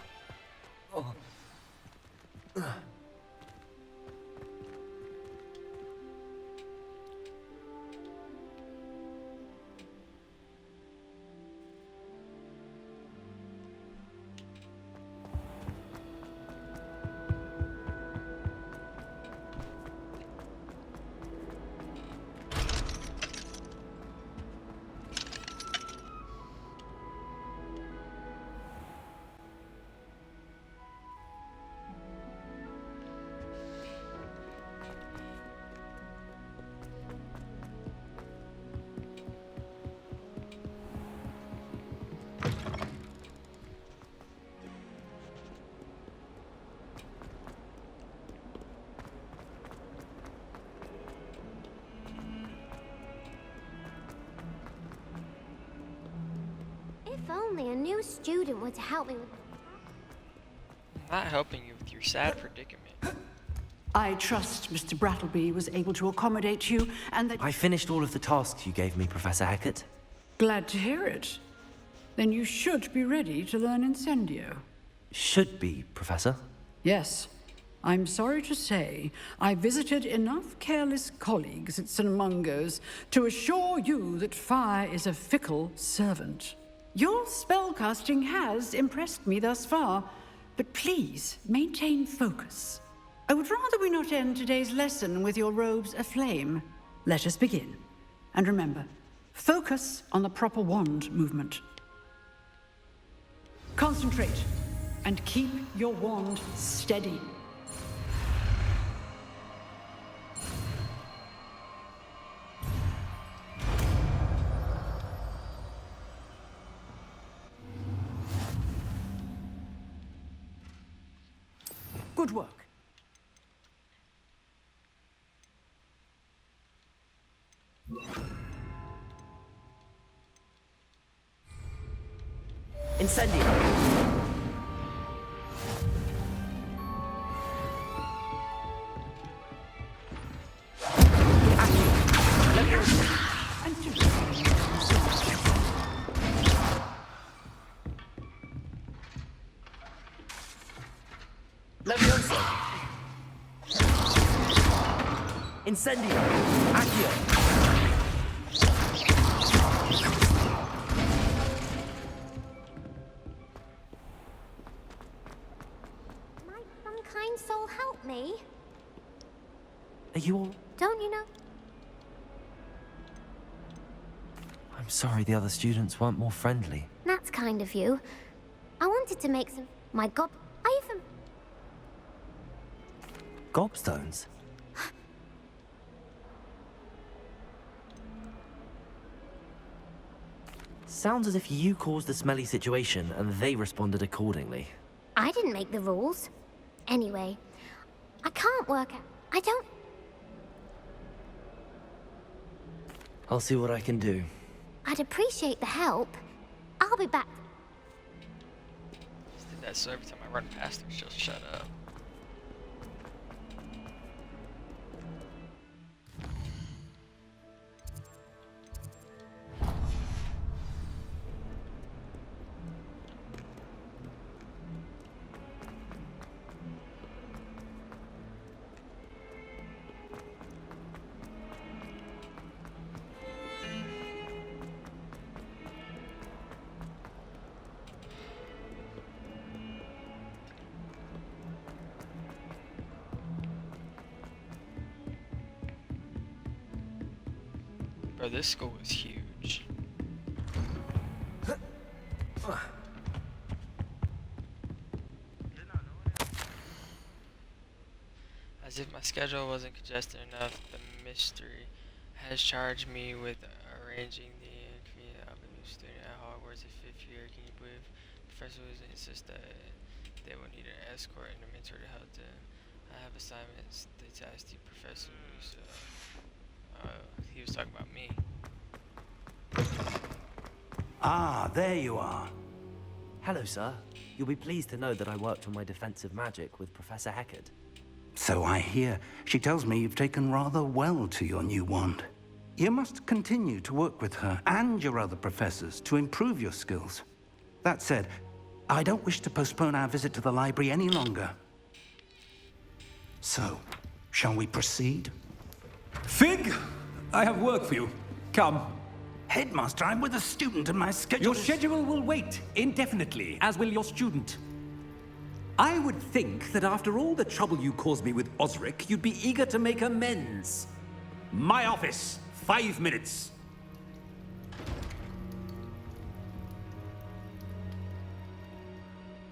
I: If only a new student were to help me with...
B: Not helping you with your sad predicament.
M: I trust Mr. Brattleby was able to accommodate you and that...
A: I finished all of the tasks you gave me, Professor Hackett.
M: Glad to hear it. Then you should be ready to learn Incendio.
A: Should be, Professor.
M: Yes. I'm sorry to say, I visited enough careless colleagues at St. Mungo's to assure you that fire is a fickle servant. Your spellcasting has impressed me thus far, but please maintain focus. I would rather we not end today's lesson with your robes aflame. Let us begin. And remember, focus on the proper wand movement. Concentrate, and keep your wand steady. Good work.
N: Incendio. Levioso. Incendio. Accio.
I: Might some kind soul help me?
A: Are you all...
I: Don't you know?
A: I'm sorry the other students weren't more friendly.
I: That's kind of you. I wanted to make some... My god, I even...
A: Gobstones? Sounds as if you caused the smelly situation and they responded accordingly.
I: I didn't make the rules. Anyway, I can't work out... I don't...
A: I'll see what I can do.
I: I'd appreciate the help. I'll be back.
B: Just did that so every time I run past her, she'll shut up. Bro, this school is huge. As if my schedule wasn't congested enough, the mystery has charged me with arranging the entry of a new student at Hogwarts in 5th year. Can you believe professors insist that they will need an escort and a mentor to help them? I have assignments. They tasked the professor. He was talking about me.
N: Ah, there you are. Hello, sir. You'll be pleased to know that I worked on my defensive magic with Professor Heckard.
S: So I hear. She tells me you've taken rather well to your new wand. You must continue to work with her and your other professors to improve your skills. That said, I don't wish to postpone our visit to the library any longer. So, shall we proceed?
C: Fig! I have work for you. Come.
S: Headmaster, I'm with a student and my schedule
C: Your schedule will wait indefinitely, as will your student. I would think that after all the trouble you caused me with Osric, you'd be eager to make amends. My office, 5 minutes.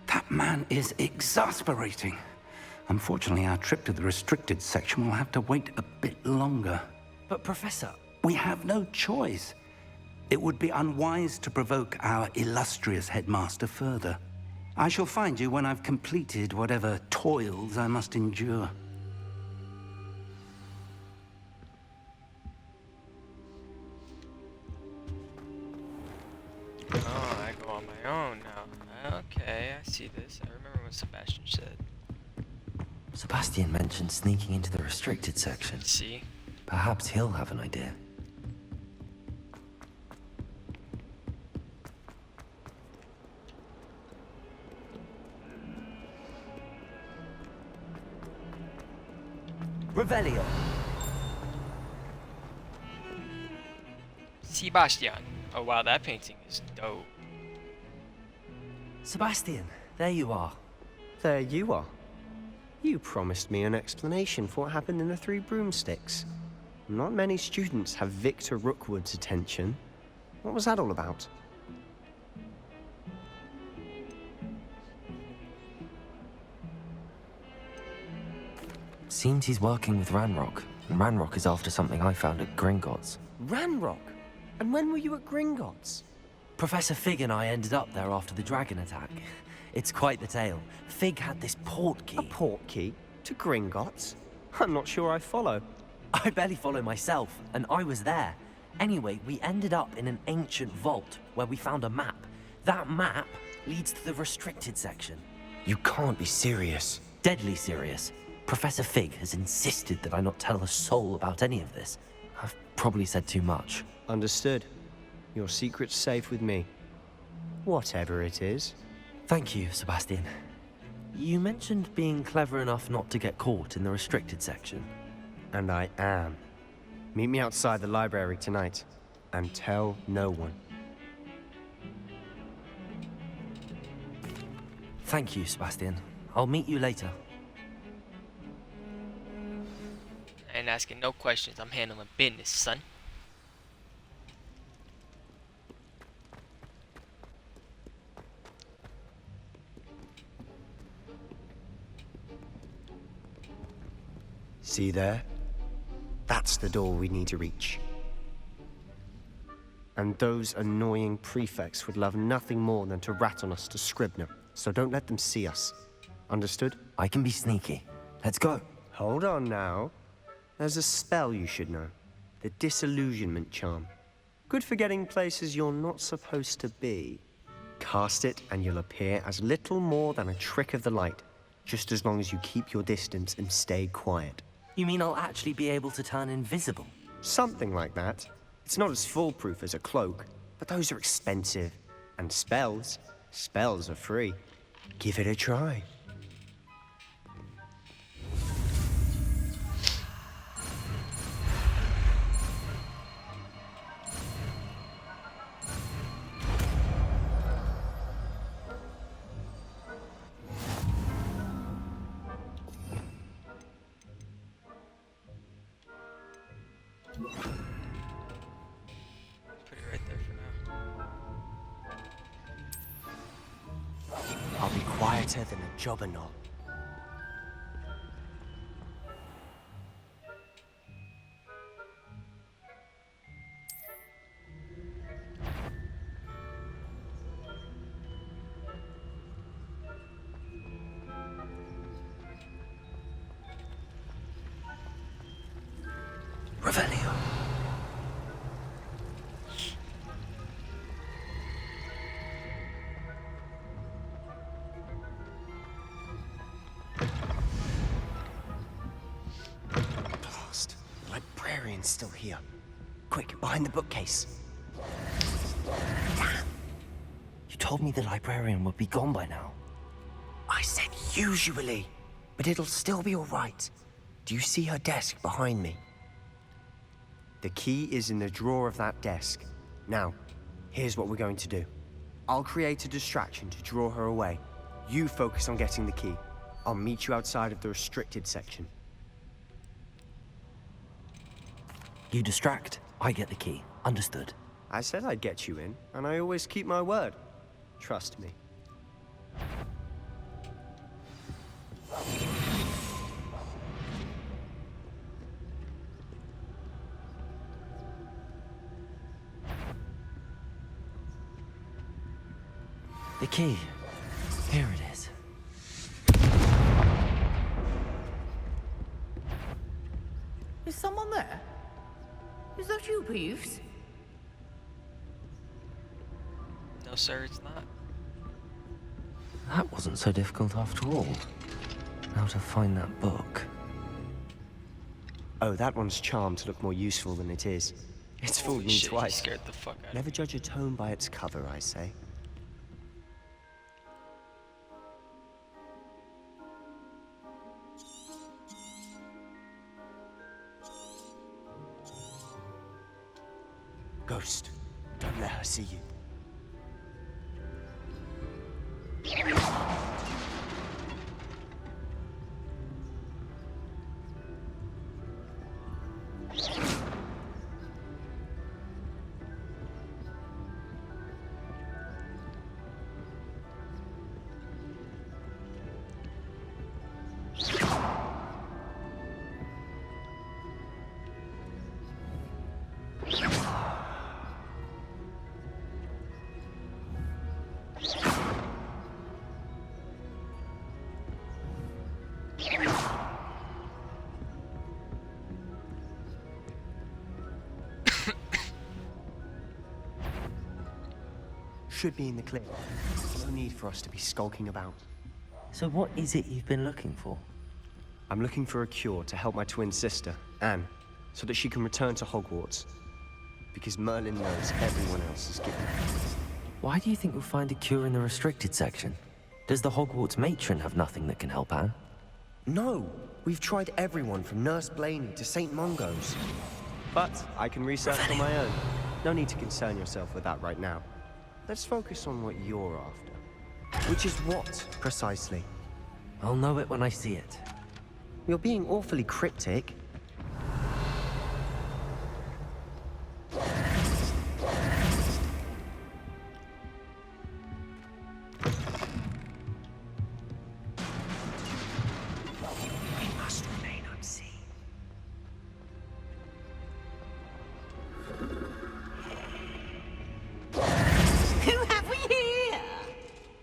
S: That man is exasperating. Unfortunately, our trip to the restricted section will have to wait a bit longer.
N: But, Professor...
S: We have no choice. It would be unwise to provoke our illustrious headmaster further. I shall find you when I've completed whatever toils I must endure.
B: Oh, I go on my own now. Okay, I see this. I remember what Sebastian said.
A: Sebastian mentioned sneaking into the restricted section.
B: See?
A: Perhaps he'll have an idea.
N: Revelio.
B: Sebastian. Oh wow, that painting is dope.
N: Sebastian, there you are.
R: There you are. You promised me an explanation for what happened in the Three Broomsticks. Not many students have Victor Rookwood's attention. What was that all about?
A: Seems he's working with Ranrock, and Ranrock is after something I found at Gringotts.
N: Ranrock? And when were you at Gringotts? Professor Fig and I ended up there after the dragon attack. It's quite the tale. Fig had this port key.
R: A port key? To Gringotts? I'm not sure I follow.
N: I barely follow myself, and I was there. Anyway, we ended up in an ancient vault where we found a map. That map leads to the restricted section.
A: You can't be serious.
N: Deadly serious. Professor Fig has insisted that I not tell a soul about any of this.
A: I've probably said too much.
R: Understood. Your secret's safe with me. Whatever it is.
N: Thank you, Sebastian. You mentioned being clever enough not to get caught in the restricted section.
R: And I am. Meet me outside the library tonight, and tell no one.
N: Thank you, Sebastian. I'll meet you later.
B: I ain't asking no questions. I'm handling business, son.
R: See there? That's the door we need to reach. And those annoying prefects would love nothing more than to rat on us to Scribner, so don't let them see us. Understood?
A: I can be sneaky. Let's go.
R: Hold on now. There's a spell you should know. The Disillusionment Charm. Good for getting places you're not supposed to be. Cast it and you'll appear as little more than a trick of the light, just as long as you keep your distance and stay quiet.
N: You mean I'll actually be able to turn invisible?
R: Something like that. It's not as foolproof as a cloak, but those are expensive. And spells are free. Give it a try. I'll be quieter than a jobberknot.
A: Revelio.
R: Blast. The librarian's still here. Quick, behind the bookcase.
A: Damn. You told me the librarian would be gone by now.
R: I said usually, but it'll still be all right. Do you see her desk behind me? The key is in the drawer of that desk. Now, here's what we're going to do. I'll create a distraction to draw her away. You focus on getting the key. I'll meet you outside of the restricted section.
A: You distract, I get the key. Understood.
R: I said I'd get you in, and I always keep my word. Trust me.
A: The key. Here it is.
V: Is someone there? Is that you, Peeves?
B: No, sir, it's not.
A: That wasn't so difficult after all. Now to find that book.
R: Oh, that one's charmed to look more useful than it is. It's fooled
B: Holy
R: me
B: shit,
R: twice.
B: He scared the fuck out of me.
R: Never judge a tome by its cover, I say. Ghost, don't let her see you. Should be in the clear. No need for us to be skulking about.
A: So what is it you've been looking for?
R: I'm looking for a cure to help my twin sister, Anne, so that she can return to Hogwarts. Because Merlin knows everyone else is given.
A: Why do you think you'll find a cure in the restricted section? Does the Hogwarts matron have nothing that can help Anne?
R: No! We've tried everyone from Nurse Blaney to St. Mungo's. But I can research on my own. No need to concern yourself with that right now. Let's focus on what you're after. Which is what, precisely?
A: I'll know it when I see it.
R: You're being awfully cryptic. We must remain unseen.
V: Who have we here?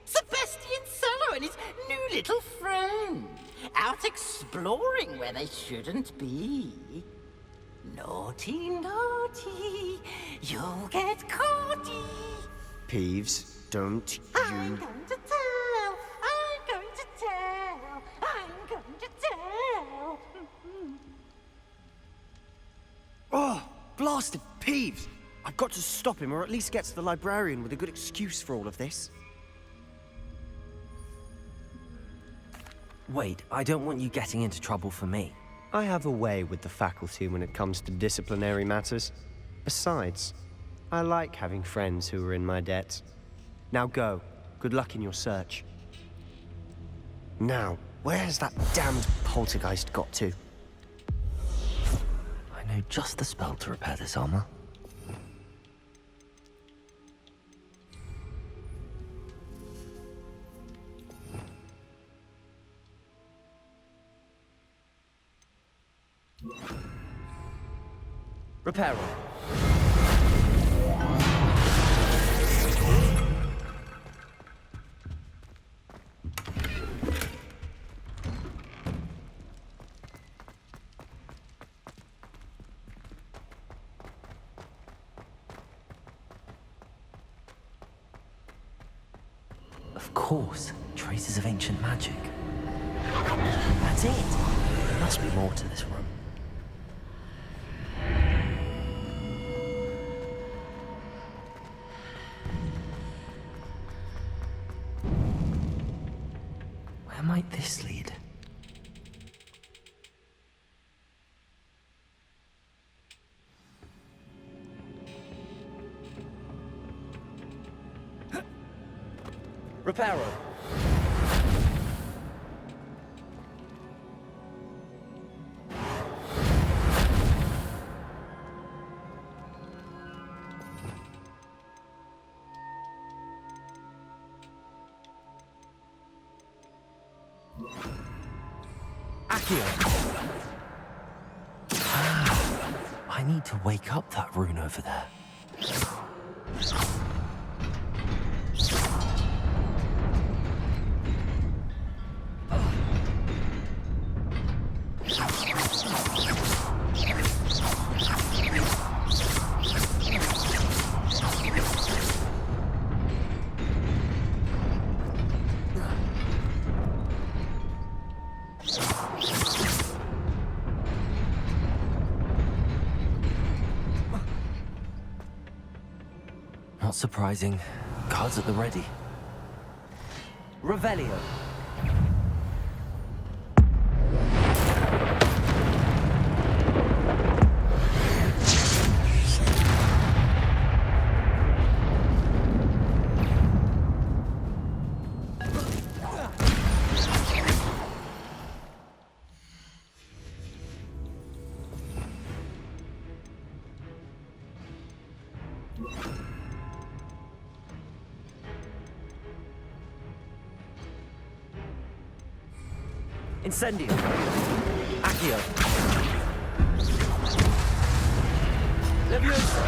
V: Sebastian Sallow and his new little friend. Out exploring where they shouldn't be. Naughty, naughty, you'll get caughty.
R: Peeves, don't
V: I'm
R: you...
V: going to tell, I'm going to tell, I'm going to tell.
R: Oh, blasted Peeves! I've got to stop him, or at least get to the librarian with a good excuse for all of this.
A: Wait, I don't want you getting into trouble for me.
R: I have a way with the faculty when it comes to disciplinary matters. Besides, I like having friends who are in my debt. Now go. Good luck in your search. Now, where has that damned poltergeist got to?
A: I know just the spell to repair this armor.
N: Reparo.
A: Of course, traces of ancient magic. That's it. There must be more to this room. Where might this lead?
N: Reparo.
A: I need to wake up that rune over there. Not surprising. Guards at the ready.
N: Revelio. Incendio. Accio. Leviosa.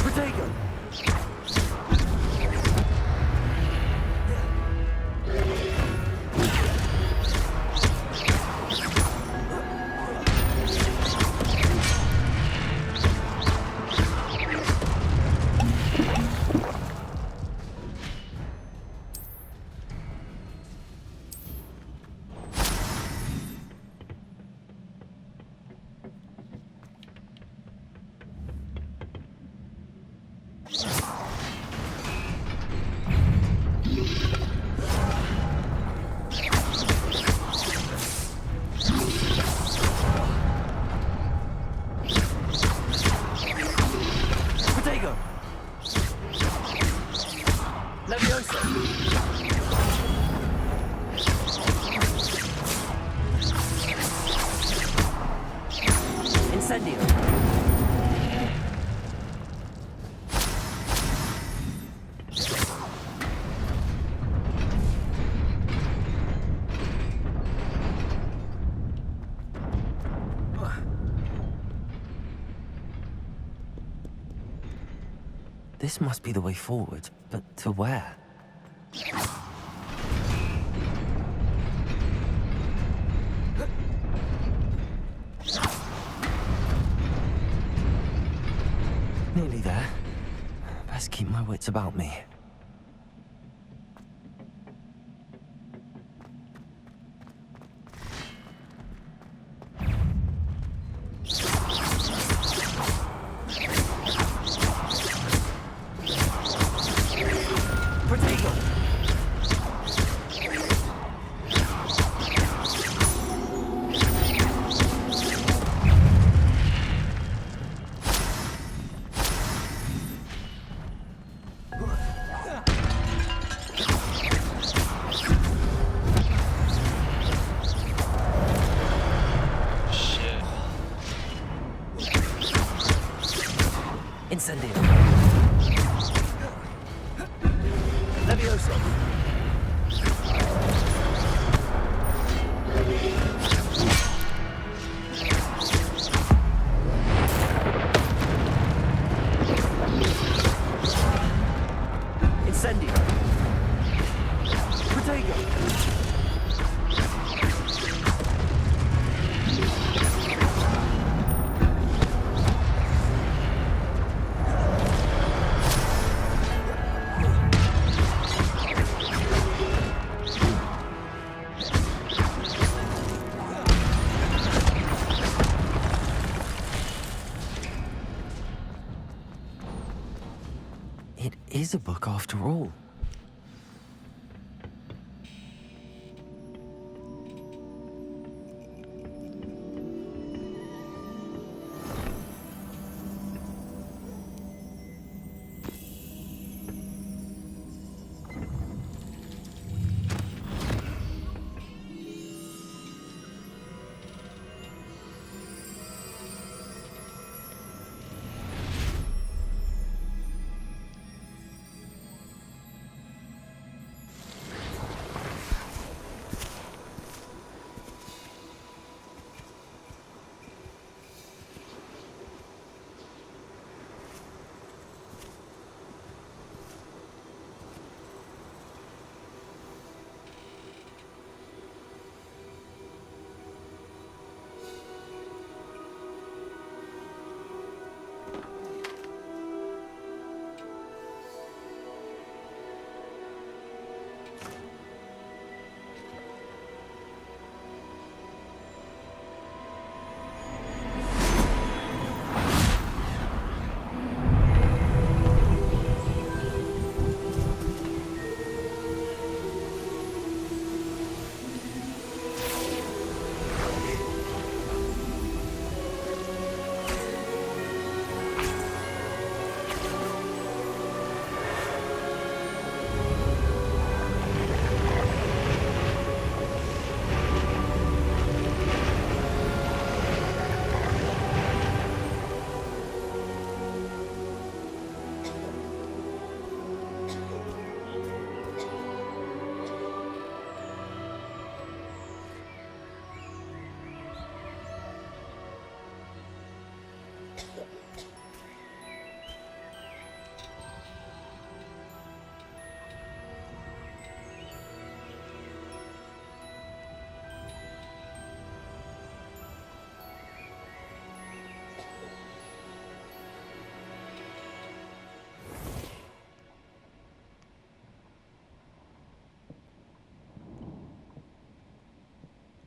N: Protego. Protego. Leviosa. Incendio.
A: This must be the way forward, but to where? Nearly there. Best keep my wits about me.
N: Incendio. Leviosa.
A: It is a book after all.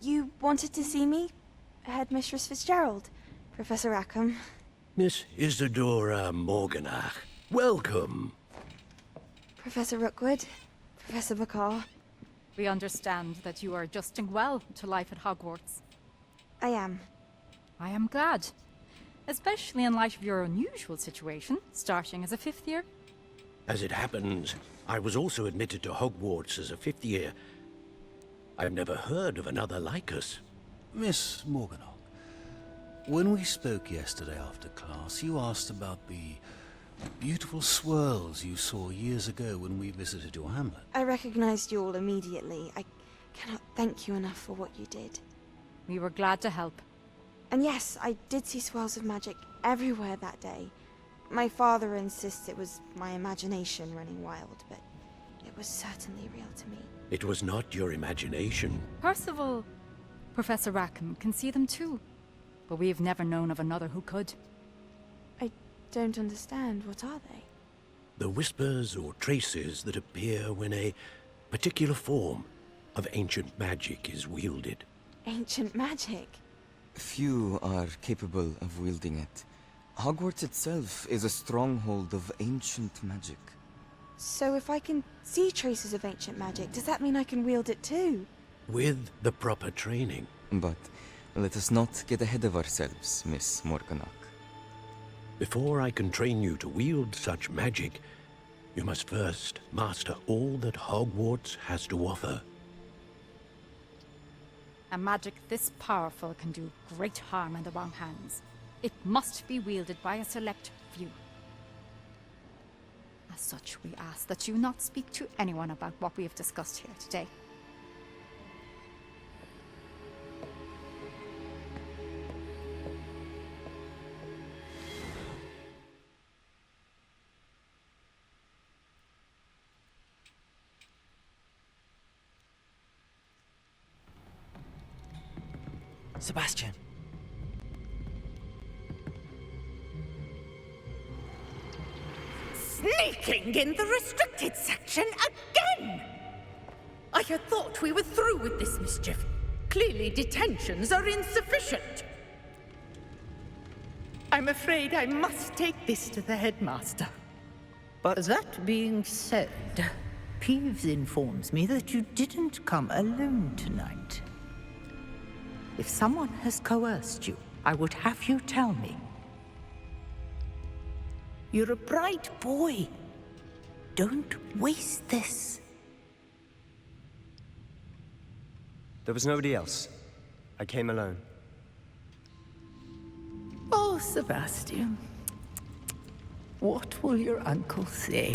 E: You wanted to see me? Headmistress Fitzgerald, Professor Rackham.
O: Miss Isadora Morganach, welcome.
E: Professor Rookwood, Professor McCaw.
U: We understand that you are adjusting well to life at Hogwarts.
E: I am.
U: I am glad. Especially in light of your unusual situation, starting as a 5th year.
O: As it happens, I was also admitted to Hogwarts as a 5th year. I've never heard of another like us.
X: Miss Morganach, when we spoke yesterday after class, you asked about the beautiful swirls you saw years ago when we visited your hamlet.
E: I recognized you all immediately. I cannot thank you enough for what you did.
U: We were glad to help.
E: And yes, I did see swirls of magic everywhere that day. My father insists it was my imagination running wild, but it was certainly real to me.
O: It was not your imagination.
U: Percival, Professor Rackham can see them too. But we've never known of another who could.
E: I don't understand. What are they?
O: The whispers or traces that appear when a particular form of ancient magic is wielded.
E: Ancient magic?
Y: Few are capable of wielding it. Hogwarts itself is a stronghold of ancient magic.
E: So if I can see traces of ancient magic, does that mean I can wield it too?
O: With the proper training.
Y: But let us not get ahead of ourselves, Miss Morganach.
O: Before I can train you to wield such magic, you must first master all that Hogwarts has to offer.
U: A magic this powerful can do great harm in the wrong hands. It must be wielded by a select few. As such, we ask that you not speak to anyone about what we have discussed here today.
A: Sebastian.
V: Sneaking in the restricted section again! I had thought we were through with this mischief. Clearly detentions are insufficient. I'm afraid I must take this to the headmaster.
F: But that being said, Peeves informs me that you didn't come alone tonight. If someone has coerced you, I would have you tell me. You're a bright boy. Don't waste this.
R: There was nobody else. I came alone.
F: Oh, Sebastian. What will your uncle say?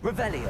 G: Revelio.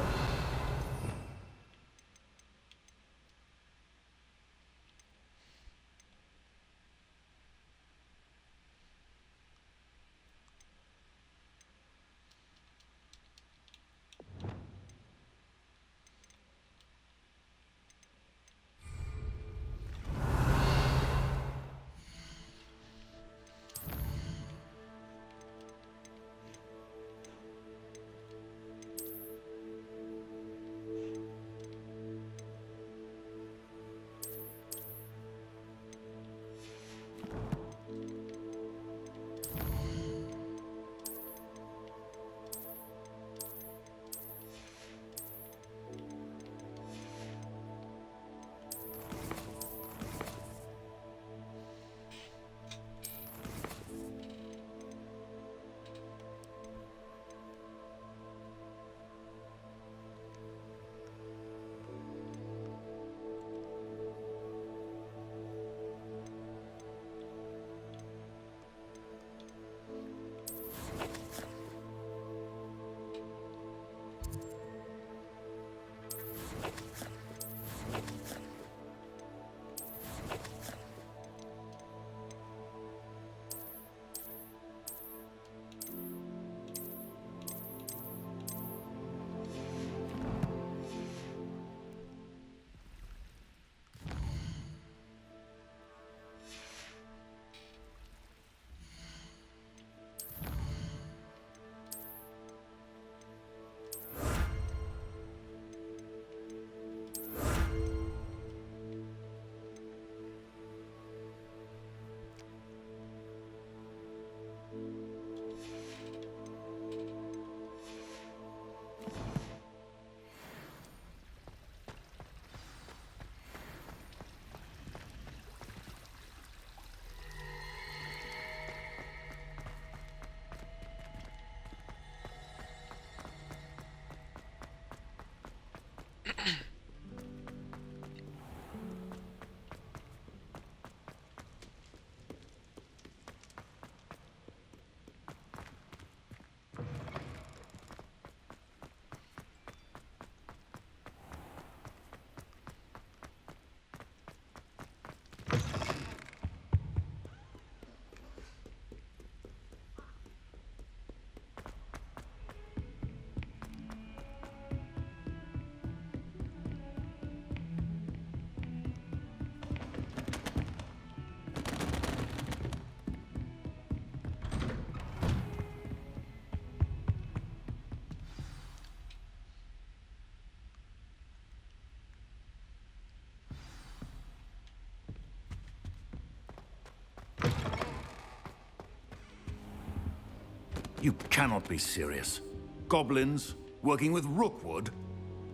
H: You cannot be serious. Goblins working with Rookwood?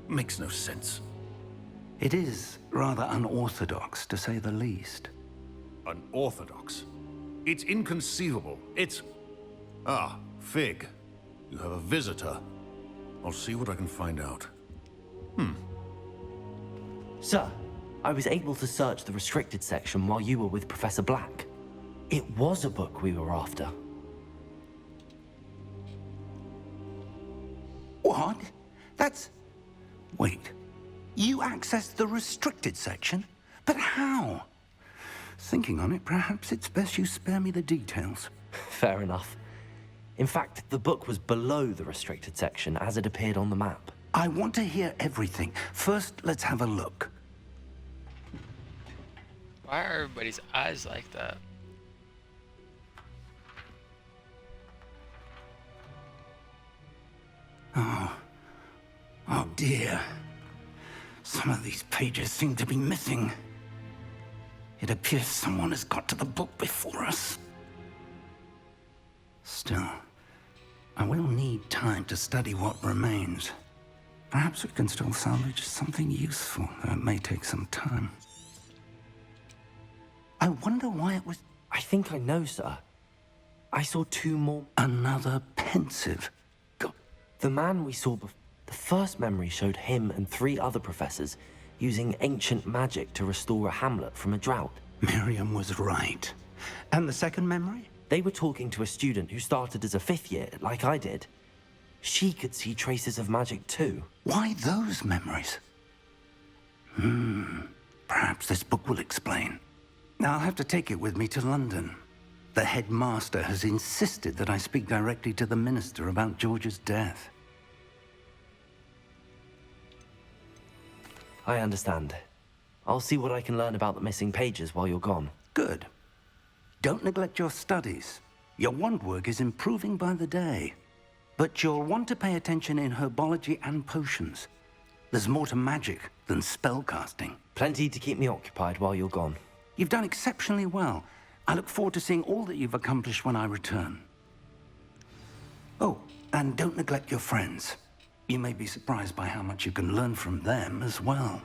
H: Makes no sense.
S: It is rather unorthodox, to say the least.
H: Unorthodox? It's inconceivable. It's... Ah, Fig. You have a visitor. I'll see what I can find out.
G: Sir, I was able to search the restricted section while you were with Professor Black. It was a book we were after.
S: What? That's... Wait. You accessed the restricted section? But how? Thinking on it, perhaps it's best you spare me the details.
G: Fair enough. In fact, the book was below the restricted section as it appeared on the map.
S: I want to hear everything. First, let's have a look.
B: Why are everybody's eyes like that?
S: Oh dear. Some of these pages seem to be missing. It appears someone has got to the book before us. Still, I will need time to study what remains. Perhaps we can still salvage something useful, though it may take some time. I wonder why it was...
G: I think I know, sir. I saw 2 more...
S: Another pensive.
G: The man we saw before... The first memory showed him and 3 other professors using ancient magic to restore a hamlet from a drought.
S: Miriam was right. And the second memory?
G: They were talking to a student who started as a 5th year, like I did. She could see traces of magic too.
S: Why those memories? Perhaps this book will explain. I'll have to take it with me to London. The headmaster has insisted that I speak directly to the minister about George's death.
G: I understand. I'll see what I can learn about the missing pages while you're gone.
S: Good. Don't neglect your studies. Your wand work is improving by the day. But you'll want to pay attention in herbology and potions. There's more to magic than spellcasting.
G: Plenty to keep me occupied while you're gone.
S: You've done exceptionally well. I look forward to seeing all that you've accomplished when I return. Oh, and don't neglect your friends. You may be surprised by how much you can learn from them as well.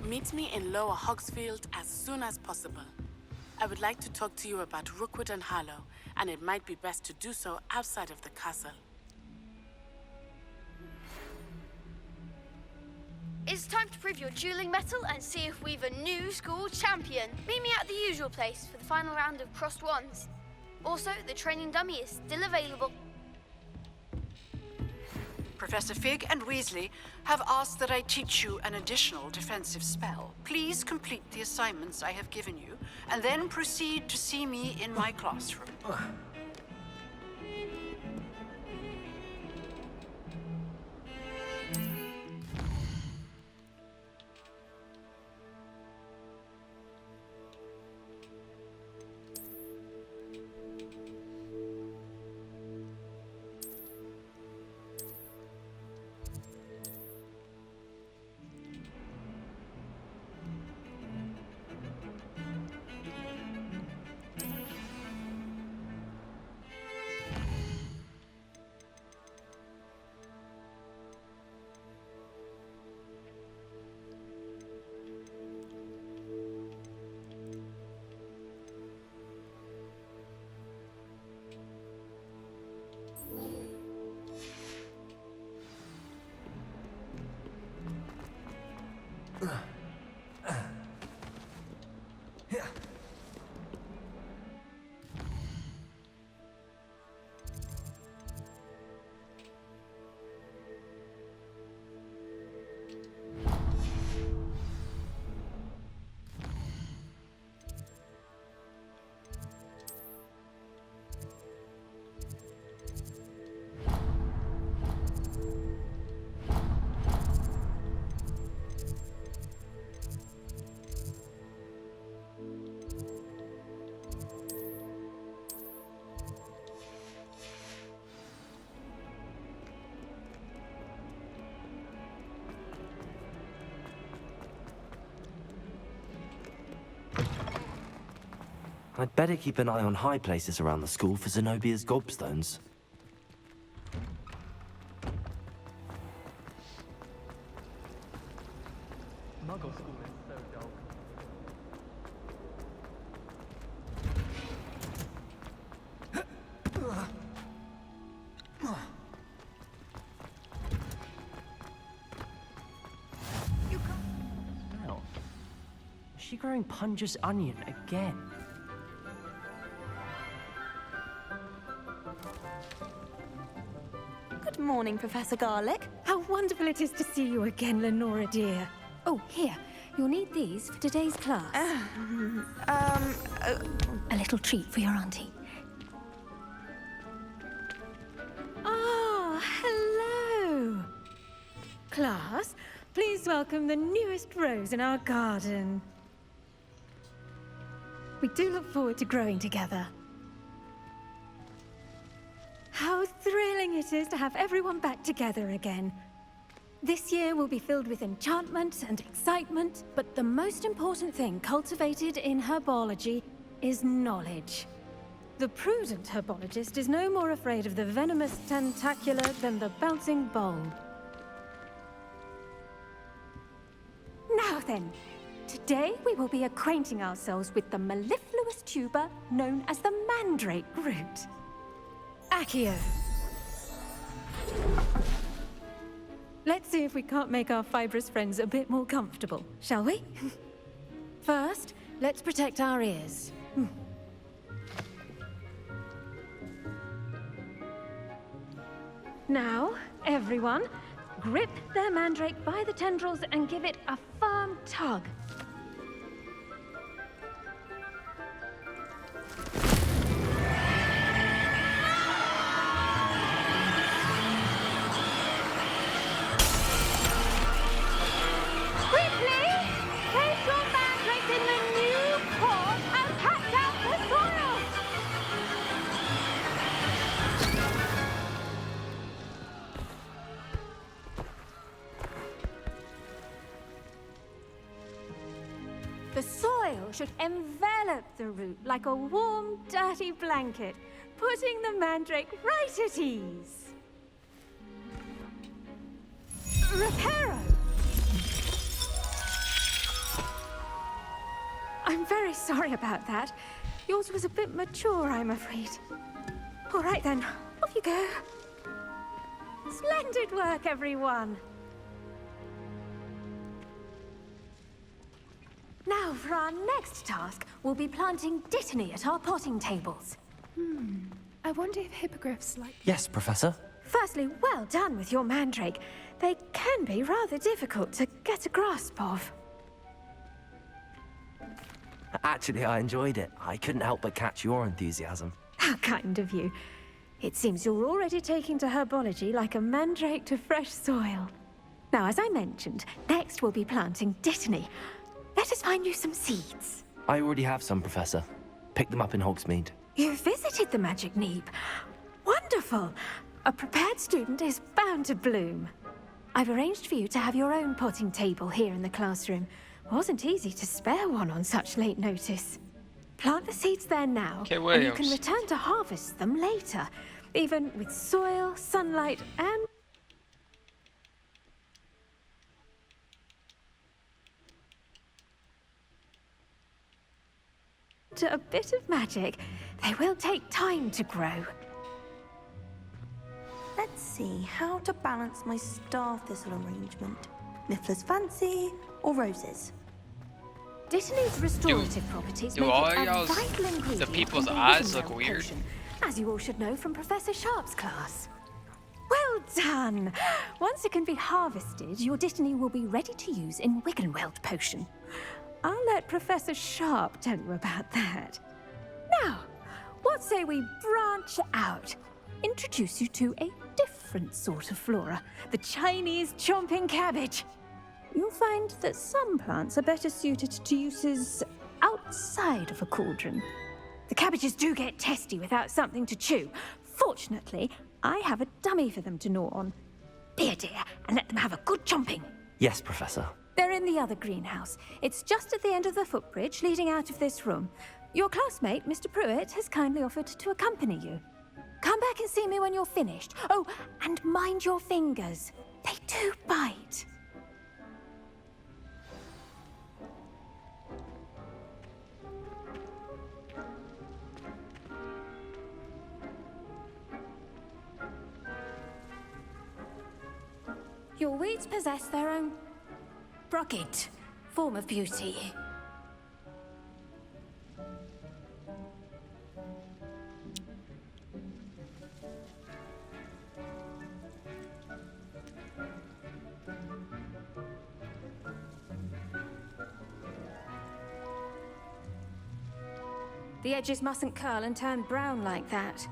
D: Meet me in Lower Hogsfield as soon as possible. I would like to talk to you about Rookwood and Harlow, and it might be best to do so outside of the castle.
W: It's time to prove your dueling mettle and see if we've a new school champion. Meet me at the usual place for the final round of crossed wands. Also, the training dummy is still available.
M: Professor Fig and Weasley have asked that I teach you an additional defensive spell. Please complete the assignments I have given you, and then proceed to see me in my classroom.
G: I'd better keep an eye on high places around the school for Zenobia's gobstones.
J: Muggle school is so dull.
N: Well, is she growing Punja's onion again?
K: Good morning, Professor Garlick.
L: How wonderful it is to see you again, Lenora dear. Oh, here. You'll need these for today's class. A little treat for your auntie. Ah, hello. Class, please welcome the newest rose in our garden. We do look forward to growing together. How thrilling it is to have everyone back together again. This year will be filled with enchantment and excitement, but the most important thing cultivated in herbology is knowledge. The prudent herbologist is no more afraid of the venomous tentacula than the bouncing bulb. Now then, today we will be acquainting ourselves with the mellifluous tuber known as the mandrake root. Accio. Let's see if we can't make our fibrous friends a bit more comfortable, shall we? First, let's protect our ears. Now, everyone, grip their mandrake by the tendrils and give it a firm tug. The soil should envelop the root like a warm, dirty blanket, putting the mandrake right at ease. Reparo! I'm very sorry about that. Yours was a bit mature, I'm afraid. All right then, off you go. Splendid work, everyone. Now, for our next task, we'll be planting dittany at our potting tables.
K: I wonder if hippogriffs like...
G: Yes, Professor.
L: Firstly, well done with your mandrake. They can be rather difficult to get a grasp of.
G: Actually, I enjoyed it. I couldn't help but catch your enthusiasm.
L: How kind of you. It seems you're already taking to herbology like a mandrake to fresh soil. Now, as I mentioned, next we'll be planting dittany. Let us find you some seeds.
G: I already have some, Professor. Picked them up in Hogsmeade.
L: You visited the Magic Neep. Wonderful. A prepared student is bound to bloom. I've arranged for you to have your own potting table here in the classroom. Wasn't easy to spare one on such late notice. Plant the seeds there now, and you can return to harvest them later, even with soil, sunlight, and... a bit of magic. They will take time to grow.
K: Let's see how to balance my star thistle arrangement. Niffler's fancy or roses?
L: Dittany's restorative properties make
B: all
L: it a
B: y'all's
L: vital ingredient
B: the people's
L: in the
B: eyes
L: Wiggenweld
B: look weird.
L: potion, as you all should know from Professor Sharp's class. Well done! Once it can be harvested, your dittany will be ready to use in Wiggenweld potion. I'll let Professor Sharp tell you about that. Now, what say we branch out? Introduce you to a different sort of flora, the Chinese chomping cabbage. You'll find that some plants are better suited to uses outside of a cauldron. The cabbages do get testy without something to chew. Fortunately, I have a dummy for them to gnaw on. Be a dear and let them have a good chomping.
G: Yes, Professor.
L: They're in the other greenhouse. It's just at the end of the footbridge leading out of this room. Your classmate, Mr. Pruitt, has kindly offered to accompany you. Come back and see me when you're finished. Oh, and mind your fingers. They do bite. Your weeds possess their own rugged form of beauty. The edges mustn't curl and turn brown like that.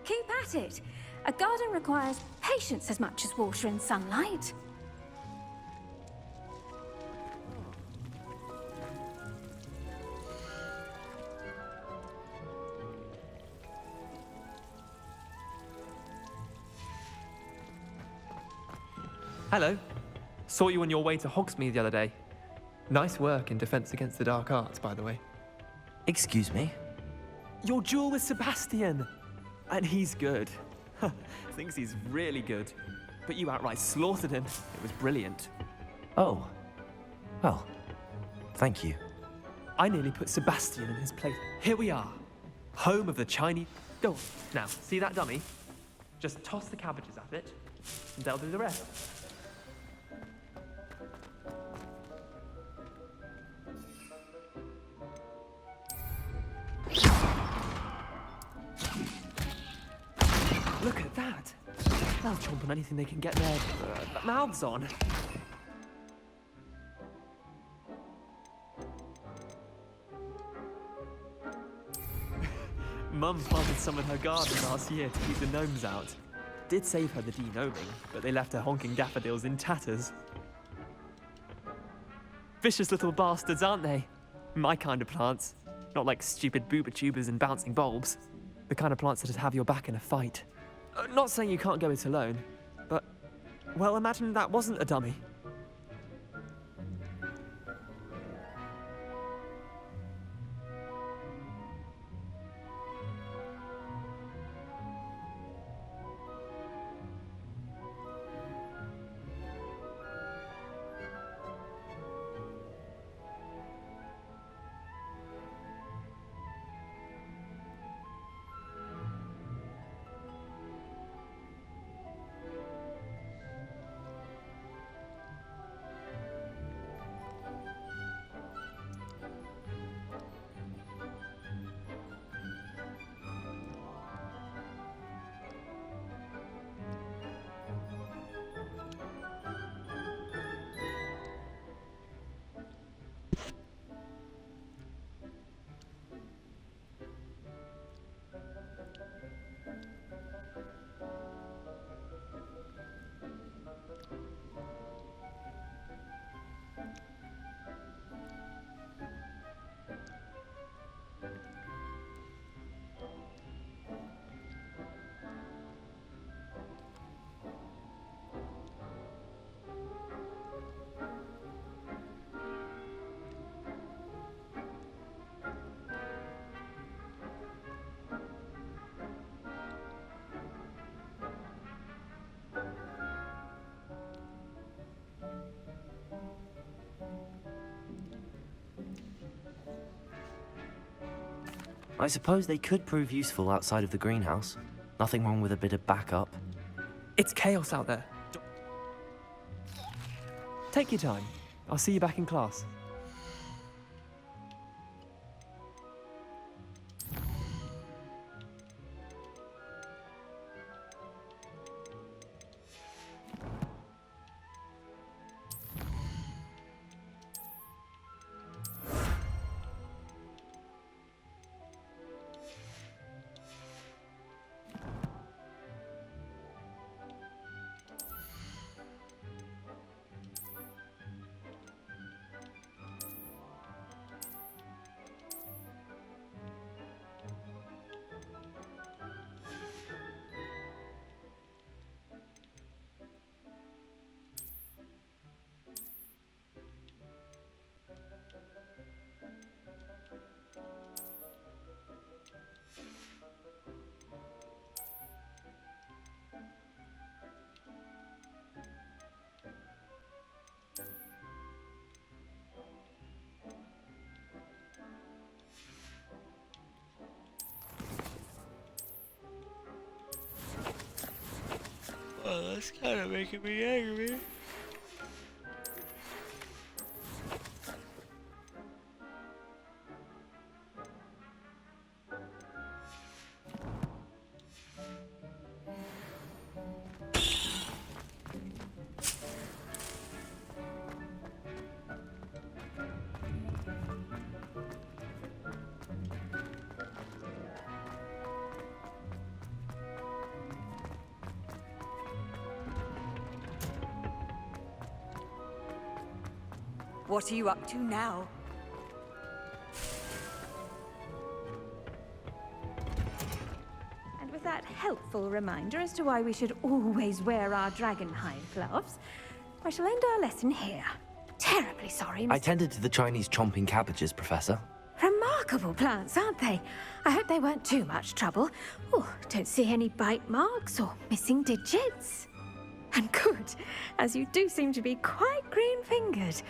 L: Keep at it. A garden requires patience as much as water and sunlight.
J: Hello. Saw you on your way to Hogsmeade the other day. Nice work in Defense Against the Dark Arts, by the way.
A: Excuse me?
J: Your duel with Sebastian! And he's good. Thinks he's really good. But you outright slaughtered him. It was brilliant.
A: Oh. Well, thank you.
J: I nearly put Sebastian in his place. Here we are. Home of the Chinese... Go on. Now, see that dummy? Just toss the cabbages at it, and they'll do the rest. Look at that! They'll chomp on anything they can get their mouths on. Mum planted some in her garden last year to keep the gnomes out. Did save her the de-gnoming, but they left her honking daffodils in tatters. Vicious little bastards, aren't they? My kind of plants. Not like stupid booba tubers and bouncing bulbs. The kind of plants that'd have your back in a fight. Not saying you can't go it alone, but, well, imagine that wasn't a dummy.
G: I suppose they could prove useful outside of the greenhouse. Nothing wrong with a bit of backup.
J: It's chaos out there. Take your time. I'll see you back in class.
B: Oh, that's kind of making me angry.
C: What are you up to now?
L: And with that helpful reminder as to why we should always wear our dragonhide gloves, I shall end our lesson here. Terribly sorry,
G: I tended to the Chinese chomping cabbages, Professor.
L: Remarkable plants, aren't they? I hope they weren't too much trouble. Oh, don't see any bite marks or missing digits. And good, as you do seem to be quite green-fingered.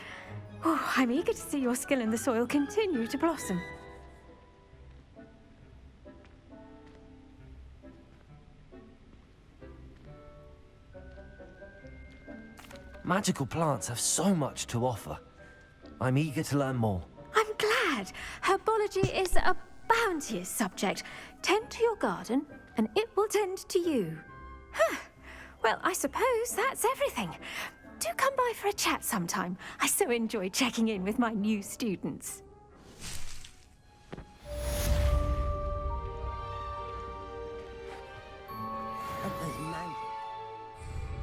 L: Oh, I'm eager to see your skill in the soil continue to blossom.
G: Magical plants have so much to offer. I'm eager to learn more.
L: I'm glad. Herbology is a bounteous subject. Tend to your garden, and it will tend to you. Huh. Well, I suppose that's everything. Do come by for a chat sometime. I so enjoy checking in with my new students.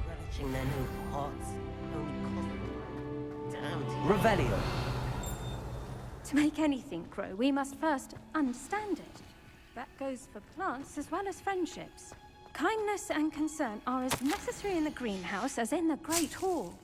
N: Relishing their new pots.
G: Revelio.
L: To make anything grow, we must first understand it. That goes for plants as well as friendships. Kindness and concern are as necessary in the greenhouse as in the Great Hall.